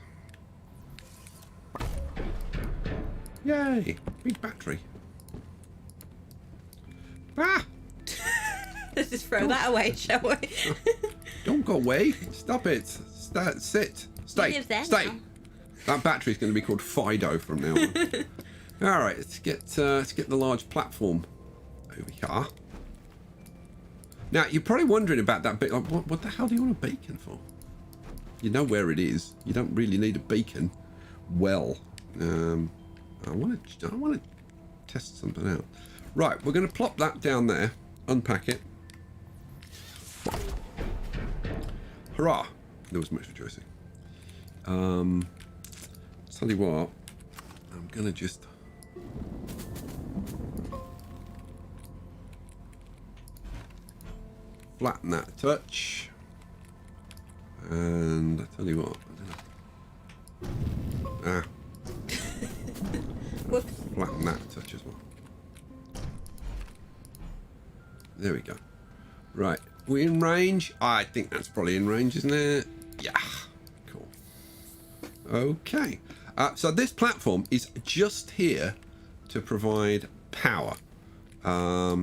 Yay! Big battery. Ah! Let's just throw that away, shall we? Don't go away. Stop it. Sit. Stay. Stay. Now. That battery's going to be called Fido from now on. All right, let's get the large platform over here. Now you're probably wondering about that bit. Like, what the hell do you want a beacon for? You know where it is. You don't really need a beacon. Well, I want to test something out. Right, we're going to plop that down there. Unpack it. Hurrah! There was much rejoicing. Tell you what, I'm gonna just flatten that a touch, and I tell you what, Whoops. flatten that a touch as well. There we go. Right. We're in range. I think that's probably in range, isn't it? Yeah. Cool. Okay. So this platform is just here to provide power.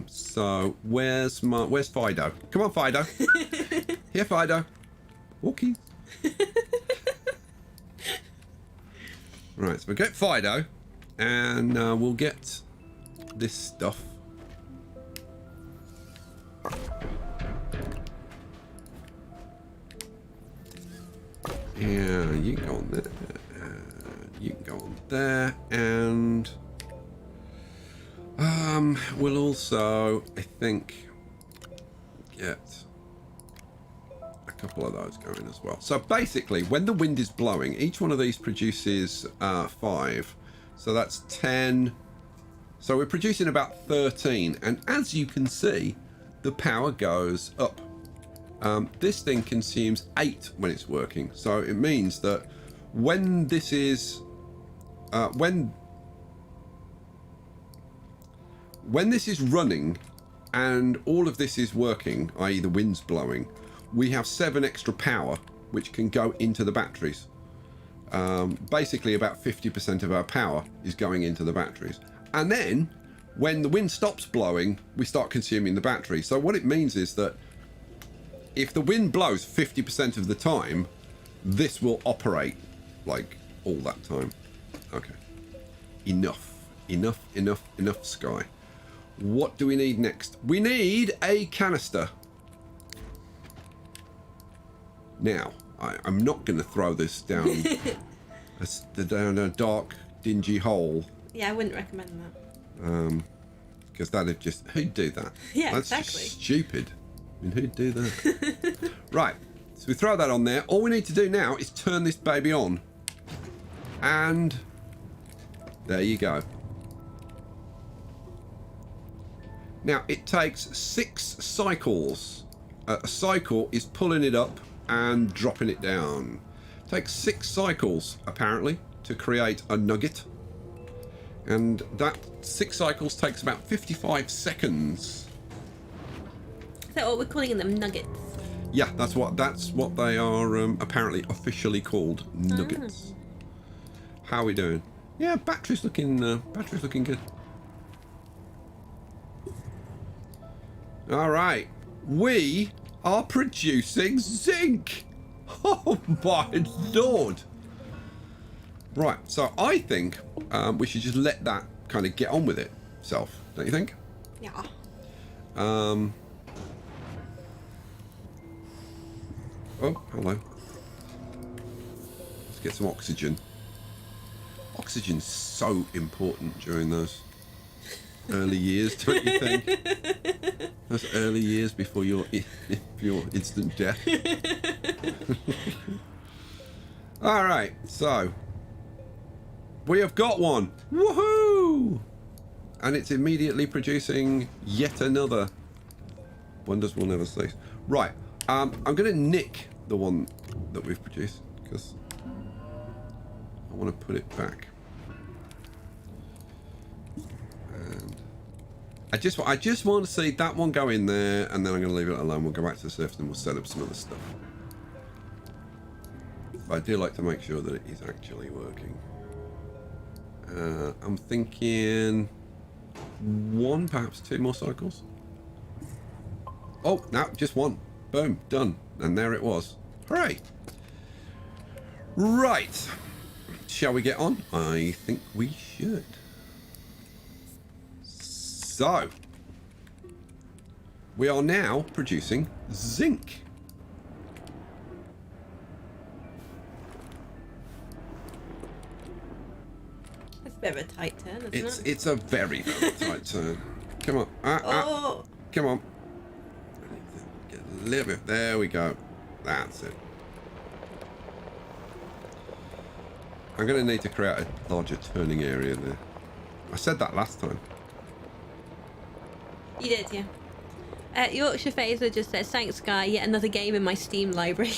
So where's Fido? Come on, Fido. Here, Fido. Walkies. Right, so we'll get Fido, and we'll get this stuff. Yeah, you can go on there. You can go on there, and we'll also, I think, get a couple of those going as well. So basically, when the wind is blowing, each one of these produces 5. So that's 10. So we're producing about 13, and as you can see, the power goes up. This thing consumes 8 when it's working, so it means that when this is when this is running and all of this is working, i.e. the wind's blowing, we have 7 extra power which can go into the batteries. Basically about 50% of our power is going into the batteries, and then when the wind stops blowing, we start consuming the battery. So what it means is that if the wind blows 50% of the time, this will operate like all that time. Okay. Enough, Sky. What do we need next? We need a canister. Now, I'm not going to throw this down, down a dark, dingy hole. Yeah, I wouldn't recommend that. Because that'd just... Who'd do that? Yeah, That's exactly. Just stupid. I mean, who'd do that? Right, so we throw that on there. All we need to do now is turn this baby on. And there you go. Now, it takes 6 cycles. A cycle is pulling it up and dropping it down. It takes 6 cycles, apparently, to create a nugget. And that 6 cycles takes about 55 seconds. Is that what we're calling them? Nuggets? Yeah, that's what they are apparently officially called, nuggets. How are we doing? Yeah, battery's looking good. All right, we are producing zinc. Oh my lord! Right, so I think we should just let that kind of get on with itself, don't you think? Yeah. Oh, hello. Let's get some oxygen. Oxygen's so important during those early years, don't you think? Those early years before your instant death. All right, so we have got one. Woohoo! And it's immediately producing yet another. Wonders will never cease. Right, I'm going to nick the one that we've produced because I want to put it back. And I just want to see that one go in there, and then I'm going to leave it alone. We'll go back to the surface and we'll set up some other stuff. But I do like to make sure that it is actually working. I'm thinking 1, perhaps 2 more cycles. Oh, no, just 1. Boom, done. And there it was. Hooray! Right. Shall we get on? I think we should. So, we are now producing zinc. It's a bit of a tight turn, isn't it? It's a very, very tight turn. Come on. Come on. Get a little bit. There we go. That's it. I'm going to need to create a larger turning area there. I said that last time. You did, yeah. Yorkshire Phaser just says, thanks, Sky, yet another game in my Steam library.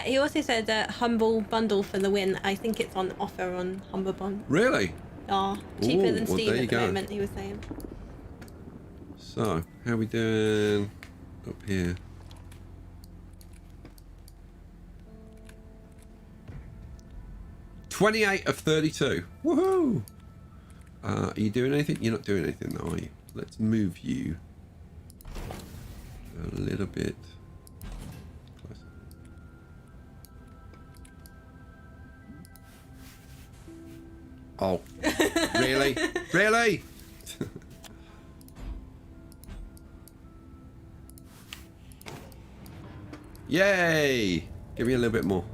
He also said, Humble Bundle for the win. I think it's on offer on Humble Bundle. Really? Oh, cheaper Ooh, than well, Steam there you at the go. moment, he was saying. So, how we doing up here? $28 of 32. Woohoo! Are you doing anything? You're not doing anything, though, are you? Let's move you a little bit closer. Oh, really? Really? Yay! Give me a little bit more.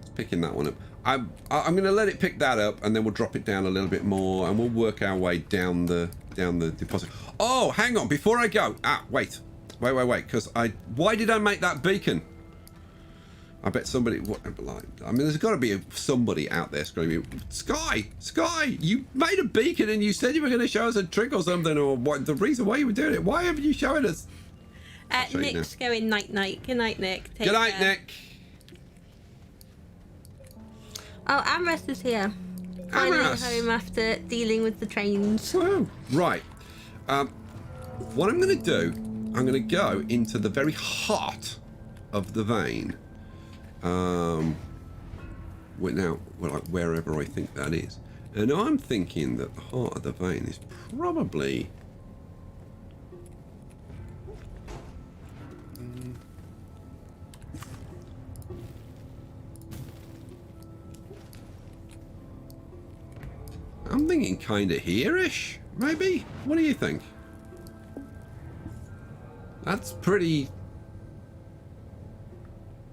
It's picking that one up. I'm going to let it pick that up, and then we'll drop it down a little bit more, and we'll work our way down the deposit. Oh, hang on! Before I go, wait, because why did I make that beacon? I bet somebody. I mean, there's got to be somebody out there screaming, Sky, you made a beacon, and you said you were going to show us a trick or something, or what? The reason why you were doing it? Why haven't you shown us? Nick's going night. Good night, Nick. Good night, Nick. Oh, Amrest is here. Finally Aorus. home after dealing with the trains. Woo. Right. What I'm going to do, I'm going to go into the very heart of the vein. Wherever I think that is. And I'm thinking that the heart of the vein is probably... I'm thinking kind of here-ish, maybe? What do you think? That's pretty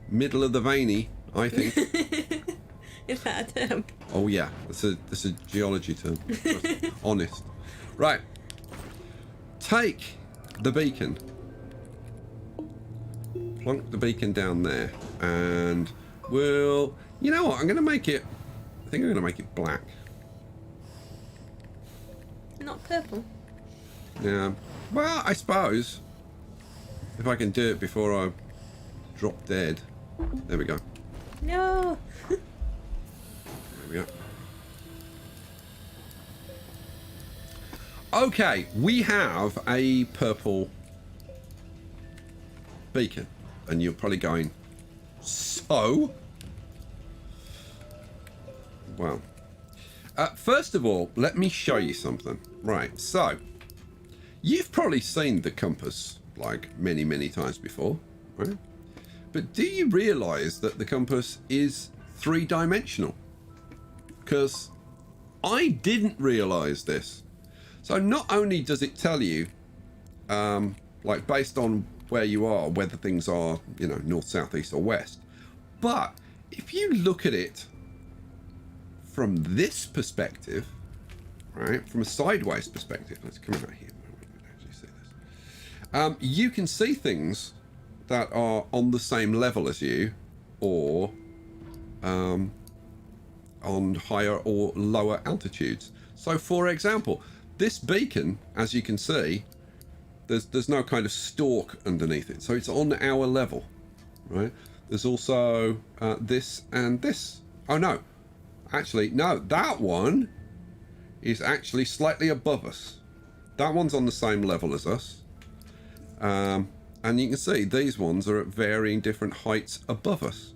middle of the veiny, I think. Is that a term? Oh yeah, that's a geology term. Honest. Right. Take the beacon. Plonk the beacon down there, and we'll... You know what? I think I'm going to make it black. Not purple. Yeah. Well, I suppose if I can do it before I drop dead. There we go. No. There we go. Okay, we have a purple beacon, and you're probably going, so? Well, first of all, let me show you something. Right, so you've probably seen the compass like many, many times before, right? But do you realize that the compass is three-dimensional? Because I didn't realize this. So not only does it tell you, like based on where you are, whether things are, you know, north, south, east, or west, but if you look at it from this perspective, right, from a sideways perspective, let's come out here. Actually see this. You can see things that are on the same level as you, or on higher or lower altitudes. So, for example, this beacon, as you can see, there's no kind of stalk underneath it, so it's on our level, right? There's also this and this. Oh no, actually no, that one is actually slightly above us. That one's on the same level as us, and you can see these ones are at varying different heights above us.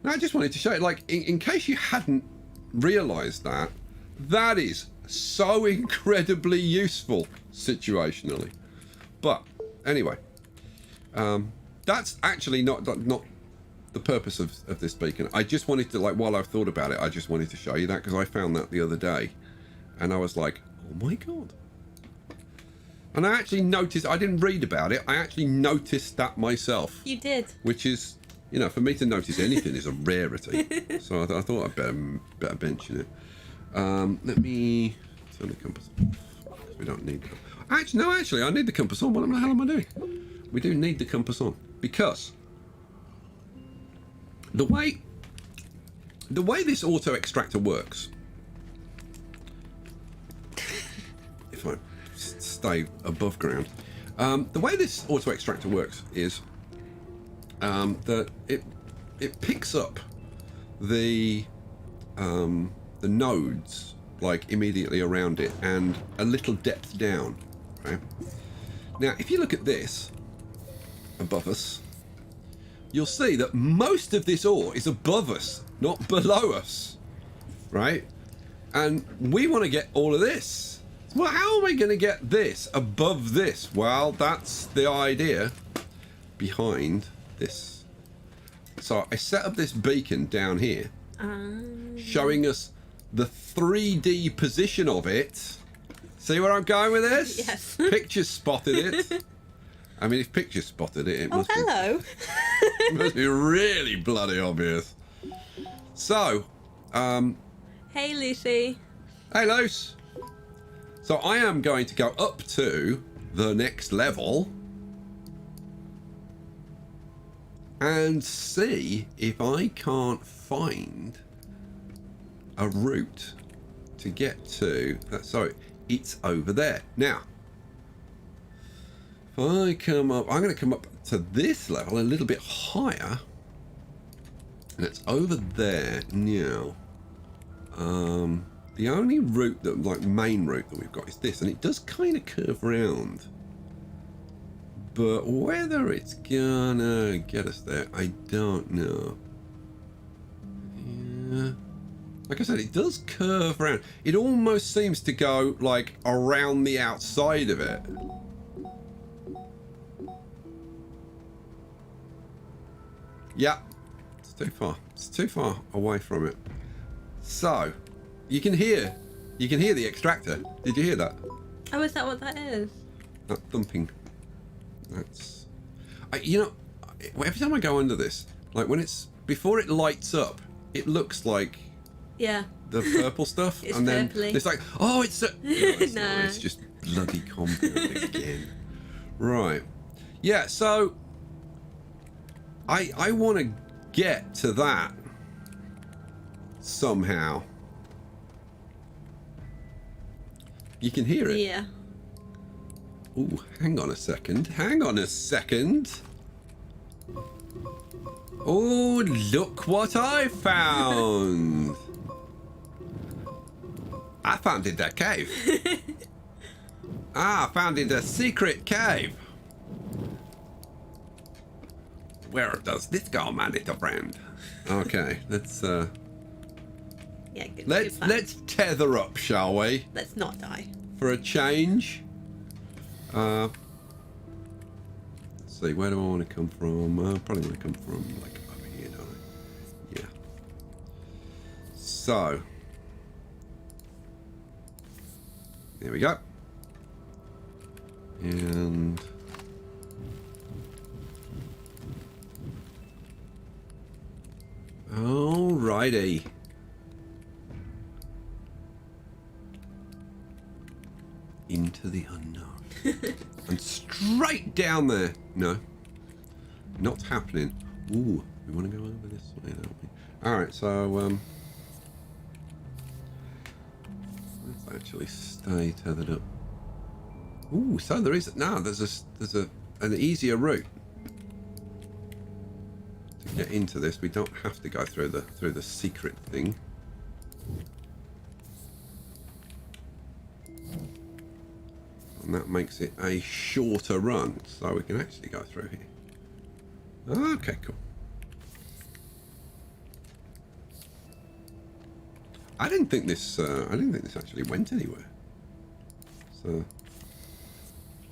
Now I just wanted to show you, like, in case you hadn't realized that, that is so incredibly useful situationally. But anyway, that's actually not the purpose of this beacon. I just wanted to, like, while I've thought about it, I just wanted to show you that because I found that the other day and I was like, oh my god. And I actually noticed, I didn't read about it, I actually noticed that myself. You did. Which is, you know, for me to notice anything is a rarity. So I thought I'd better mention it. Let me turn the compass off. We don't need that. Actually, I need the compass on. What the hell am I doing? We do need the compass on because the way this auto extractor works, if I stay above ground, the way this auto extractor works is that it picks up the the nodes like immediately around it and a little depth down. Right? Now, if you look at this above us, you'll see that most of this ore is above us, not below us, right? And we want to get all of this. Well, how are we going to get this above this? Well, that's the idea behind this. So I set up this beacon down here, showing us the 3D position of it. See where I'm going with this? Yes. Pictures spotted it. I mean, if Pictures spotted it, it must hello. it must be really bloody obvious. So, Hey, Lucy. hey, Luce. So I am going to go up to the next level and see if I can't find a route to get to that. Sorry, it's over there. Now, if I come up, I'm going to come up to this level a little bit higher, and it's over there now. The only route that, like, main route that we've got is this, and it does kind of curve around. But whether it's gonna get us there, I don't know. Yeah. Like I said, it does curve around. It almost seems to go, like, around the outside of it. Yeah. It's too far. It's too far away from it. So, you can hear the extractor. Did you hear that? Oh, is that what that is? That thumping. That's... you know, every time I go under this, like when it's... Before it lights up, it looks like... Yeah. The purple stuff. It's and then purpley. it's like, oh, it's... No, it's No. not. It's just bloody compound again. Right. Yeah, so... I want to get to that somehow. You can hear it. Yeah. Ooh, hang on a second. Hang on a second. Oh, look what I found. I found it a cave. I found it a secret cave. Where does this go, my little friend? Okay, let's Yeah, good. let's tether up, shall we? Let's not die. For a change. Let's see, where do I want to come from? I probably want to come from like over here, don't I? Yeah. So there we go. And alrighty. Into the unknown. And straight down there. No. Not happening. Ooh, we want to go over this way, don't we? Alright, so let's actually stay tethered up. Ooh, so there is there's an easier route to get into this. We don't have to go through the secret thing. And that makes it a shorter run, so we can actually go through here. Okay, cool. I didn't think this actually went anywhere. So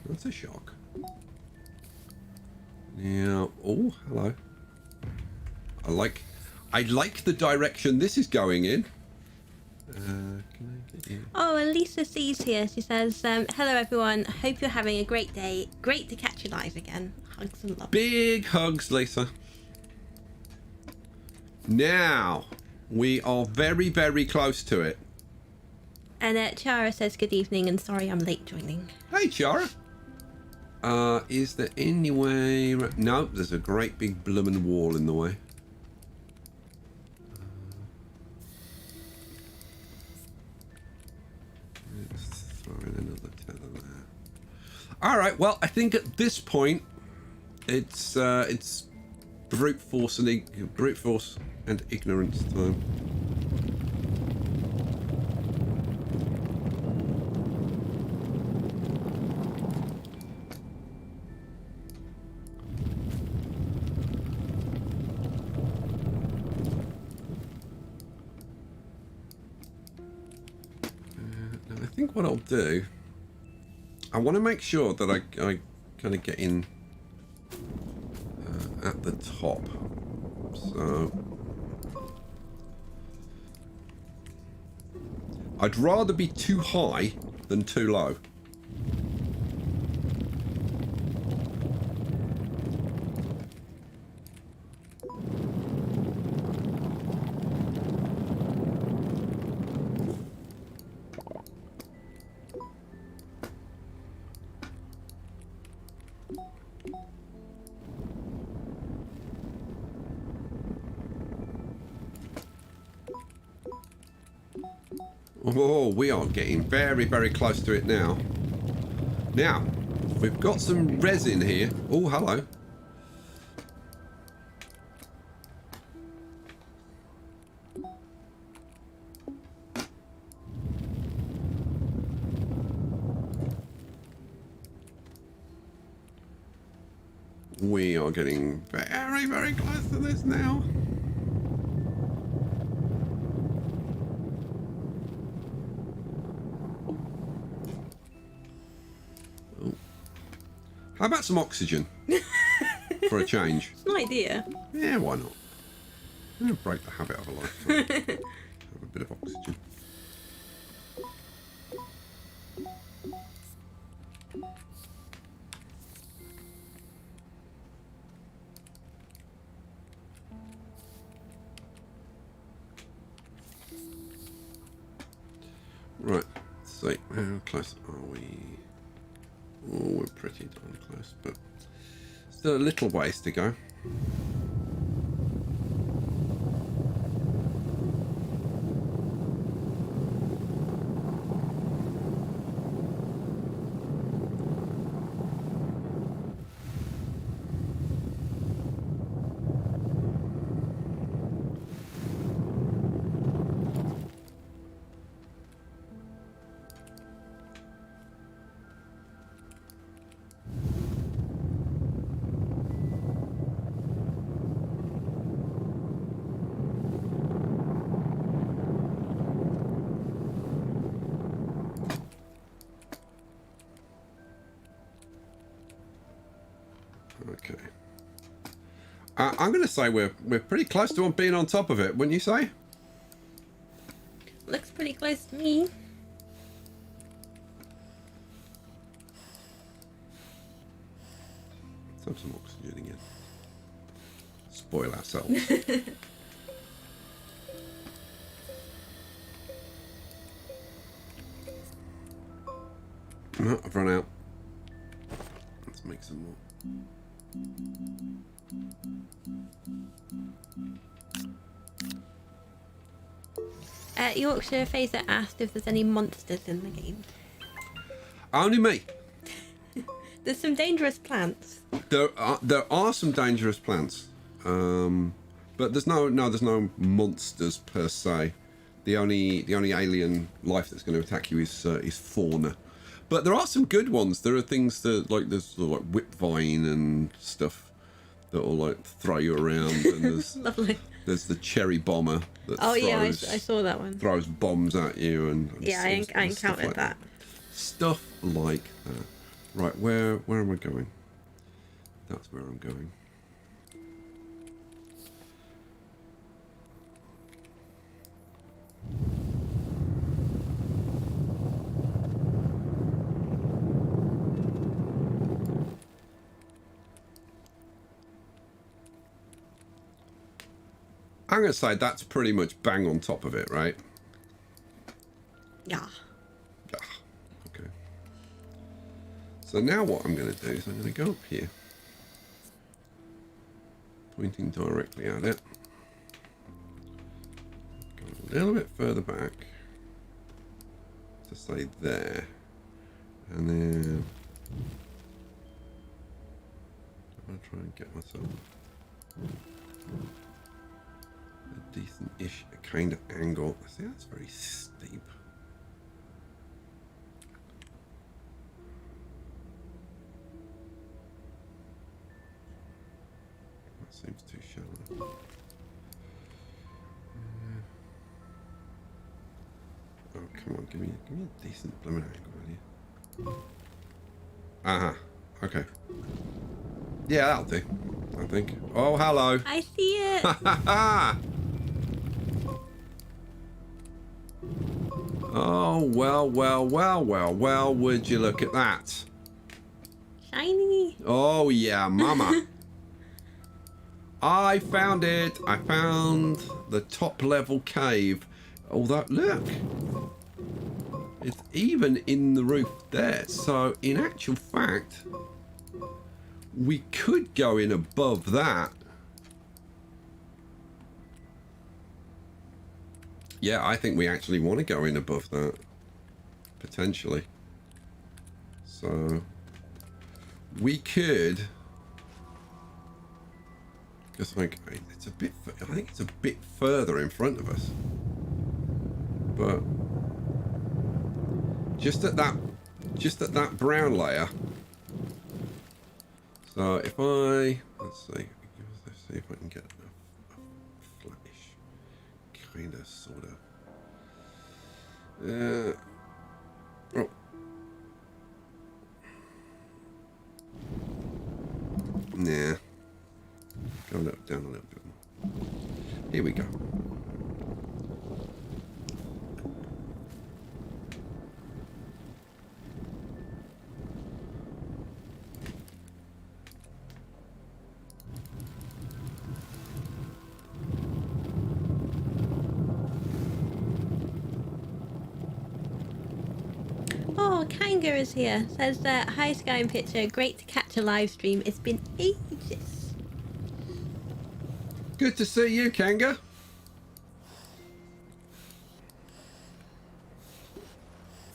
that's a shock. Now, oh, hello. I like the direction this is going in. Can I get you? Oh, and Lisa C's here. She says, hello everyone. Hope you're having a great day. Great to catch you live again. Hugs and love. Big hugs, Lisa. Now, we are very, very close to it. And Chara says good evening and sorry I'm late joining. Hey, Chara. Is there any way... No, there's a great big bloomin' wall in the way. Let's throw in another tether there. Alright, well, I think at this point, it's brute force and ignorance time. think what I'll do, I want to make sure that I kind of get in at the top. So I'd rather be too high than too low. Oh, we are getting very, very close to it now. Now, we've got some resin here. Oh, hello. We are getting very, very close to this now. How about some oxygen for a change? It's an idea. Yeah, why not? I'm going to break the habit of a lifetime. Have a bit of oxygen. Right, let's see. How close are we? Oh, we're pretty darn close, but still a little ways to go. Okay. I'm going to say we're pretty close to being on top of it, wouldn't you say? Looks pretty close to me. Let's have some oxygen again. Spoil ourselves. No, I've run out. Let's make some more. Yorkshire Phaser asked if there's any monsters in the game. Only me. There's some dangerous plants. There are some dangerous plants, but there's no monsters per se. The only alien life that's going to attack you is fauna. But there are some good ones. There are things that there's like whipvine and stuff that will like throw you around, and there's Lovely. There's the cherry bomber that I saw that one. throws bombs at you and Yeah, I encountered that. Stuff like that. Right, where am I going? That's where I'm going. I'm going to say that's pretty much bang on top of it, right? Yeah. Ah, okay. So now what I'm going to do is I'm going to go up here, pointing directly at it. Go a little bit further back to say there, and then I'm going to try and get myself a decent-ish kind of angle. I see that's very steep. That seems too shallow. Oh, come on, give me a decent blooming angle, will you? Okay. Yeah, that'll do, I think. Oh, hello. I see it. Oh, well, would you look at that? Shiny. Oh, yeah, mama. I found it. I found the top level cave. Although, look. It's even in the roof there. So, in actual fact, we could go in above that. Yeah, I think we actually want to go in above that. Potentially. So, we could... Just like, it's a bit... I think it's a bit further in front of us. But... Just at that brown layer. So if I... Let's see. Let's see if I can get a flattish kind of, sort of... oh. Nah. Go down a little bit more. Here we go. Oh, Kanga is here. Says that hi Sky and Picture. Great to catch a live stream. It's been ages. Good to see you, Kanga.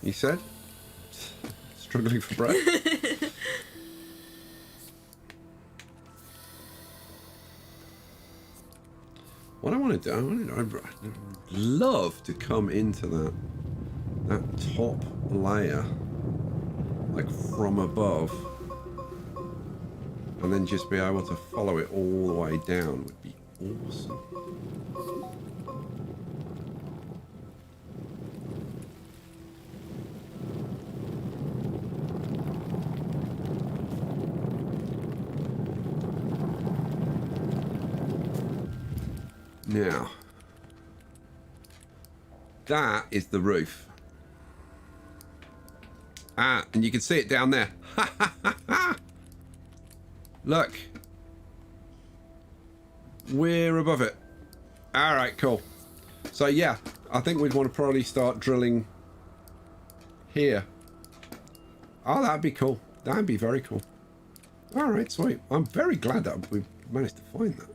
You said? Struggling for breath? What I want to do, I'd love to come into that top layer, like from above, and then just be able to follow it all the way down would be awesome. Now, that is the roof. Ah, and you can see it down there. Look. We're above it. All right, cool. So, yeah, I think we'd want to probably start drilling here. Oh, that'd be cool. That'd be very cool. All right, sweet. I'm very glad that we managed to find that.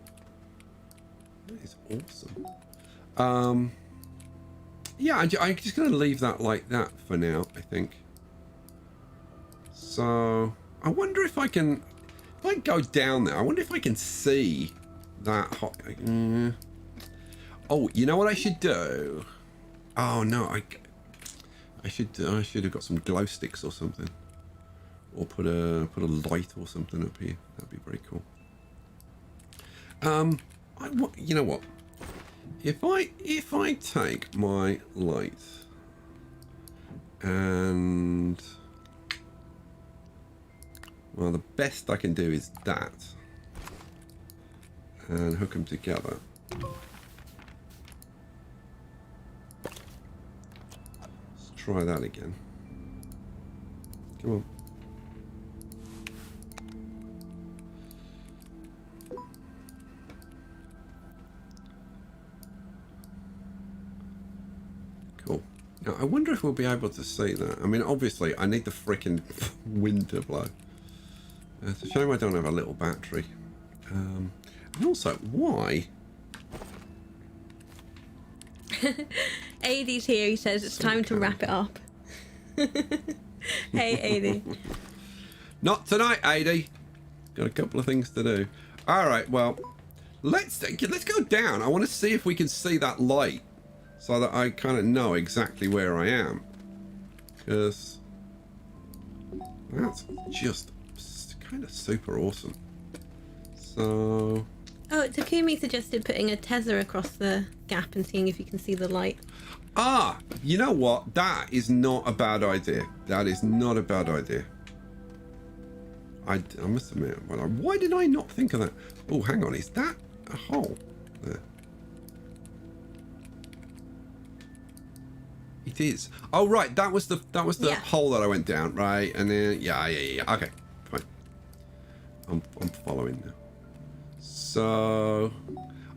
That is awesome. Yeah, I'm just going to leave that like that for now, I think. So, I wonder if I can... If I go down there, I wonder if I can see that hot... Oh, you know what I should do? Oh, no, I should have got some glow sticks or something. Or put a light or something up here. That'd be very cool. You know what? If I take my light and... Well, the best I can do is that. And hook them together. Let's try that again. Come on. Cool. Now, I wonder if we'll be able to see that. I mean, obviously, I need the freaking wind to blow. It's a shame I don't have a little battery. And also, why? AD's here. He says it's time to wrap it up. Hey, AD. Not tonight, AD. Got a couple of things to do. All right, well, let's go down. I want to see if we can see that light, so that I kind of know exactly where I am. Because that's just kind of super awesome. So Oh, Takumi suggested putting a tether across the gap and seeing if you can see the light. Ah, you know what? That is not a bad idea. That is not a bad idea. I must admit, why did I not think of that? Oh, hang on, is that a hole there? It is. Oh, right, that was the Yeah. hole that I went down, right? And then yeah. Okay, fine. I'm following now. So,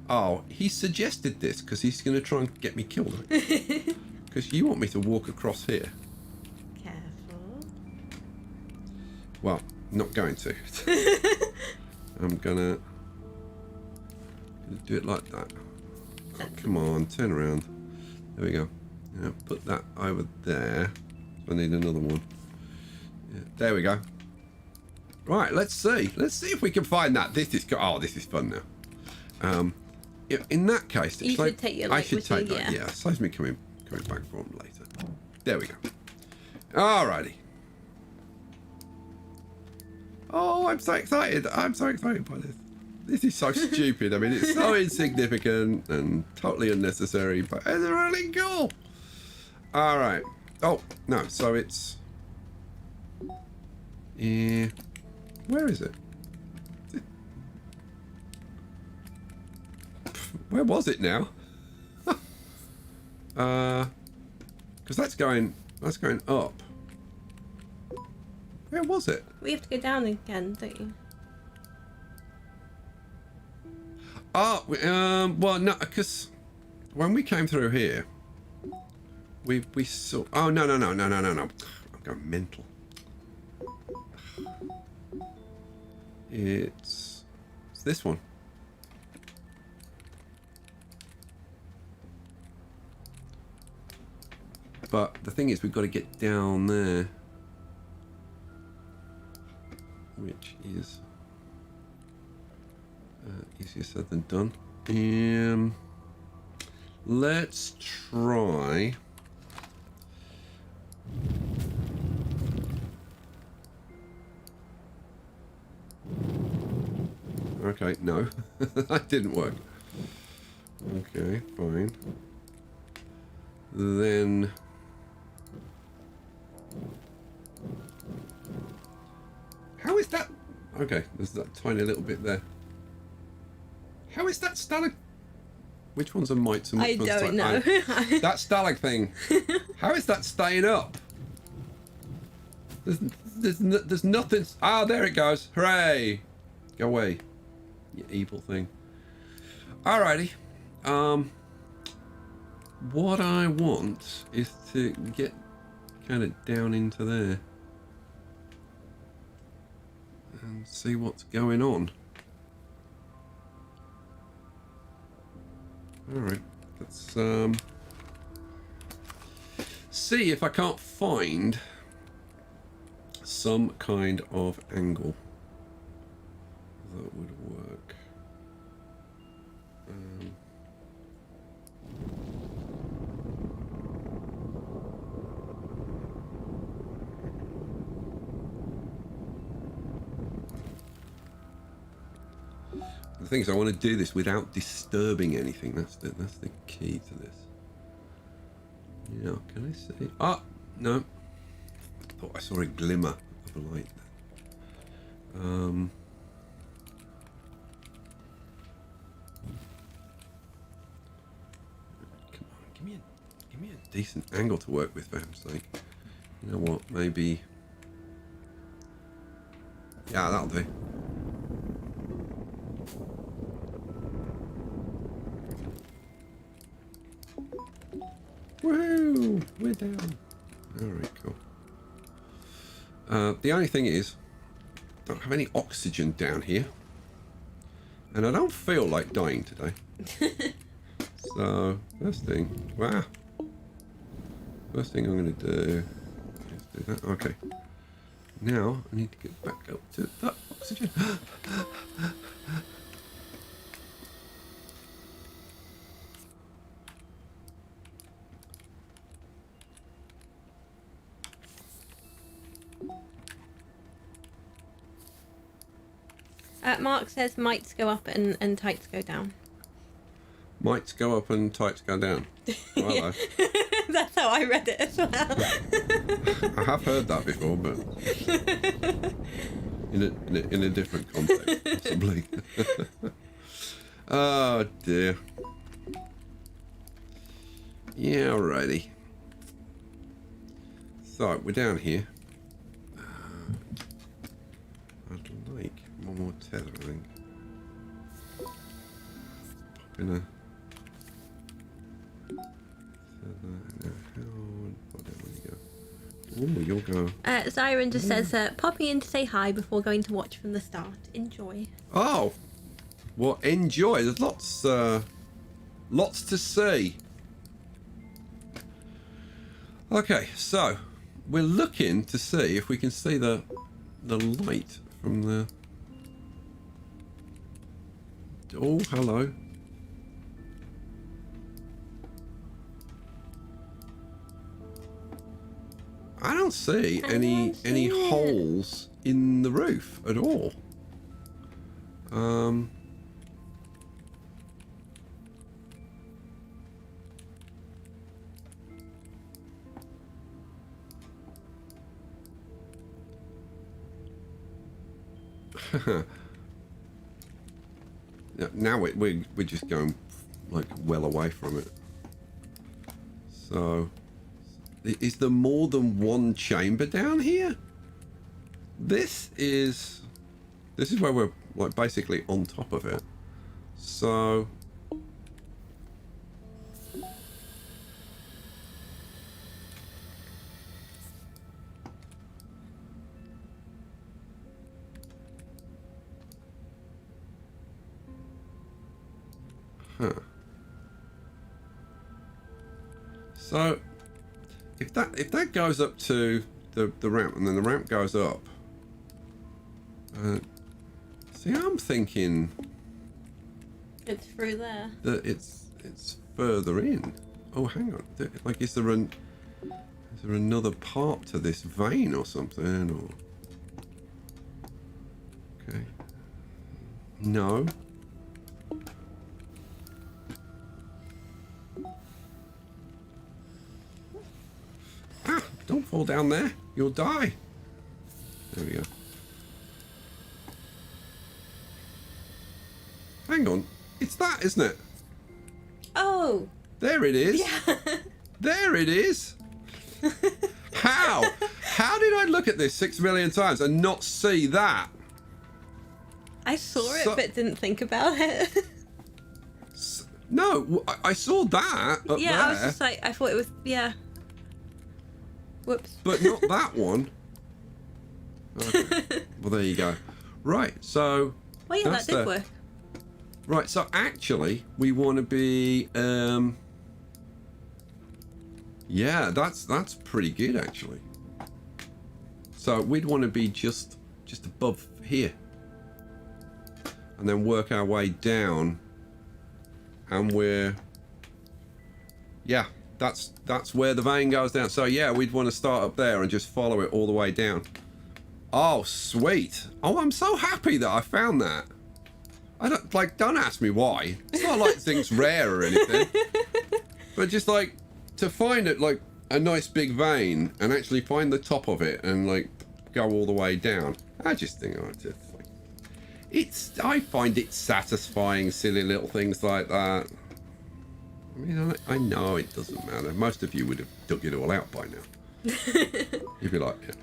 oh, he suggested this because he's going to try and get me killed. Because you want me to walk across here. Careful. Well, not going to. I'm gonna do it like that. Oh, come on, turn around. There we go. Yeah, put that over there. I need another one. Yeah, there we go. Right, let's see. Let's see if we can find that. This is fun now. In that case, You should take your light I should with take you, that. yeah. Yeah, saves me coming back for them later. There we go. Alrighty. Oh, I'm so excited. I'm so excited by this. This is so stupid. I mean, it's so insignificant and totally unnecessary, but it's really cool. All right. Oh, no. So it's... Yeah. Where is it? Where was it now? Because that's going up. Where was it? We have to go down again, don't you? Oh, well, no, because when we came through here, we saw. Oh no! I'm going mental. It's this one. But the thing is, we've got to get down there, which is easier said than done. Let's try. Okay, no, that didn't work. Okay, fine. Then how is that? Okay, there's that tiny little bit there. How is that stalag? Which one's a mites and which one's don't know. That stalag thing. How is that staying up? There's nothing. Ah, there it goes. Hooray! Go away, you evil thing. Alrighty. What I want is to get kind of down into there and see what's going on. Alright, let's see if I can't find some kind of angle that would work. The thing is, I want to do this without disturbing anything. That's the key to this. Yeah, can I see? Ah, no. I thought I saw a glimmer of a light there. Come on, give me a decent angle to work with, for heaven's sake. You know what? Maybe. Yeah, that'll do. Woohoo! We're down. Alright, cool. The only thing is, I don't have any oxygen down here. And I don't feel like dying today. So, first thing, wow. First thing I'm going to do is do that. Okay. Now, I need to get back up to that oxygen. Mark says mites go up and tights go down. Mites go up and tights go down. Oh, hello. That's how I read it as well. I have heard that before, but in a different context, possibly. Oh dear. Yeah, alrighty. So we're down here. I'd like one more tether, I think. Pop in a. Oh, you'll go. Zyron just says, popping in to say hi before going to watch from the start. Enjoy. Oh, well, enjoy. There's lots to see. Okay, so we're looking to see if we can see the light from the. Oh, hello. I don't see any holes in the roof at all. Now we're just going like well away from it. So. Is there more than one chamber down here? This is where we're like basically on top of it. So So if that goes up to the ramp and then the ramp goes up, see, I'm thinking it's through there. That it's further in. Oh, hang on. Like, is there another part to this vein or something? Or okay, no. Ah, don't fall down there. You'll die. There we go. Hang on. It's that, isn't it? Oh. There it is. Yeah. There it is. How? How did I look at this 6 million times and not see that? I saw it, but didn't think about it. No, I saw that up yeah, there. I was just like, I thought it was, yeah. Whoops. But not that one. Okay. Well, there you go. Right, so... Well, yeah, that did work. Right, so actually, we want to be... yeah, that's pretty good, actually. So we'd want to be just above here. And then work our way down. And we're... Yeah, that's where the vein goes down. So yeah, we'd want to start up there and just follow it all the way down. Oh, sweet. Oh, I'm so happy that I found that. Don't ask me why. It's not like things rare or anything. But just like to find it like a nice big vein and actually find the top of it and like go all the way down. I just think I find it satisfying, silly little things like that. I mean, I know it doesn't matter. Most of you would have dug it all out by now. You'd be like, yeah,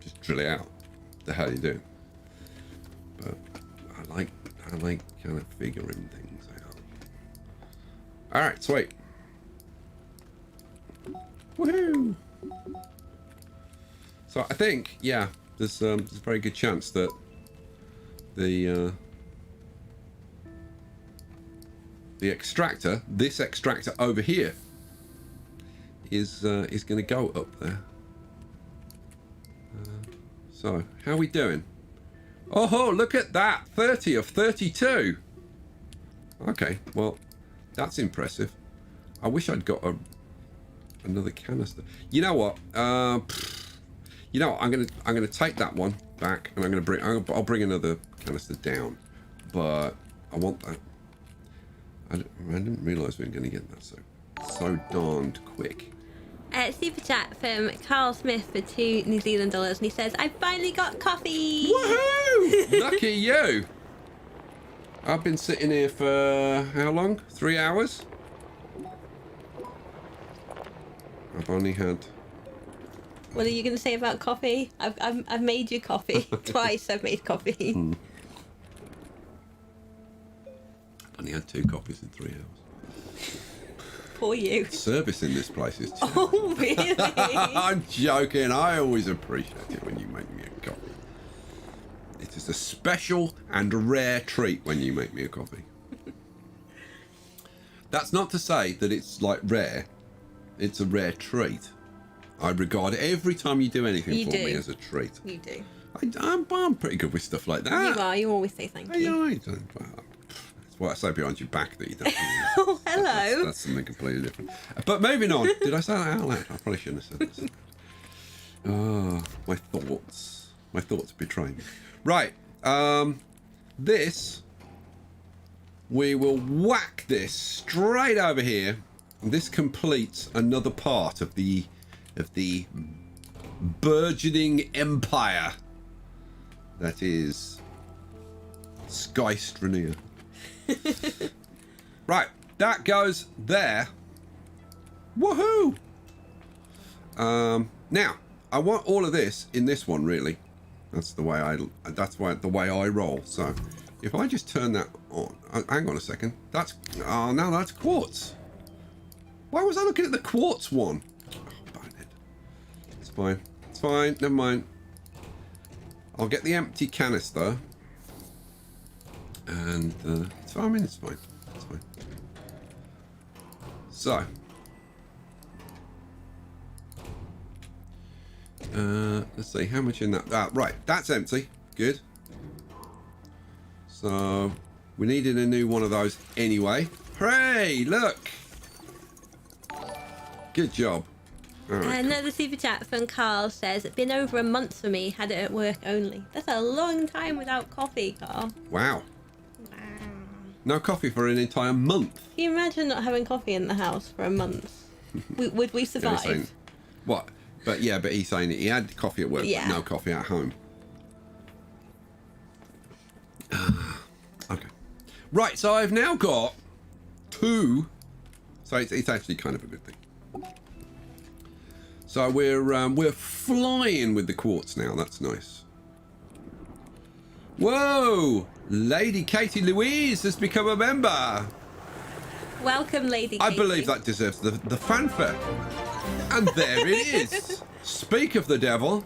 just drill it out. What the hell are you doing? But I like kind of figuring things out. All right, sweet. Woohoo! So I think, yeah, there's a very good chance that the extractor, this extractor over here, is going to go up there. So how are we doing? Oh, look at that! 30 of 32. Okay, well, that's impressive. I wish I'd got another canister. You know what? You know what? I'm gonna take that one back, and I'm going to bring. I'll bring another canister down, but I want that. I didn't realise we were going to get that so darned quick. Super chat from Carl Smith for $2 New Zealand, and he says, "I finally got coffee." Woohoo! Lucky you. I've been sitting here for how long? 3 hours. I've only had. What are you going to say about coffee? I've made you coffee twice. I've made coffee. I've only had 2 coffees in 3 hours. For you. Service in this place is. Oh really? I'm joking. I always appreciate it when you make me a coffee. It is a special and rare treat when you make me a coffee. That's not to say that it's like rare. It's a rare treat. I regard it every time you do anything for me as a treat. You do. I'm pretty good with stuff like that. You are. You always say thank you. That's what I say behind your back that you don't. Oh, hello. That's something completely different. But moving on. Did I say that out loud? I probably shouldn't have said this. Oh, my thoughts. My thoughts betray me. Right. This. We will whack this straight over here. This completes another part of the burgeoning empire that is ASTRONEER. Right, that goes there. Woohoo! Now I want all of this in this one, really. That's the way I roll. So if I just turn that on, hang on a second. No, that's quartz. Why was I looking at the quartz one? Oh, bonehead. It's fine. It's fine. Never mind. I'll get the empty canister. And it's fine. I mean, it's fine. It's fine. So. Let's see. How much in that? Right. That's empty. Good. So, we needed a new one of those anyway. Hooray! Look! Good job. Right, Another super chat from Carl says, "It's been over a month for me, had it at work only." That's a long time without coffee, Carl. Wow. No coffee for an entire month. Can you imagine not having coffee in the house for a month? Would we survive? Saying, what? But he's saying that he had coffee at work, but no coffee at home. Okay. Right, so I've now got 2. So it's actually kind of a good thing. So we're flying with the quartz now. That's nice. Whoa! Lady Katie Louise has become a member. Welcome, Lady Katie. I believe that deserves the fanfare. And there it is. Speak of the devil.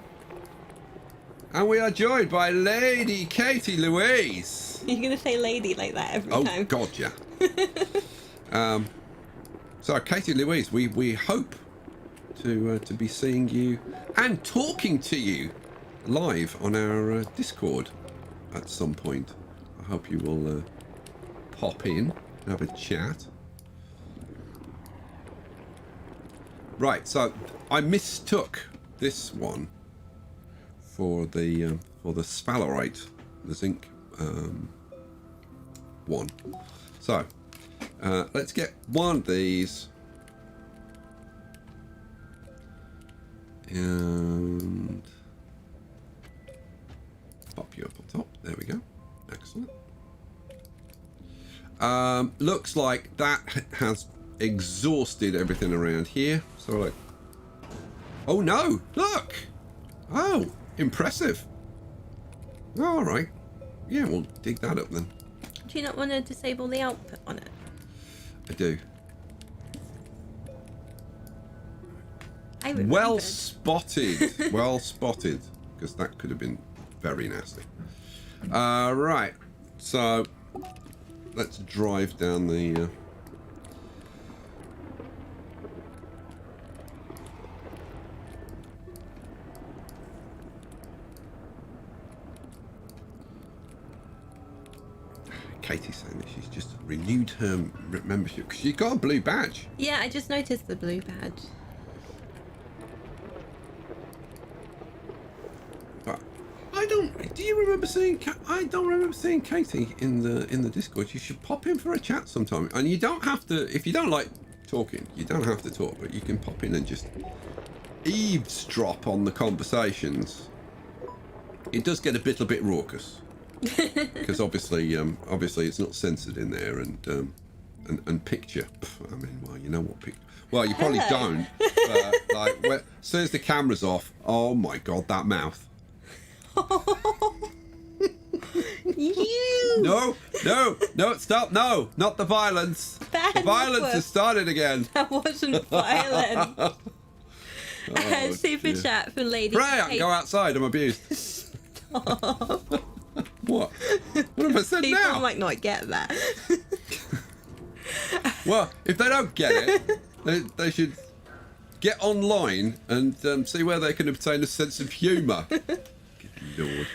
And we are joined by Lady Katie Louise. You're going to say lady like that every time. Oh, God, yeah. So, Katie Louise, we hope to be seeing you and talking to you live on our Discord at some point. I hope you will pop in and have a chat. Right, so I mistook this one for the sphalerite, the zinc one. So let's get one of these and pop you up on top. There we go. Excellent. Looks like that has exhausted everything around here. So like, oh no! Look! Oh, impressive. All right. Yeah, we'll dig that up then. Do you not want to disable the output on it? I do. I remembered. Well spotted. Well spotted. Because that could have been very nasty. Right. So let's drive down the. Katie's saying that she's just renewed her membership because she got a blue badge. Yeah, I just noticed the blue badge. But I don't do you remember seeing? I don't remember seeing Katie in the Discord. You should pop in for a chat sometime. And you don't have to. If you don't like talking, you don't have to talk, but you can pop in and just eavesdrop on the conversations. It does get a little bit raucous because obviously it's not censored in there, and picture. I mean, well, you know what picture. Well, you probably don't. Like, as soon as the camera's off, oh my god, that mouth. You. No, stop! No, not the violence. The violence has started again. That wasn't violent. Oh, Super dear. chat from Lady. Pray I can go outside. I'm abused. Stop. What? What have I said People now? might not get that. Well, if they don't get it, they should get online and see where they can obtain a sense of humour. Good Lord.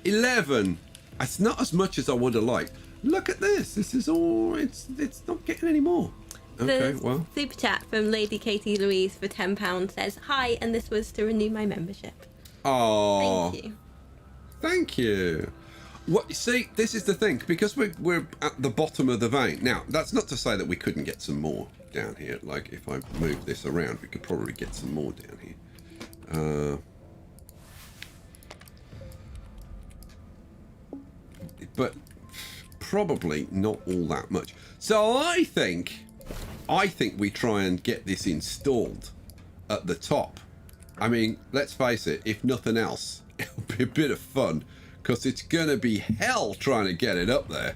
11. It's not as much as I would have liked. Look at this. This is all. It's not getting any more. Okay, well. Super chat from Lady Katie Louise for £10 says, "Hi, and this was to renew my membership." Oh. Thank you. Thank you. What, see, this is the thing, because we're at the bottom of the vein. Now, that's not to say that we couldn't get some more down here. Like, if I move this around, we could probably get some more down here. But probably not all that much. So I think we try and get this installed at the top. I mean, let's face it, if nothing else, it'll be a bit of fun, because it's going to be hell trying to get it up there.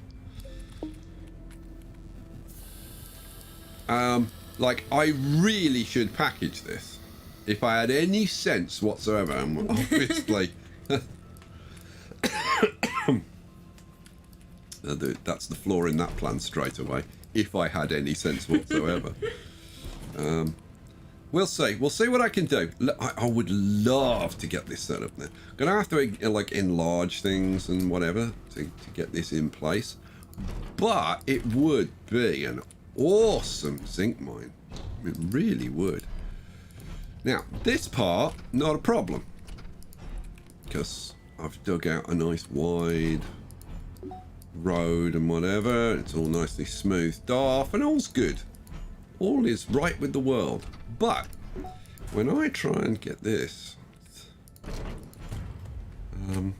Like, I really should package this. If I had any sense whatsoever, and obviously... That's the flaw in that plan straight away. If I had any sense whatsoever. We'll see. We'll see what I can do. I would love to get this set up there. Gonna have to like enlarge things and whatever to get this in place. But it would be an awesome zinc mine. It really would. Now, this part, not a problem. Because I've dug out a nice wide road and whatever. It's all nicely smoothed off and all's good. All is right with the world. But when I try and get this into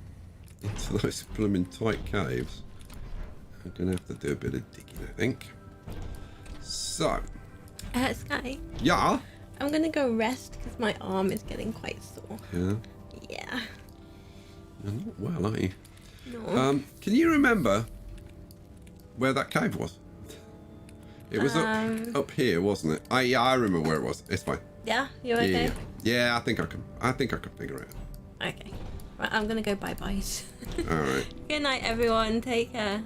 those blooming tight caves, I'm gonna have to do a bit of digging, I think. So Sky, yeah, I'm gonna go rest because my arm is getting quite sore. Yeah. You're not well, are you? No. Can you remember where that cave was? It was up here, wasn't it? Yeah, I remember where it was. It's fine. Yeah, you okay? Yeah, I think I can figure it out. Okay. Right, I'm gonna go bye-byes. All right. Good night, everyone. Take care.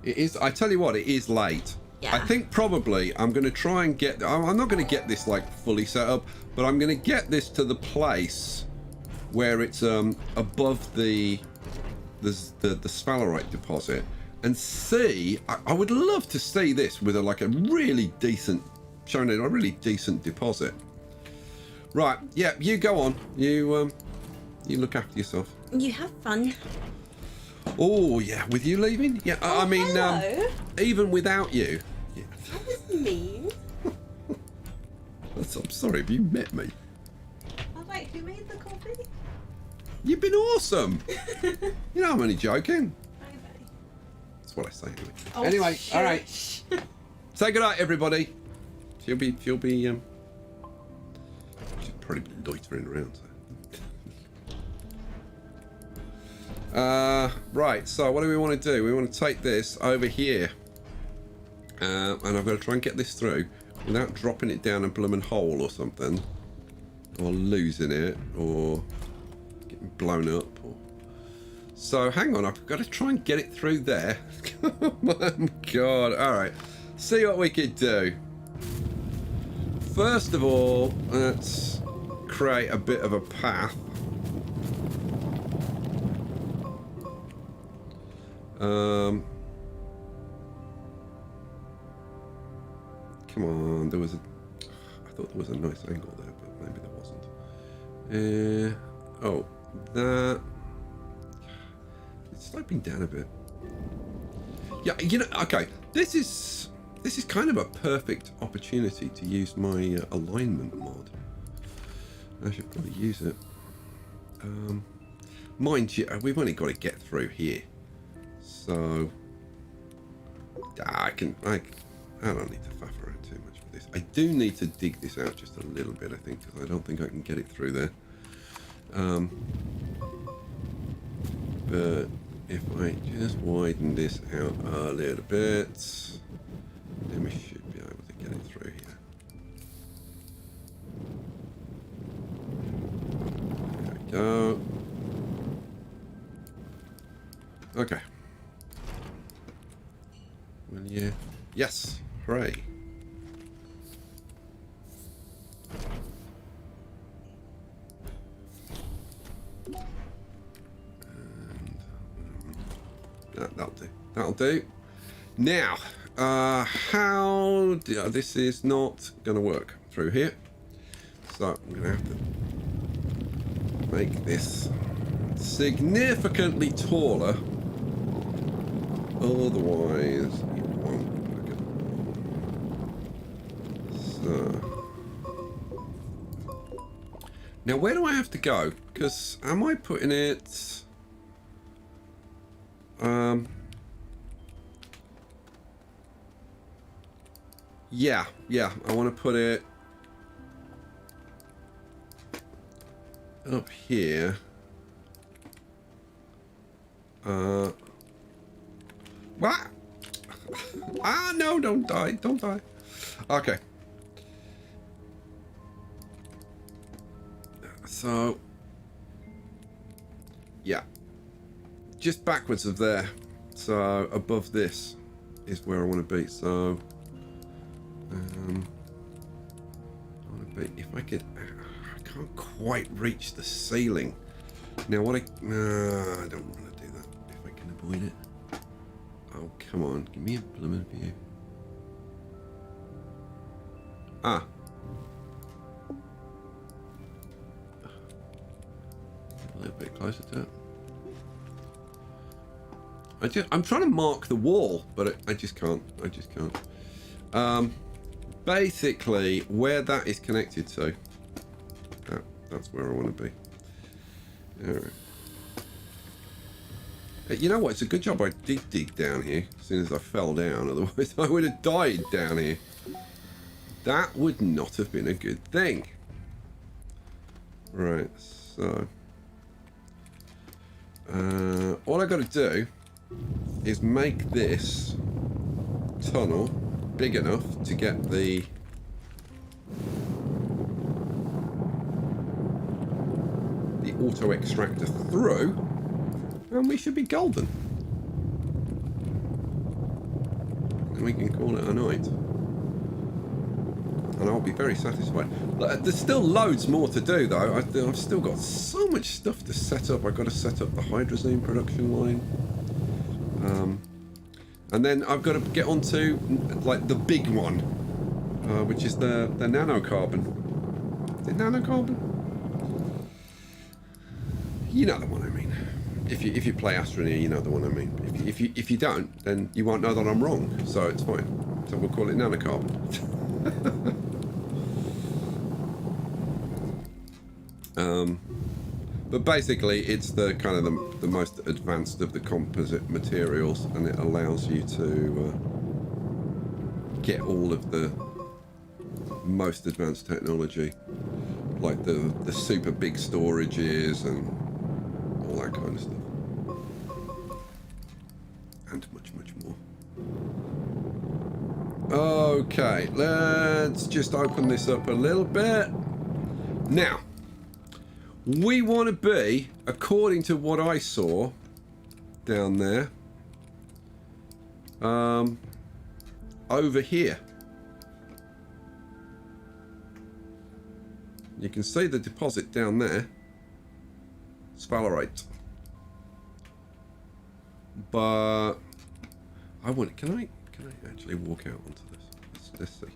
It is. I tell you what, it is late. Yeah. I think probably I'm going to try and get. I'm not going to get this like fully set up, but I'm going to get this to the place where it's above the sphalerite deposit, and see. I would love to see this with a really decent, showing it a really decent deposit. Right. Yeah. You go on. You look after yourself. You have fun. Oh yeah, with you leaving? Yeah, I mean, hello. even without you. Yeah. That was mean. I'm sorry, have you met me? Oh wait, who made the coffee? You've been awesome. You know I'm only joking. Bye-bye. That's what I say anyway. Oh, anyway, shush. all right. Say goodnight, everybody. She'll be she'll probably be loitering around. So. Right, so what do we want to do? We want to take this over here. And I've got to try and get this through without dropping it down a blooming hole or something. Or losing it, or getting blown up. So, hang on, I've got to try and get it through there. Oh my god, alright. See what we could do. First of all, let's create a bit of a path. Come on, there was I thought there was a nice angle there, but maybe there wasn't. Oh, that, sloping down a bit. Yeah, you know, okay. This is kind of a perfect opportunity to use my alignment mod. I should probably use it. Mind you, we've only got to get through here, so I don't need to faff around too much with this. I do need to dig this out just a little bit, I think, because I don't think I can get it through there. But if I just widen this out a little bit, then we should be able to get it through here. There we go. Okay. Will you? Yes. Hooray. That'll do. That'll do. Now, this is not going to work through here. So I'm going to have to make this significantly taller. Otherwise, it won't work. So. Now, where do I have to go? Because am I putting it... Yeah, I want to put it up here. What? No, don't die, don't die. Okay. So, yeah. Just backwards of there. So, above this is where I want to be. So, I want to be, if I could, I can't quite reach the ceiling. Now what I don't want to do that if I can avoid it. Oh, come on, give me a blooming view. A little bit closer to it. I'm trying to mark the wall, but I just can't. Basically, where that is connected to, that's where I want to be. All right. You know what? It's a good job I did dig down here as soon as I fell down. Otherwise, I would have died down here. That would not have been a good thing. Right. So, all I got to do is make this tunnel big enough to get the auto extractor through, and we should be golden. And we can call it a night. And I'll be very satisfied. There's still loads more to do, though. I've still got so much stuff to set up. I've got to set up the hydrazine production line. And then I've got to get onto like the big one, which is the nanocarbon. Is it nanocarbon? You know the one I mean. If you play ASTRONEER, you know the one I mean. If you don't, then you won't know that I'm wrong. So it's fine. So we'll call it nanocarbon. But basically, it's the kind of the most advanced of the composite materials, and it allows you to get all of the most advanced technology, like the super big storages and all that kind of stuff, and much more. Okay, let's just open this up a little bit now. We want to be, according to what I saw down there, over here. You can see the deposit down there. Sphalerite. But I want. Can I actually walk out onto this? Let's see.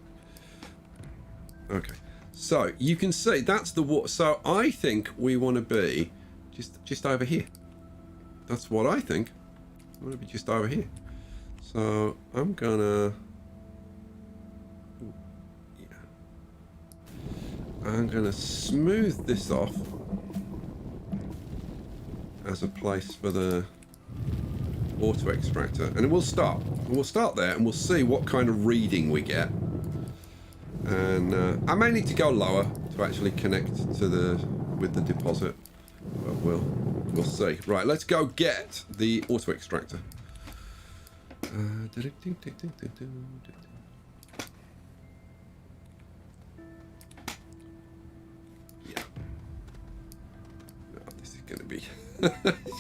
Okay. So you can see that's the water. So I think we want to be just over here. That's what I think. I'm going to be just over here. So I'm going to... I'm going to smooth this off as a place for the auto extractor, and we'll start. We'll start there, and we'll see what kind of reading we get. And I may need to go lower to actually connect to with the deposit, but we'll see. Right, let's go get the auto extractor. It's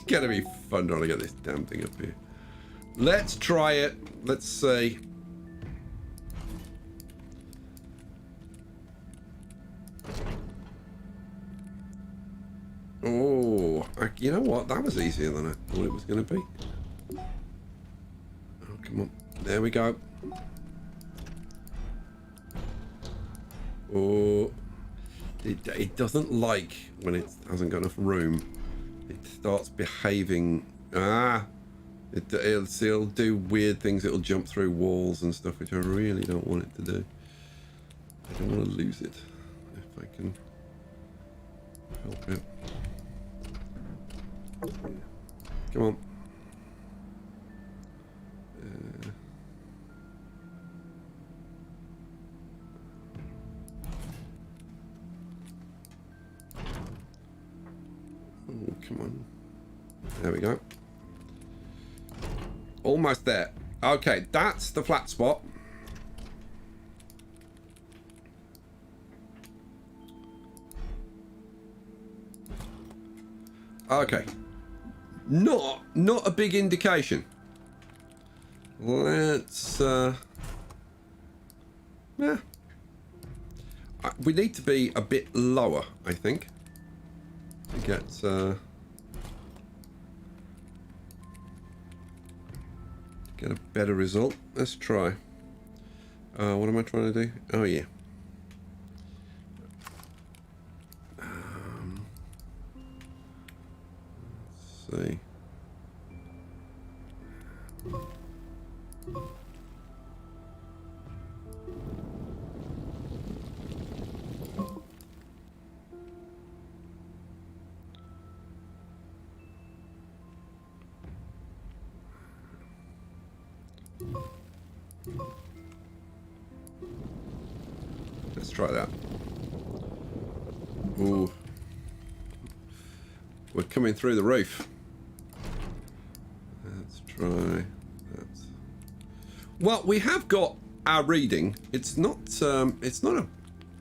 gonna be fun trying to get this damn thing up here. Let's try it. Let's see. Oh, you know what? That was easier than I thought it was going to be. Oh, come on. There we go. Oh, it doesn't like when it hasn't got enough room. It starts behaving. It'll do weird things. It'll jump through walls and stuff, which I really don't want it to do. I don't want to lose it if I can help it. Come on. Oh, come on. There we go. Almost there. Okay, that's the flat spot. Okay. Not a big indication. Let's yeah. We need to be a bit lower, I think, to get a better result. Let's try. What am I trying to do? Oh yeah. Let's see. Let's try that. Ooh. We're coming through the roof. Let's try that. Well, we have got our reading. It's not a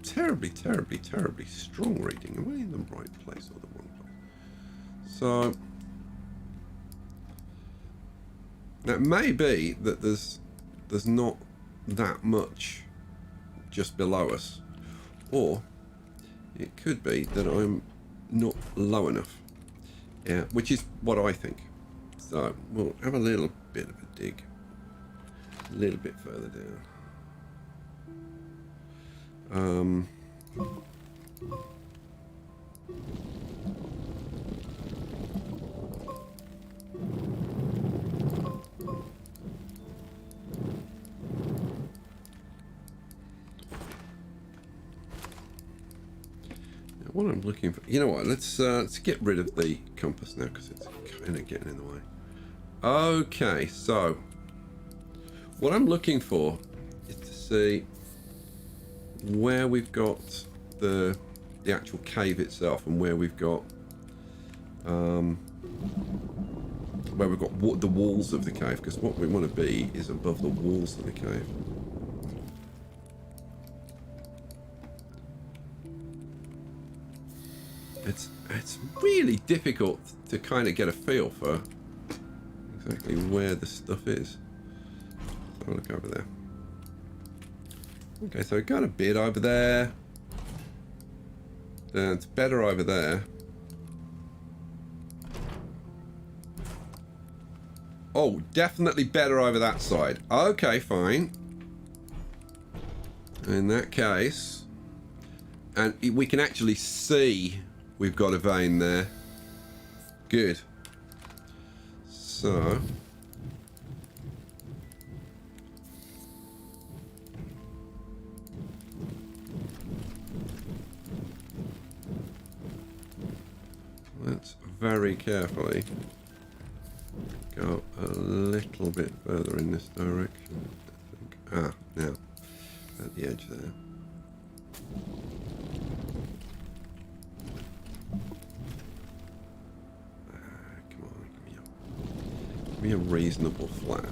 terribly strong reading. Am I in the right place or the wrong place? So that may be that there's not that much just below us, or it could be that I'm not low enough. Yeah, which is what I think. So we'll have a little bit of a dig, a little bit further down. What I'm looking for, you know what? Let's get rid of the compass now because it's kind of getting in the way. Okay, so what I'm looking for is to see where we've got the actual cave itself and where we've got the walls of the cave, because what we want to be is above the walls of the cave. It's really difficult to kind of get a feel for exactly where the stuff is. So I'll look over there. Okay, so we've got a bit over there. Then it's better over there. Oh, definitely better over that side. Okay, fine. In that case, and we can actually see we've got a vein there. Good. So... let's very carefully go a little bit further in this direction, I think. Ah, now, at the edge there. Come on, give me a reasonable flat.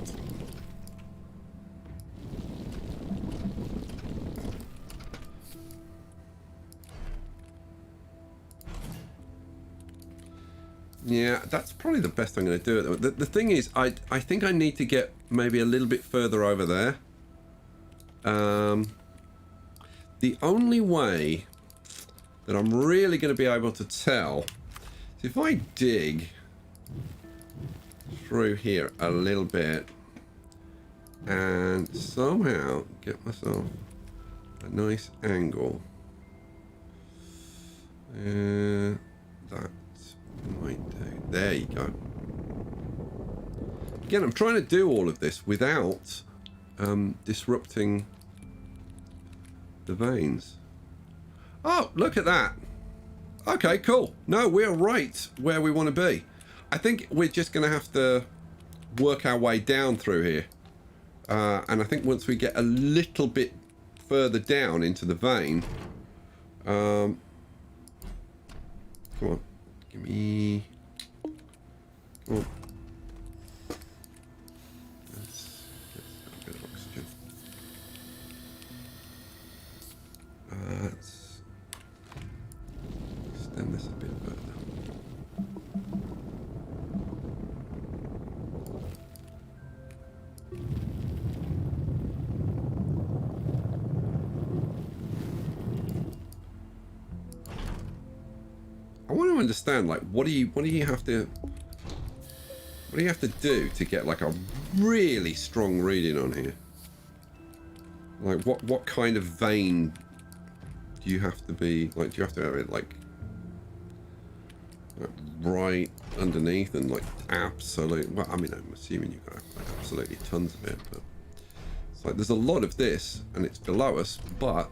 Yeah, that's probably the best I'm going to do it. The thing is, I think I need to get maybe a little bit further over there. The only way that I'm really going to be able to tell is if I dig through here a little bit and somehow get myself a nice angle. That might do. There you go. Again, I'm trying to do all of this without disrupting the veins. Oh, look at that. Okay, cool. No, we're right where we want to be. I think we're just going to have to work our way down through here. And I think once we get a little bit further down into the vein... come on. Give me... Come on. Let's get a bit of oxygen. Let's extend this a bit further. I want to understand, like, what do you have to do to get like a really strong reading on here? Like, what kind of vein do you have to be, like, do you have to have it like right underneath and like absolute? Well, I mean, I'm assuming you've got like absolutely tons of it, but it's like there's a lot of this and it's below us, but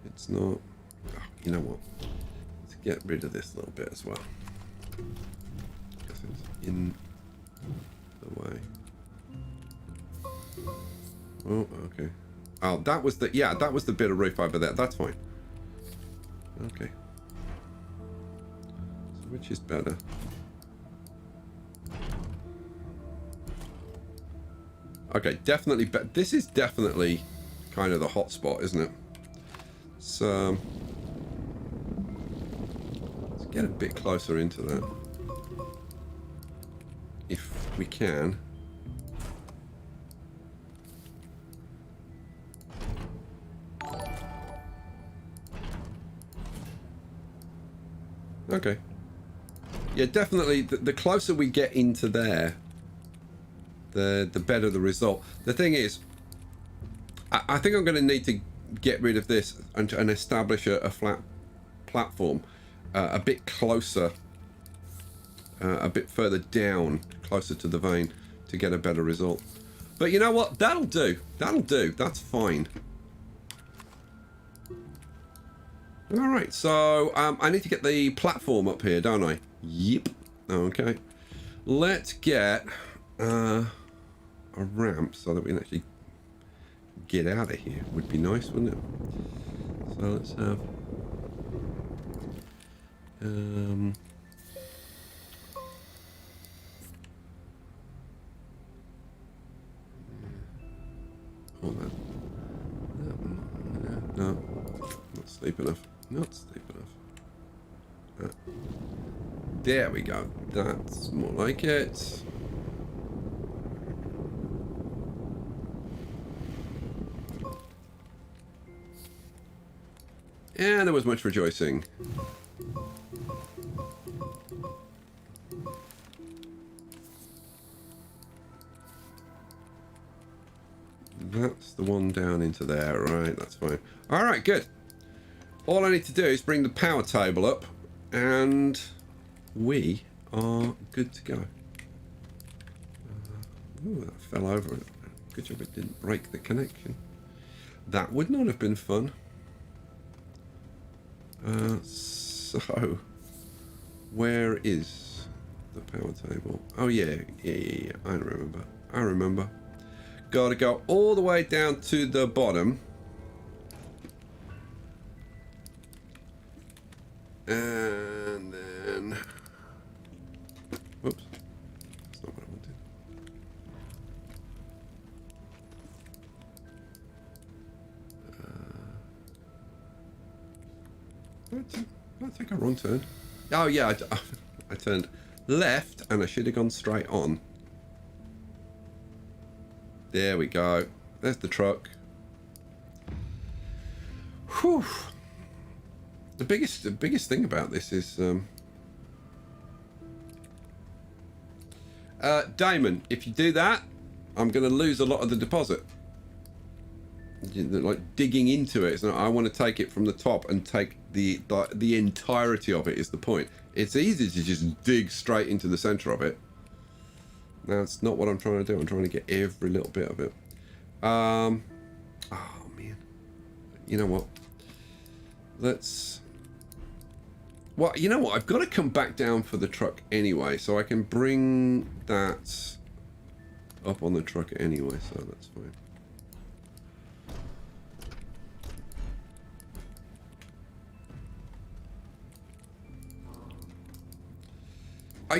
it's not. Oh, you know what? Let's get rid of this little bit as well. Because it's in the way. Oh, okay. Oh, that was the, yeah, that was the bit of roof over there. That's fine. Okay. So which is better? Okay, definitely. This is definitely kind of the hot spot, isn't it? So let's get a bit closer into that, if we can. Okay. Yeah, definitely. The closer we get into there, the better the result. The thing is, I think I'm going to need to get rid of this and establish a flat platform a bit closer, a bit further down, closer to the vein, to get a better result. But you know what? That'll do. That'll do. That's fine. All right, so I need to get the platform up here, don't I? Yep. Okay. Let's get a ramp so that we can actually get out of here. Would be nice, wouldn't it? So let's have oh, no, not steep enough. Not steep enough. There we go. That's more like it. And there was much rejoicing. That's the one down into there, right? That's fine. All right, good. All I need to do is bring the power table up, and we are good to go. Ooh, that fell over. Good job it didn't break the connection. That would not have been fun. So, where is the power table? Oh yeah, I remember. Gotta go all the way down to the bottom. And then... Whoops. That's not what I wanted. Did I take a wrong turn? Oh yeah, I turned left and I should have gone straight on. There we go. There's the truck. Whew. The biggest thing about this is Damon, if you do that, I'm going to lose a lot of the deposit. Like digging into it. So I want to take it from the top and take the entirety of it is the point. It's easy to just dig straight into the center of it. That's not what I'm trying to do. I'm trying to get every little bit of it. Oh man. You know what? Well, you know what? I've got to come back down for the truck anyway, so I can bring that up on the truck anyway, so that's fine.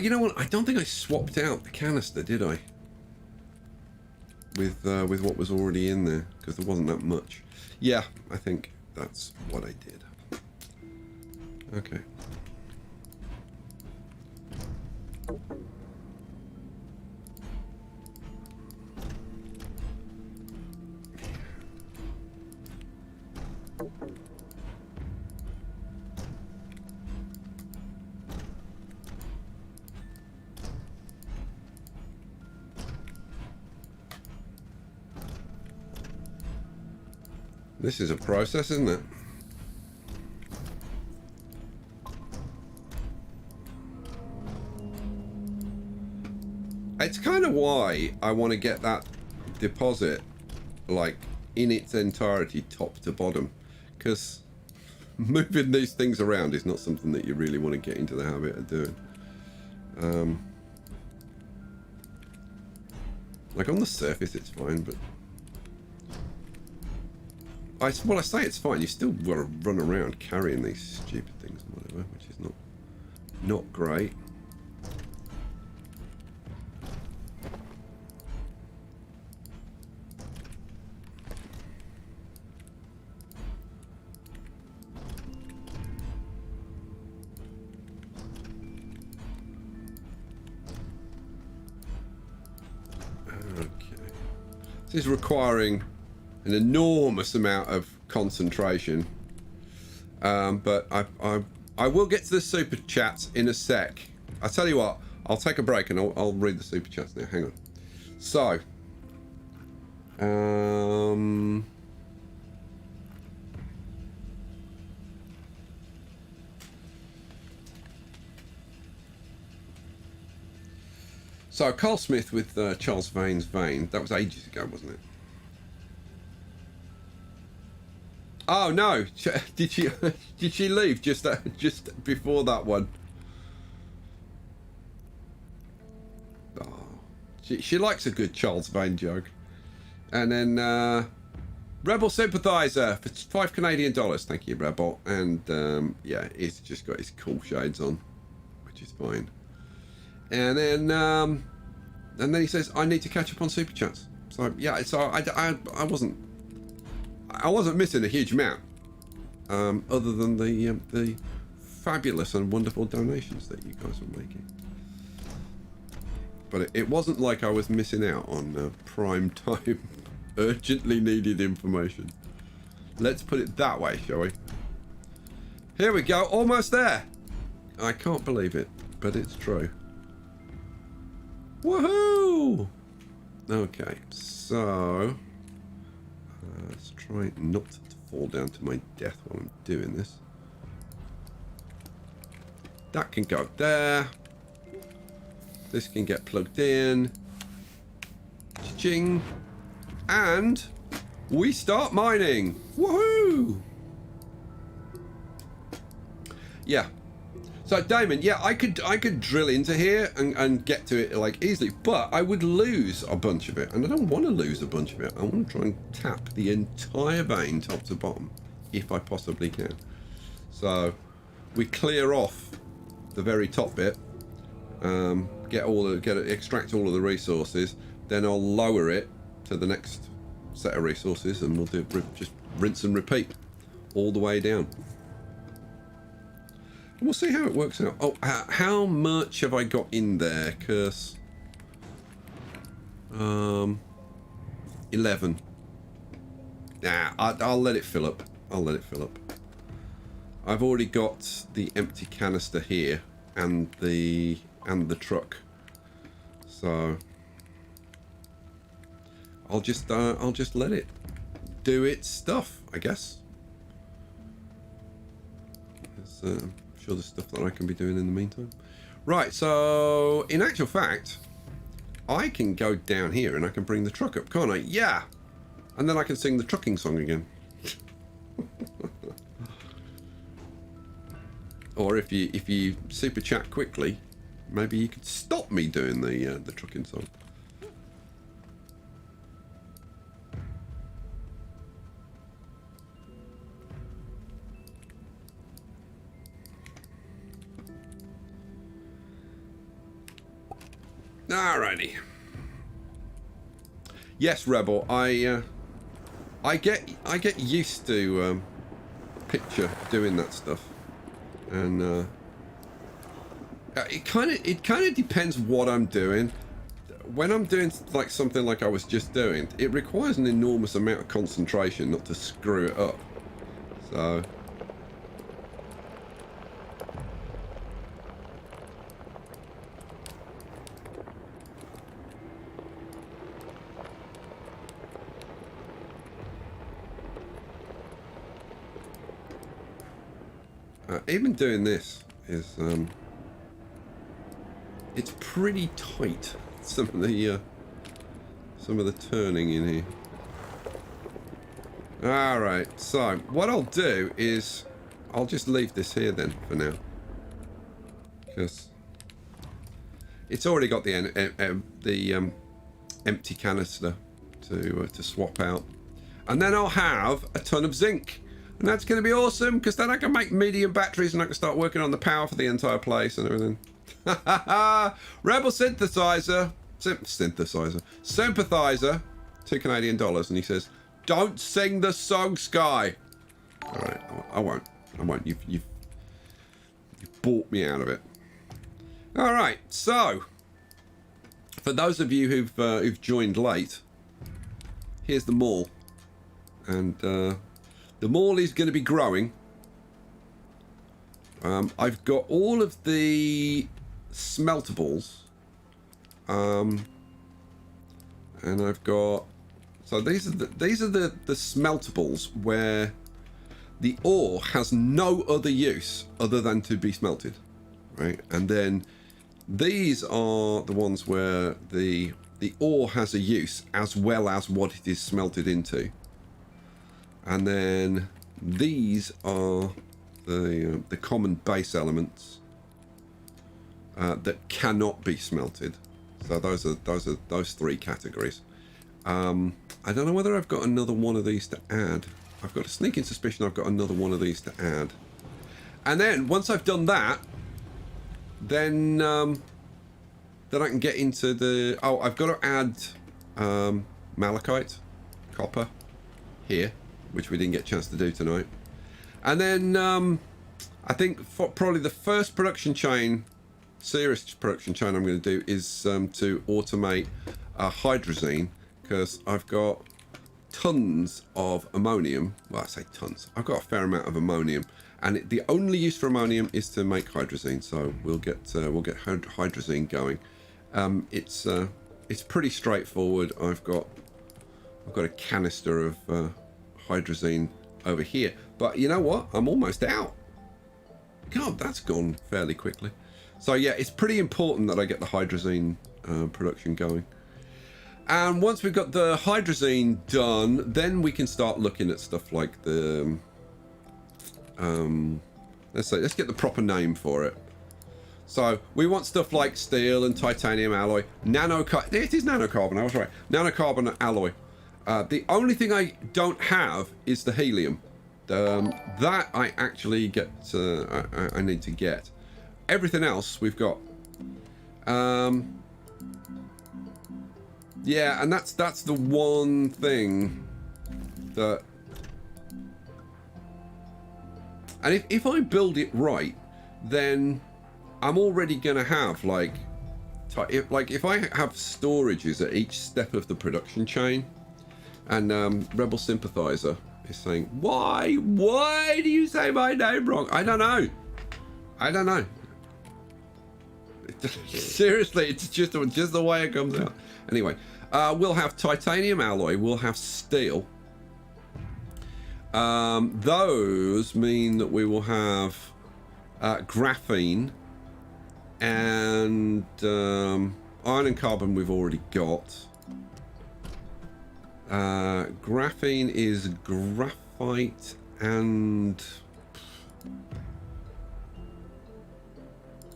You know what? I don't think I swapped out the canister, did I? With what was already in there, because there wasn't that much. Yeah, I think that's what I did. Okay. This is a process, isn't it? It's kind of why I want to get that deposit, like, in its entirety, top to bottom. Because moving these things around is not something that you really want to get into the habit of doing. Like, on the surface, it's fine, but... Well, I say it's fine. You still got to run around carrying these stupid things and whatever, which is not great. Okay. This is requiring an enormous amount of concentration, but I will get to the super chats in a sec. I tell you what, I'll take a break and I'll read the super chats now. Hang on. So Carl Smith with Charles Vane's Vane. That was ages ago, wasn't it? Oh no! Did she leave just before that one? Oh, she likes a good Charles Vane joke. And then Rebel Sympathizer for $5 Canadian. Thank you, Rebel. And yeah, it's just got his cool shades on, which is fine. And then he says, "I need to catch up on super chats." So yeah, so I wasn't missing a huge amount, other than the fabulous and wonderful donations that you guys were making. But it wasn't like I was missing out on prime time, urgently needed information. Let's put it that way, shall we? Here we go, almost there. I can't believe it, but it's true. Woohoo! Okay, so... let's try not to fall down to my death while I'm doing this. That can go there. This can get plugged in. Ching. And we start mining. Woohoo! Yeah. So Damon, yeah, I could drill into here and get to it like easily, but I would lose a bunch of it, and I don't want to lose a bunch of it. I want to try and tap the entire vein top to bottom, if I possibly can. So we clear off the very top bit, extract all of the resources, then I'll lower it to the next set of resources, and we'll do just rinse and repeat all the way down. We'll see how it works out. Oh, how much have I got in there? Curse. 11. Nah, I'll let it fill up. I'll let it fill up. I've already got the empty canister here and the truck. So I'll just let it do its stuff, I guess. It's, sure there's stuff that I can be doing in the meantime. Right, so in actual fact, I can go down here and I can bring the truck up, can't I? Yeah! And then I can sing the trucking song again. Or if you super chat quickly, maybe you could stop me doing the trucking song. Alrighty. Yes, Rebel. I get used to picture doing that stuff, and it kind of depends what I'm doing. When I'm doing like something like I was just doing, it requires an enormous amount of concentration not to screw it up. So. Even doing this is it's pretty tight. Some of the turning in here. All right. So what I'll do is I'll just leave this here then for now, because it's already got the empty canister to swap out, and then I'll have a ton of zinc. And that's going to be awesome, because then I can make medium batteries and I can start working on the power for the entire place and everything. Rebel Synthesizer, Sympathizer, $2 Canadian, and he says, "Don't sing the song, Sky." All right, I won't. You've bought me out of it. All right, so for those of you who've joined late, here's the mall, and the mall is going to be growing. I've got all of the smeltables, and I've got, so these are the smeltables where the ore has no other use other than to be smelted, right? And then these are the ones where the ore has a use as well as what it is smelted into. And then these are the common base elements that cannot be smelted. So those three categories. I don't know whether I've got another one of these to add. I've got a sneaking suspicion I've got another one of these to add. And then once I've done that, then I can get into the. Oh, I've got to add malachite, copper here, which we didn't get a chance to do tonight. And then I think for probably the first production chain, serious production chain I'm going to do is to automate hydrazine, because I've got tons of ammonium. Well, I say tons. I've got a fair amount of ammonium, and the only use for ammonium is to make hydrazine. So we'll get hydrazine going. It's pretty straightforward. I've got a canister of hydrazine over here, but you know what? I'm almost out. God, that's gone fairly quickly. So yeah, it's pretty important that I get the hydrazine production going. And once we've got the hydrazine done, then we can start looking at stuff like the let's get the proper name for it. So we want stuff like steel and titanium alloy, it is nanocarbon, I was right, nanocarbon alloy. The only thing I don't have is the helium. That I actually get, I need to get. Everything else we've got. Yeah, and that's the one thing that... And if I build it right, then I'm already going to have, like if I have storages at each step of the production chain, and Rebel Sympathizer is saying, why do you say my name wrong? I don't know. Seriously, it's just the way it comes out. Anyway, we'll have titanium alloy, we'll have steel. Those mean that we will have graphene and iron and carbon we've already got. Graphene is graphite and...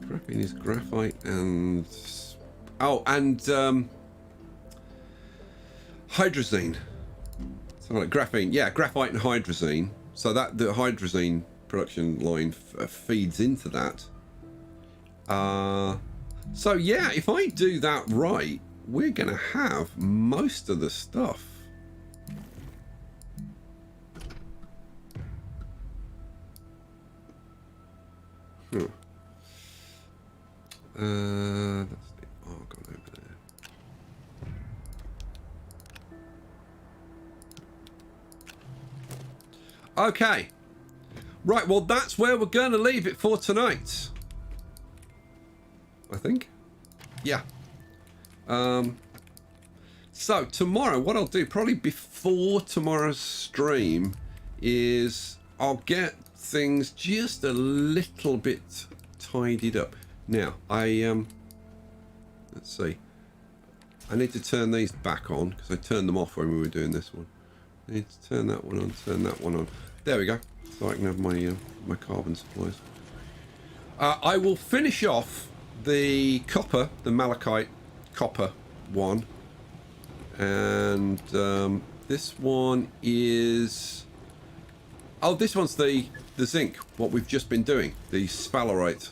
Graphene is graphite and... Oh, and hydrazine. So like graphene, yeah, graphite and hydrazine. So that the hydrazine production line feeds into that. So yeah, if I do that right, we're gonna have most of the stuff. That's the argon over there. Okay. Right, well, that's where we're going to leave it for tonight. I think. Yeah. So, tomorrow, what I'll do, probably before tomorrow's stream, is I'll get things just a little bit tidied up. Now, let's see. I need to turn these back on, because I turned them off when we were doing this one. I need to turn that one on, turn that one on. There we go. So I can have my my carbon supplies. I will finish off the copper, the malachite copper one. And this one is... Oh, this one's the zinc, what we've just been doing, the sphalerite.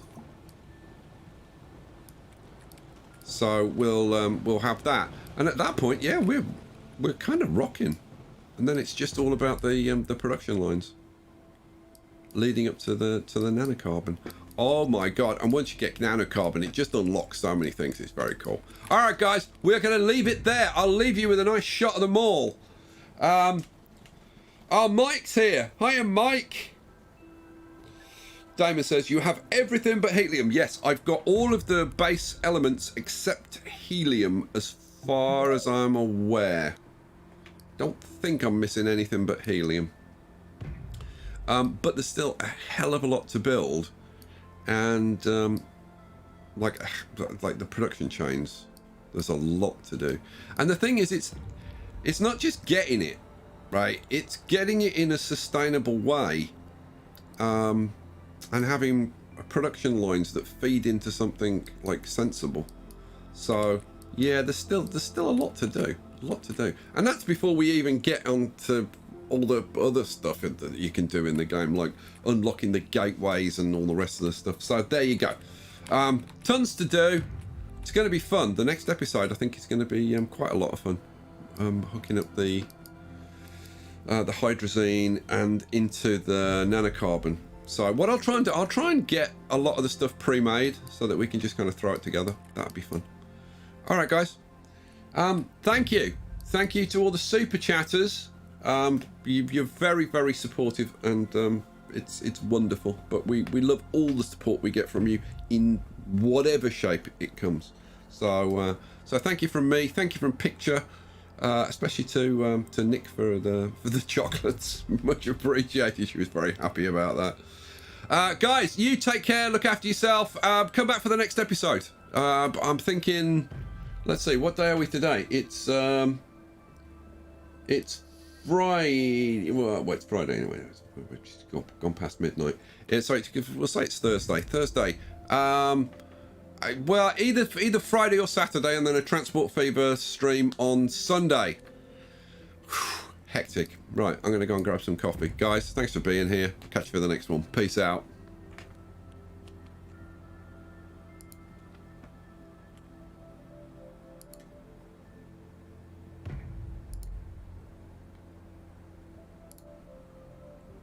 So we'll have that, and at that point, yeah, we're kind of rocking, and then it's just all about the production lines leading up to the nanocarbon. Oh my god! And once you get nanocarbon, it just unlocks so many things. It's very cool. All right, guys, we're going to leave it there. I'll leave you with a nice shot of them all. Our Mike's here. Hiya, Mike. Damon says, you have everything but helium. Yes, I've got all of the base elements except helium as far as I'm aware. Don't think I'm missing anything but helium. But there's still a hell of a lot to build. And like the production chains, there's a lot to do. And the thing is, it's not just getting it, right? It's getting it in a sustainable way. And having production lines that feed into something like sensible. So yeah, there's still a lot to do, and that's before we even get onto all the other stuff that you can do in the game, like unlocking the gateways and all the rest of the stuff. So there you go. Tons to do. It's going to be fun. The next episode, I think, is going to be quite a lot of fun. Hooking up the hydrazine and into the nanocarbon. So what I'll try and do, I'll try and get a lot of the stuff pre-made so that we can just kind of throw it together. That'd be fun. All right, guys. Thank you. Thank you to all the super chatters. You're very, very supportive, and it's wonderful. But we love all the support we get from you in whatever shape it comes. So thank you from me. Thank you from Picture. Especially to Nick for the chocolates. Much appreciated. She was very happy about that. Guys, you take care. Look after yourself. Come back for the next episode. I'm thinking... Let's see. What day are we today? It's Friday. Well, it's Friday anyway. It's gone past midnight. We'll say it's Thursday. Well, either Friday or Saturday, and then a Transport Fever stream on Sunday. Hectic. Right, I'm going to go and grab some coffee. Guys, thanks for being here. Catch you for the next one. Peace out.